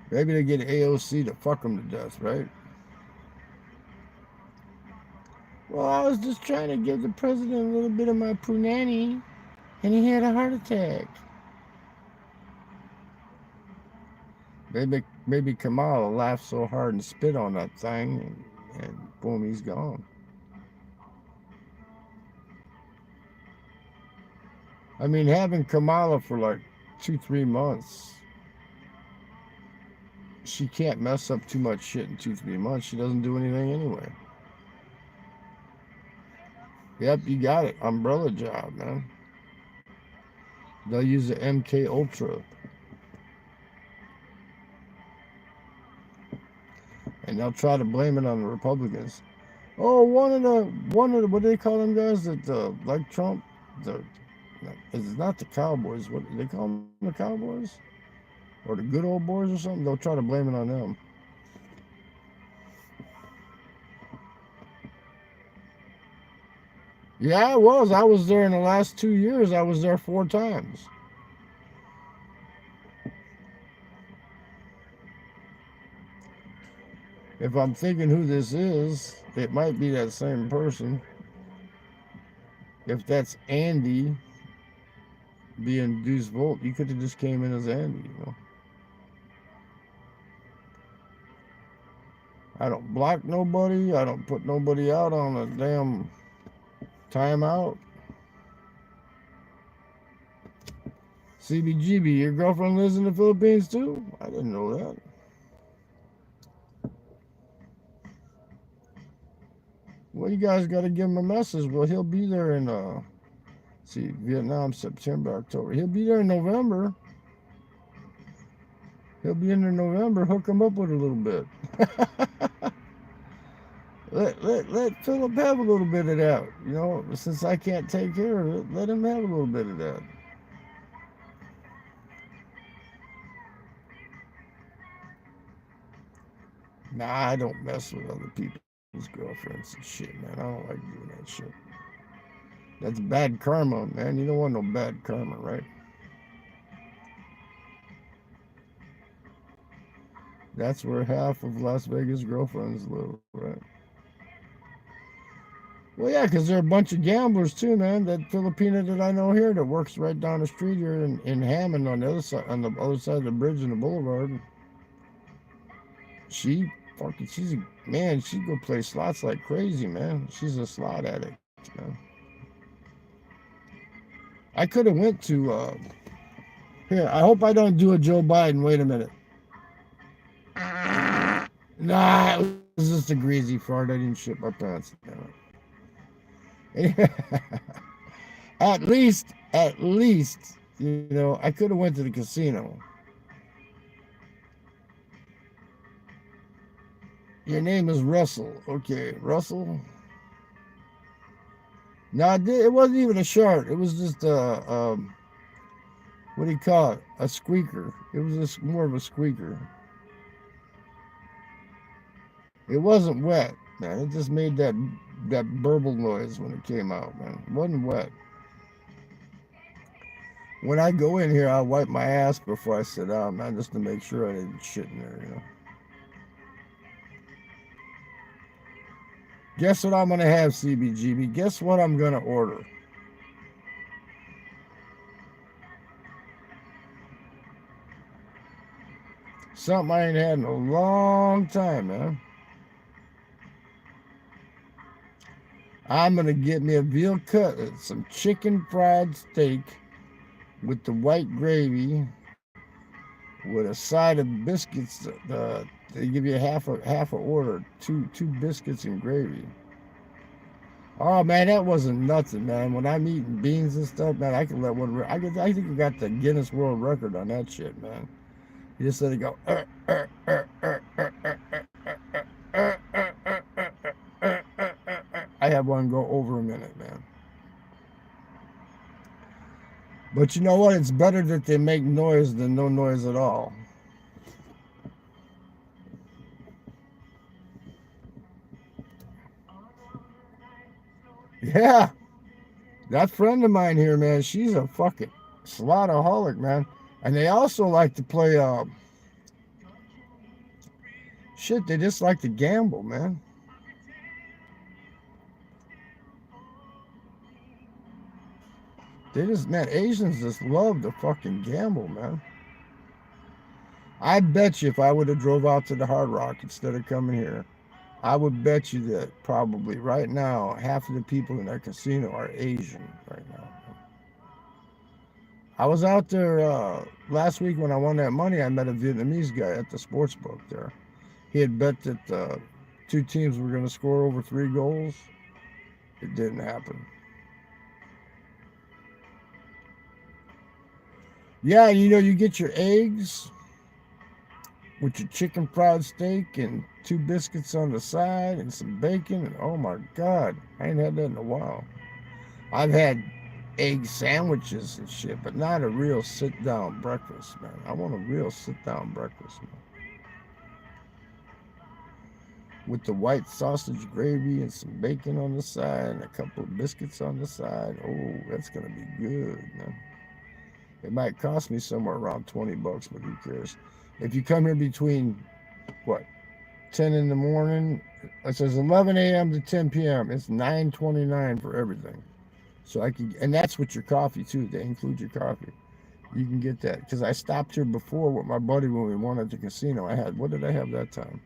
Maybe they get AOC to fuck him to death, right? Well, I was just trying to give the president a little bit of my punani, and he had a heart attack. Maybe Kamala laughed so hard and spit on that thing, and boom, he's gone. I mean, having Kamala for like 2-3 months, she can't mess up too much shit in 2-3 months. She doesn't do anything anyway. Yep, you got it. Umbrella job, man. They'll use the MK Ultra. And they'll try to blame it on the Republicans. Oh, one of the what do they call them guys that like Trump? It's not the Cowboys. What do they call them? The Cowboys or the good old boys or something? They'll try to blame it on them. Yeah, I was. I was there in the last 2 years. I was there 4 times. If I'm thinking who this is, it might be that same person. If that's Andy being Deuce Volt, you could have just came in as Andy, you know. I don't block nobody. I don't put nobody out on a damn timeout. CBGB, your girlfriend lives in the Philippines too? I didn't know that. Well, you guys got to give him a message. Well, he'll be there in, Vietnam, September, October. He'll be there in November. He'll be in there in November. Hook him up with a little bit. let Philip have a little bit of that. You know, since I can't take care of it, let him have a little bit of that. Nah, I don't mess with other people's girlfriends and shit, man. I don't like doing that shit. That's bad karma, man. You don't want no bad karma, right? That's where half of Las Vegas girlfriends live, right? Well, yeah, because they're a bunch of gamblers too, man. That Filipina that I know here that works right down the street here in Hammond on the other side of the bridge and the boulevard. She's a man. She go play slots like crazy, man. She's a slot addict, man. I could have went to here. I hope I don't do a Joe Biden. Wait a minute. Nah, it was just a greasy fart. I didn't shit my pants. at least, you know, I could have went to the casino. Your name is Russell. Okay, Russell. No, it wasn't even a shart. It was just what do you call it? A squeaker. It was just more of a squeaker. It wasn't wet, man. It just made that burble noise when it came out, man. It wasn't wet. When I go in here, I'll wipe my ass before I sit down, man, just to make sure I didn't shit in there, you know. Guess what I'm gonna have, CBGB? Guess what I'm gonna order? Something I ain't had in a long time, man. I'm gonna get me a veal cutlet, some chicken fried steak with the white gravy, with a side of biscuits. They give you half a order, two biscuits and gravy. Oh man, that wasn't nothing, man. When I'm eating beans and stuff, man, I can let one. I think I got the Guinness World Record on that shit, man. You just let it go. I I had one go over a minute, man. But you know what? It's better that they make noise than no noise at all. Yeah, that friend of mine here, man, she's a fucking slaughterholic, man. And they also like to play, shit, they just like to gamble, man. They just, man, Asians just love to fucking gamble, man. I bet you if I would have drove out to the Hard Rock instead of coming here, I would bet you that probably right now half of the people in that casino are Asian right now. I was out there last week when I won that money. I met a Vietnamese guy at the sports book there. He had bet that two teams were going to score over 3 goals. It didn't happen. Yeah, you know, you get your eggs with your chicken fried steak and 2 biscuits on the side and some bacon. And oh my God, I ain't had that in a while. I've had egg sandwiches and shit, but not a real sit down breakfast, man. I want a real sit down breakfast, man. With the white sausage gravy and some bacon on the side and a couple of biscuits on the side. Oh, that's gonna be good, man. It might cost me somewhere around $20, but who cares? If you come here between what 10 in the morning, it says 11 a.m. to 10 p.m. It's $9.29 for everything. So I can, and that's with your coffee too. They include your coffee. You can get that because I stopped here before with my buddy when we won at the casino. I had, what did I have that time?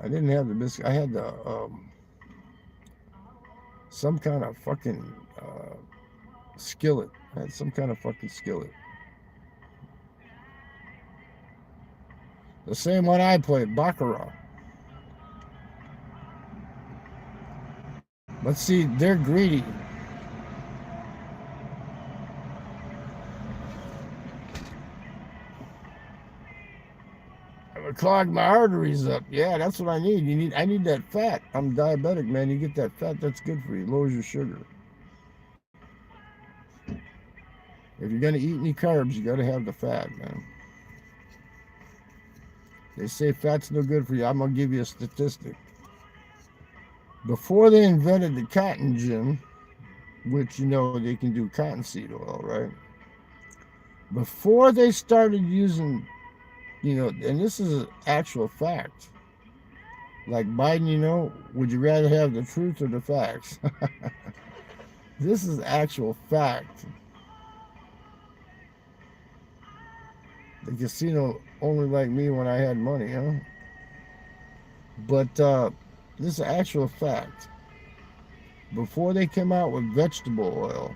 I didn't have the biscuit. I had the some kind of fucking skillet. I had some kind of fucking skillet. The same one I played, Baccarat. But see, they're greedy. I clogged my arteries up. Yeah, that's what I need. I need that fat. I'm diabetic, man. You get that fat, that's good for you. Lowers your sugar. If you're gonna eat any carbs, you gotta have the fat, man. They say fat's no good for you. I'm gonna give you a statistic. Before they invented the cotton gin, which you know they can do cottonseed oil, right? Before they started using, you know, and this is an actual fact. Like Biden, you know, would you rather have the truth or the facts? This is actual fact. The casino only liked me when I had money, huh? But this is actual fact. Before they came out with vegetable oil,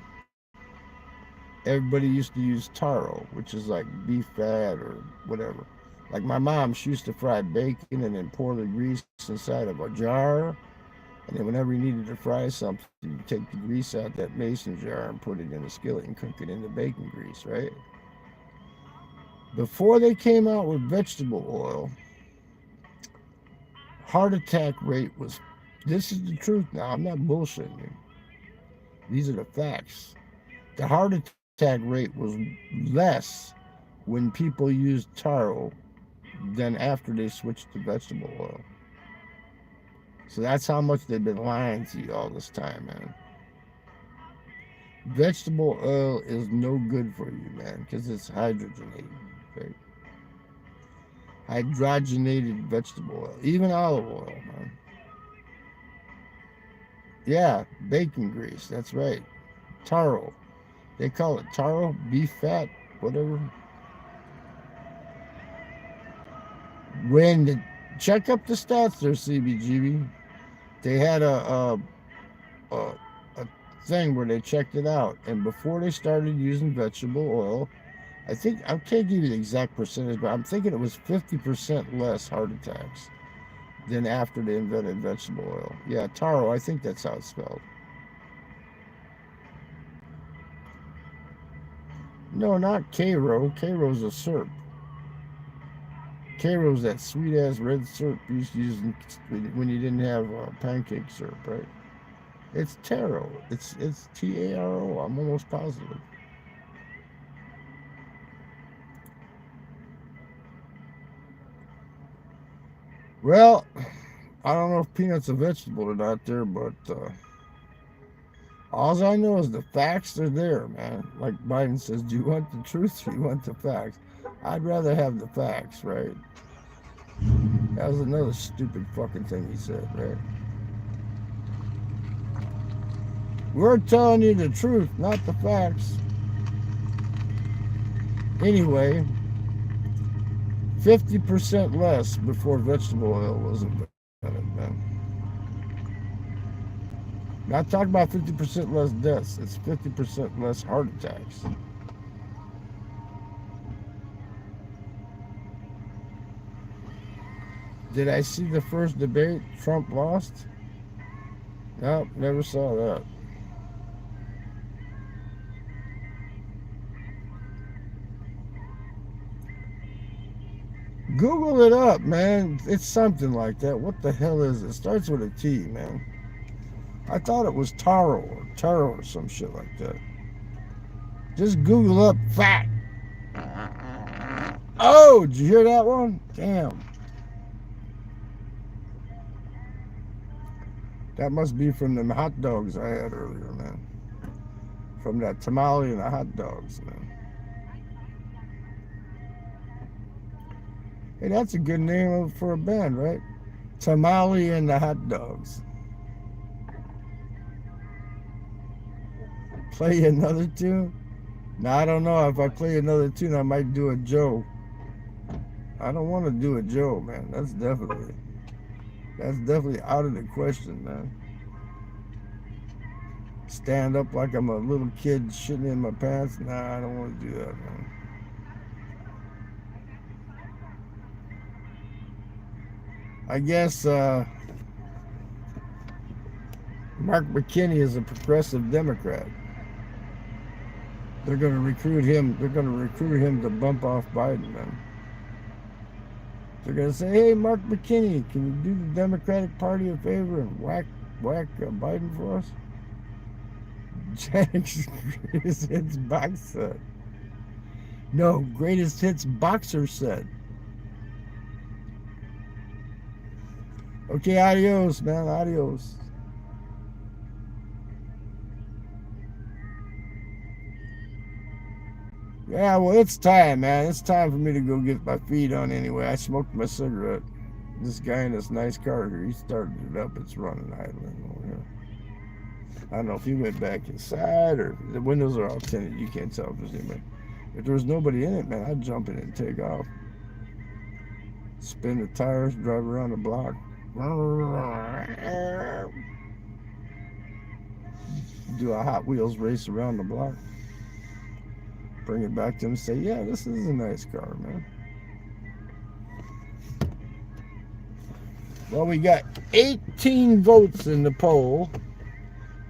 everybody used to use taro, which is like beef fat or whatever. Like my mom, she used to fry bacon and then pour the grease inside of a jar. And then whenever you needed to fry something, you take the grease out that mason jar and put it in a skillet and cook it in the bacon grease, right? Before they came out with vegetable oil, heart attack rate was, this is the truth now, I'm not bullshitting you. These are the facts. The heart attack rate was less when people used taro than after they switched to vegetable oil. So that's how much they've been lying to you all this time, man. Vegetable oil is no good for you, man, because it's hydrogenated, right? Hydrogenated vegetable oil, even olive oil, man. Yeah, bacon grease, that's right. Taro. They call it taro, beef fat, whatever. When the, check up the stats there, CBGB. They had a thing where they checked it out, and before they started using vegetable oil, I think I can't give you the exact percentage, but I'm thinking it was 50% less heart attacks than after they invented vegetable oil. Yeah, taro. I think that's how it's spelled. No, not Cairo. Cairo's a syrup. Cairo's that sweet ass red syrup you used to use when you didn't have pancake syrup, right? It's taro. It's Taro. I'm almost positive. Well, I don't know if peanuts a vegetable or not there, but all I know is the facts are there, man. Like Biden says, do you want the truth or you want the facts? I'd rather have the facts, right? That was another stupid fucking thing he said, right? We're telling you the truth, not the facts. Anyway, 50% less before vegetable oil was invented, man. Not talking about 50% less deaths, it's 50% less heart attacks. Did I see the first debate? Trump lost? Nope, never saw that. Google it up, man. It's something like that. What the hell is it? It starts with a T, man. I thought it was taro or some shit like that. Just Google up fat. Oh, did you hear that one? Damn. That must be from them hot dogs I had earlier, man. From that tamale and the hot dogs, man. Hey, that's a good name for a band, right? Tamale and the hot dogs. Play another tune? Now, I don't know. If I play another tune, I might do a Joe. I don't want to do a Joe, man. That's definitely out of the question, man. Stand up like I'm a little kid shitting in my pants? Nah, I don't want to do that, man. I guess Mark McKinney is a progressive Democrat. They're going to recruit him. They're going to recruit him to bump off Biden, man. They're going to say, "Hey, Mark McKinney, can you do the Democratic Party a favor and whack Biden for us?" Jack's greatest hits box set. No, greatest hits boxer set. Okay, adios, man. Adios. Yeah, well, it's time, man. It's time for me to go get my feet on anyway. I smoked my cigarette. This guy in this nice car here, he started it up. It's running idling over here. I don't know if he went back inside or the windows are all tinted. You can't tell if there's anybody. If there was nobody in it, man, I'd jump in and take off. Spin the tires, drive around the block. Do a Hot Wheels race around the block. Bring it back to him and say, "Yeah, this is a nice car, man." Well, we got 18 votes in the poll,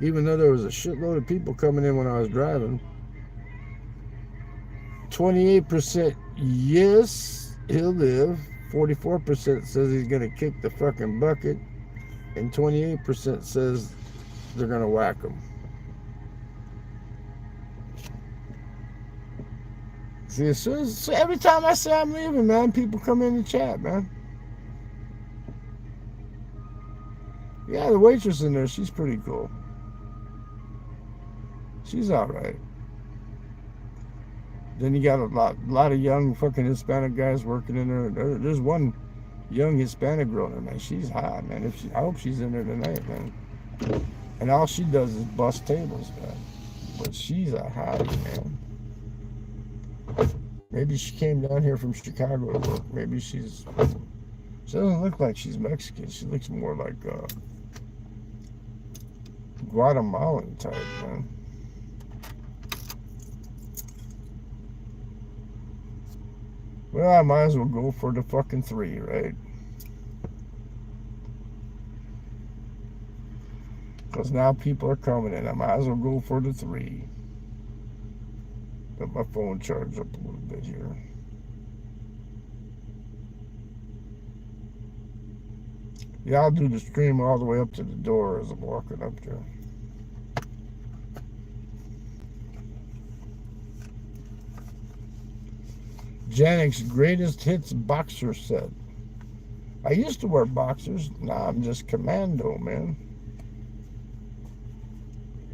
even though there was a shitload of people coming in when I was driving. 28% yes, he'll live. 44% says he's going to kick the fucking bucket. And 28% says they're going to whack him. See, so every time I say I'm leaving, man, people come in the chat, man. Yeah, the waitress in there, she's pretty cool. She's all right. Then you got a lot of young fucking Hispanic guys working in there. There's one young Hispanic girl in there, man. She's hot, man. I hope she's in there tonight, man. And all she does is bust tables, man. But she's a hottie, man. Maybe she came down here from Chicago to work. Maybe she doesn't look like she's Mexican. She looks more like Guatemalan type, man. Well, I might as well go for the fucking 3, right? Because now people are coming in. I might as well go for the 3. Let my phone charge up a little bit here. Yeah, I'll do the stream all the way up to the door as I'm walking up there. Janek's greatest hits boxer set. I used to wear boxers. Now I'm just commando, man.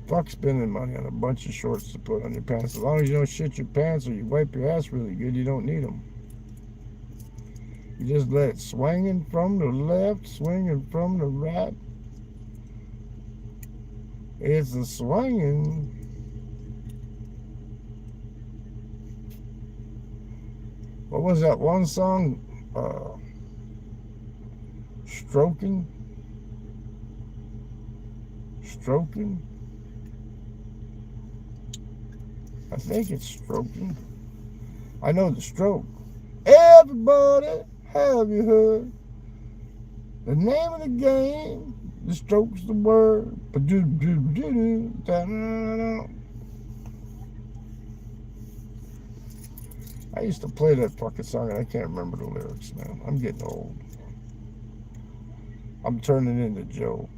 Fuck spending money on a bunch of shorts to put on your pants. As long as you don't shit your pants or you wipe your ass really good, you don't need them. You just let it swinging from the left, swinging from the right. It's a swinging. What was that one song? Stroking? Stroking? I think it's stroking. I know the stroke. Everybody, have you heard the name of the game? The stroke's the word. I used to play that fucking song and I can't remember the lyrics, man. I'm getting old. I'm turning into Joe.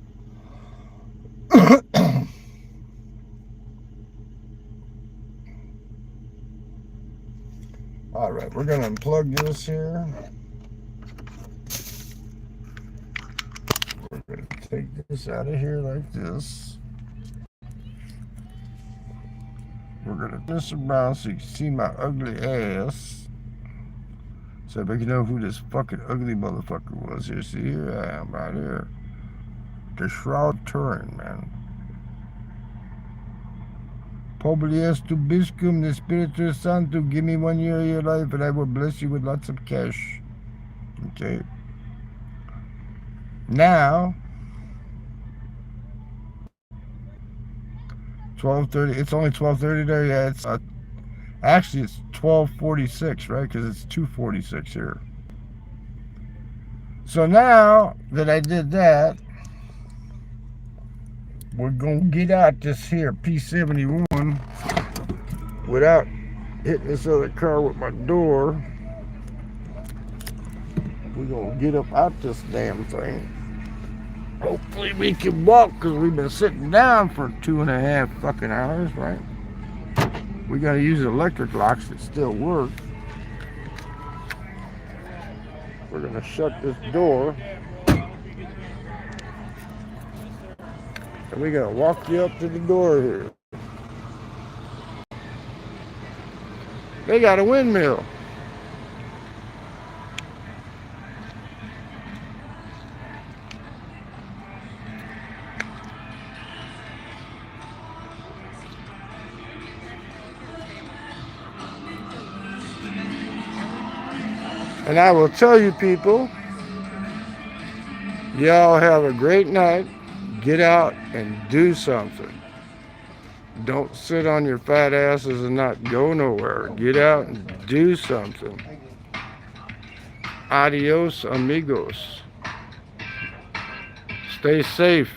All right, we're gonna unplug this here. We're gonna take this out of here like this. We're gonna turn this around so you can see my ugly ass. So if I can know who this fucking ugly motherfucker was here. See, here I am right here. The Shroud Turin, man. Publius Tubiscum, the Spiritus Santo, give me 1 year of your life and I will bless you with lots of cash. Okay. Now, 12:30. It's only 12:30 there. Yeah, it's actually it's 12:46, right? Because it's 2:46 here. So now that I did that, we're gonna get out this here P71 without hitting this other car with my door. We're gonna get up out this damn thing. Hopefully we can walk because we've been sitting down for 2.5 fucking hours, right? We gotta use electric locks that still work. We're gonna shut this door. And we gotta walk you up to the door here. They got a windmill. And I will tell you people, y'all have a great night. Get out and do something. Don't sit on your fat asses and not go nowhere. Get out and do something. Adios, amigos. Stay safe.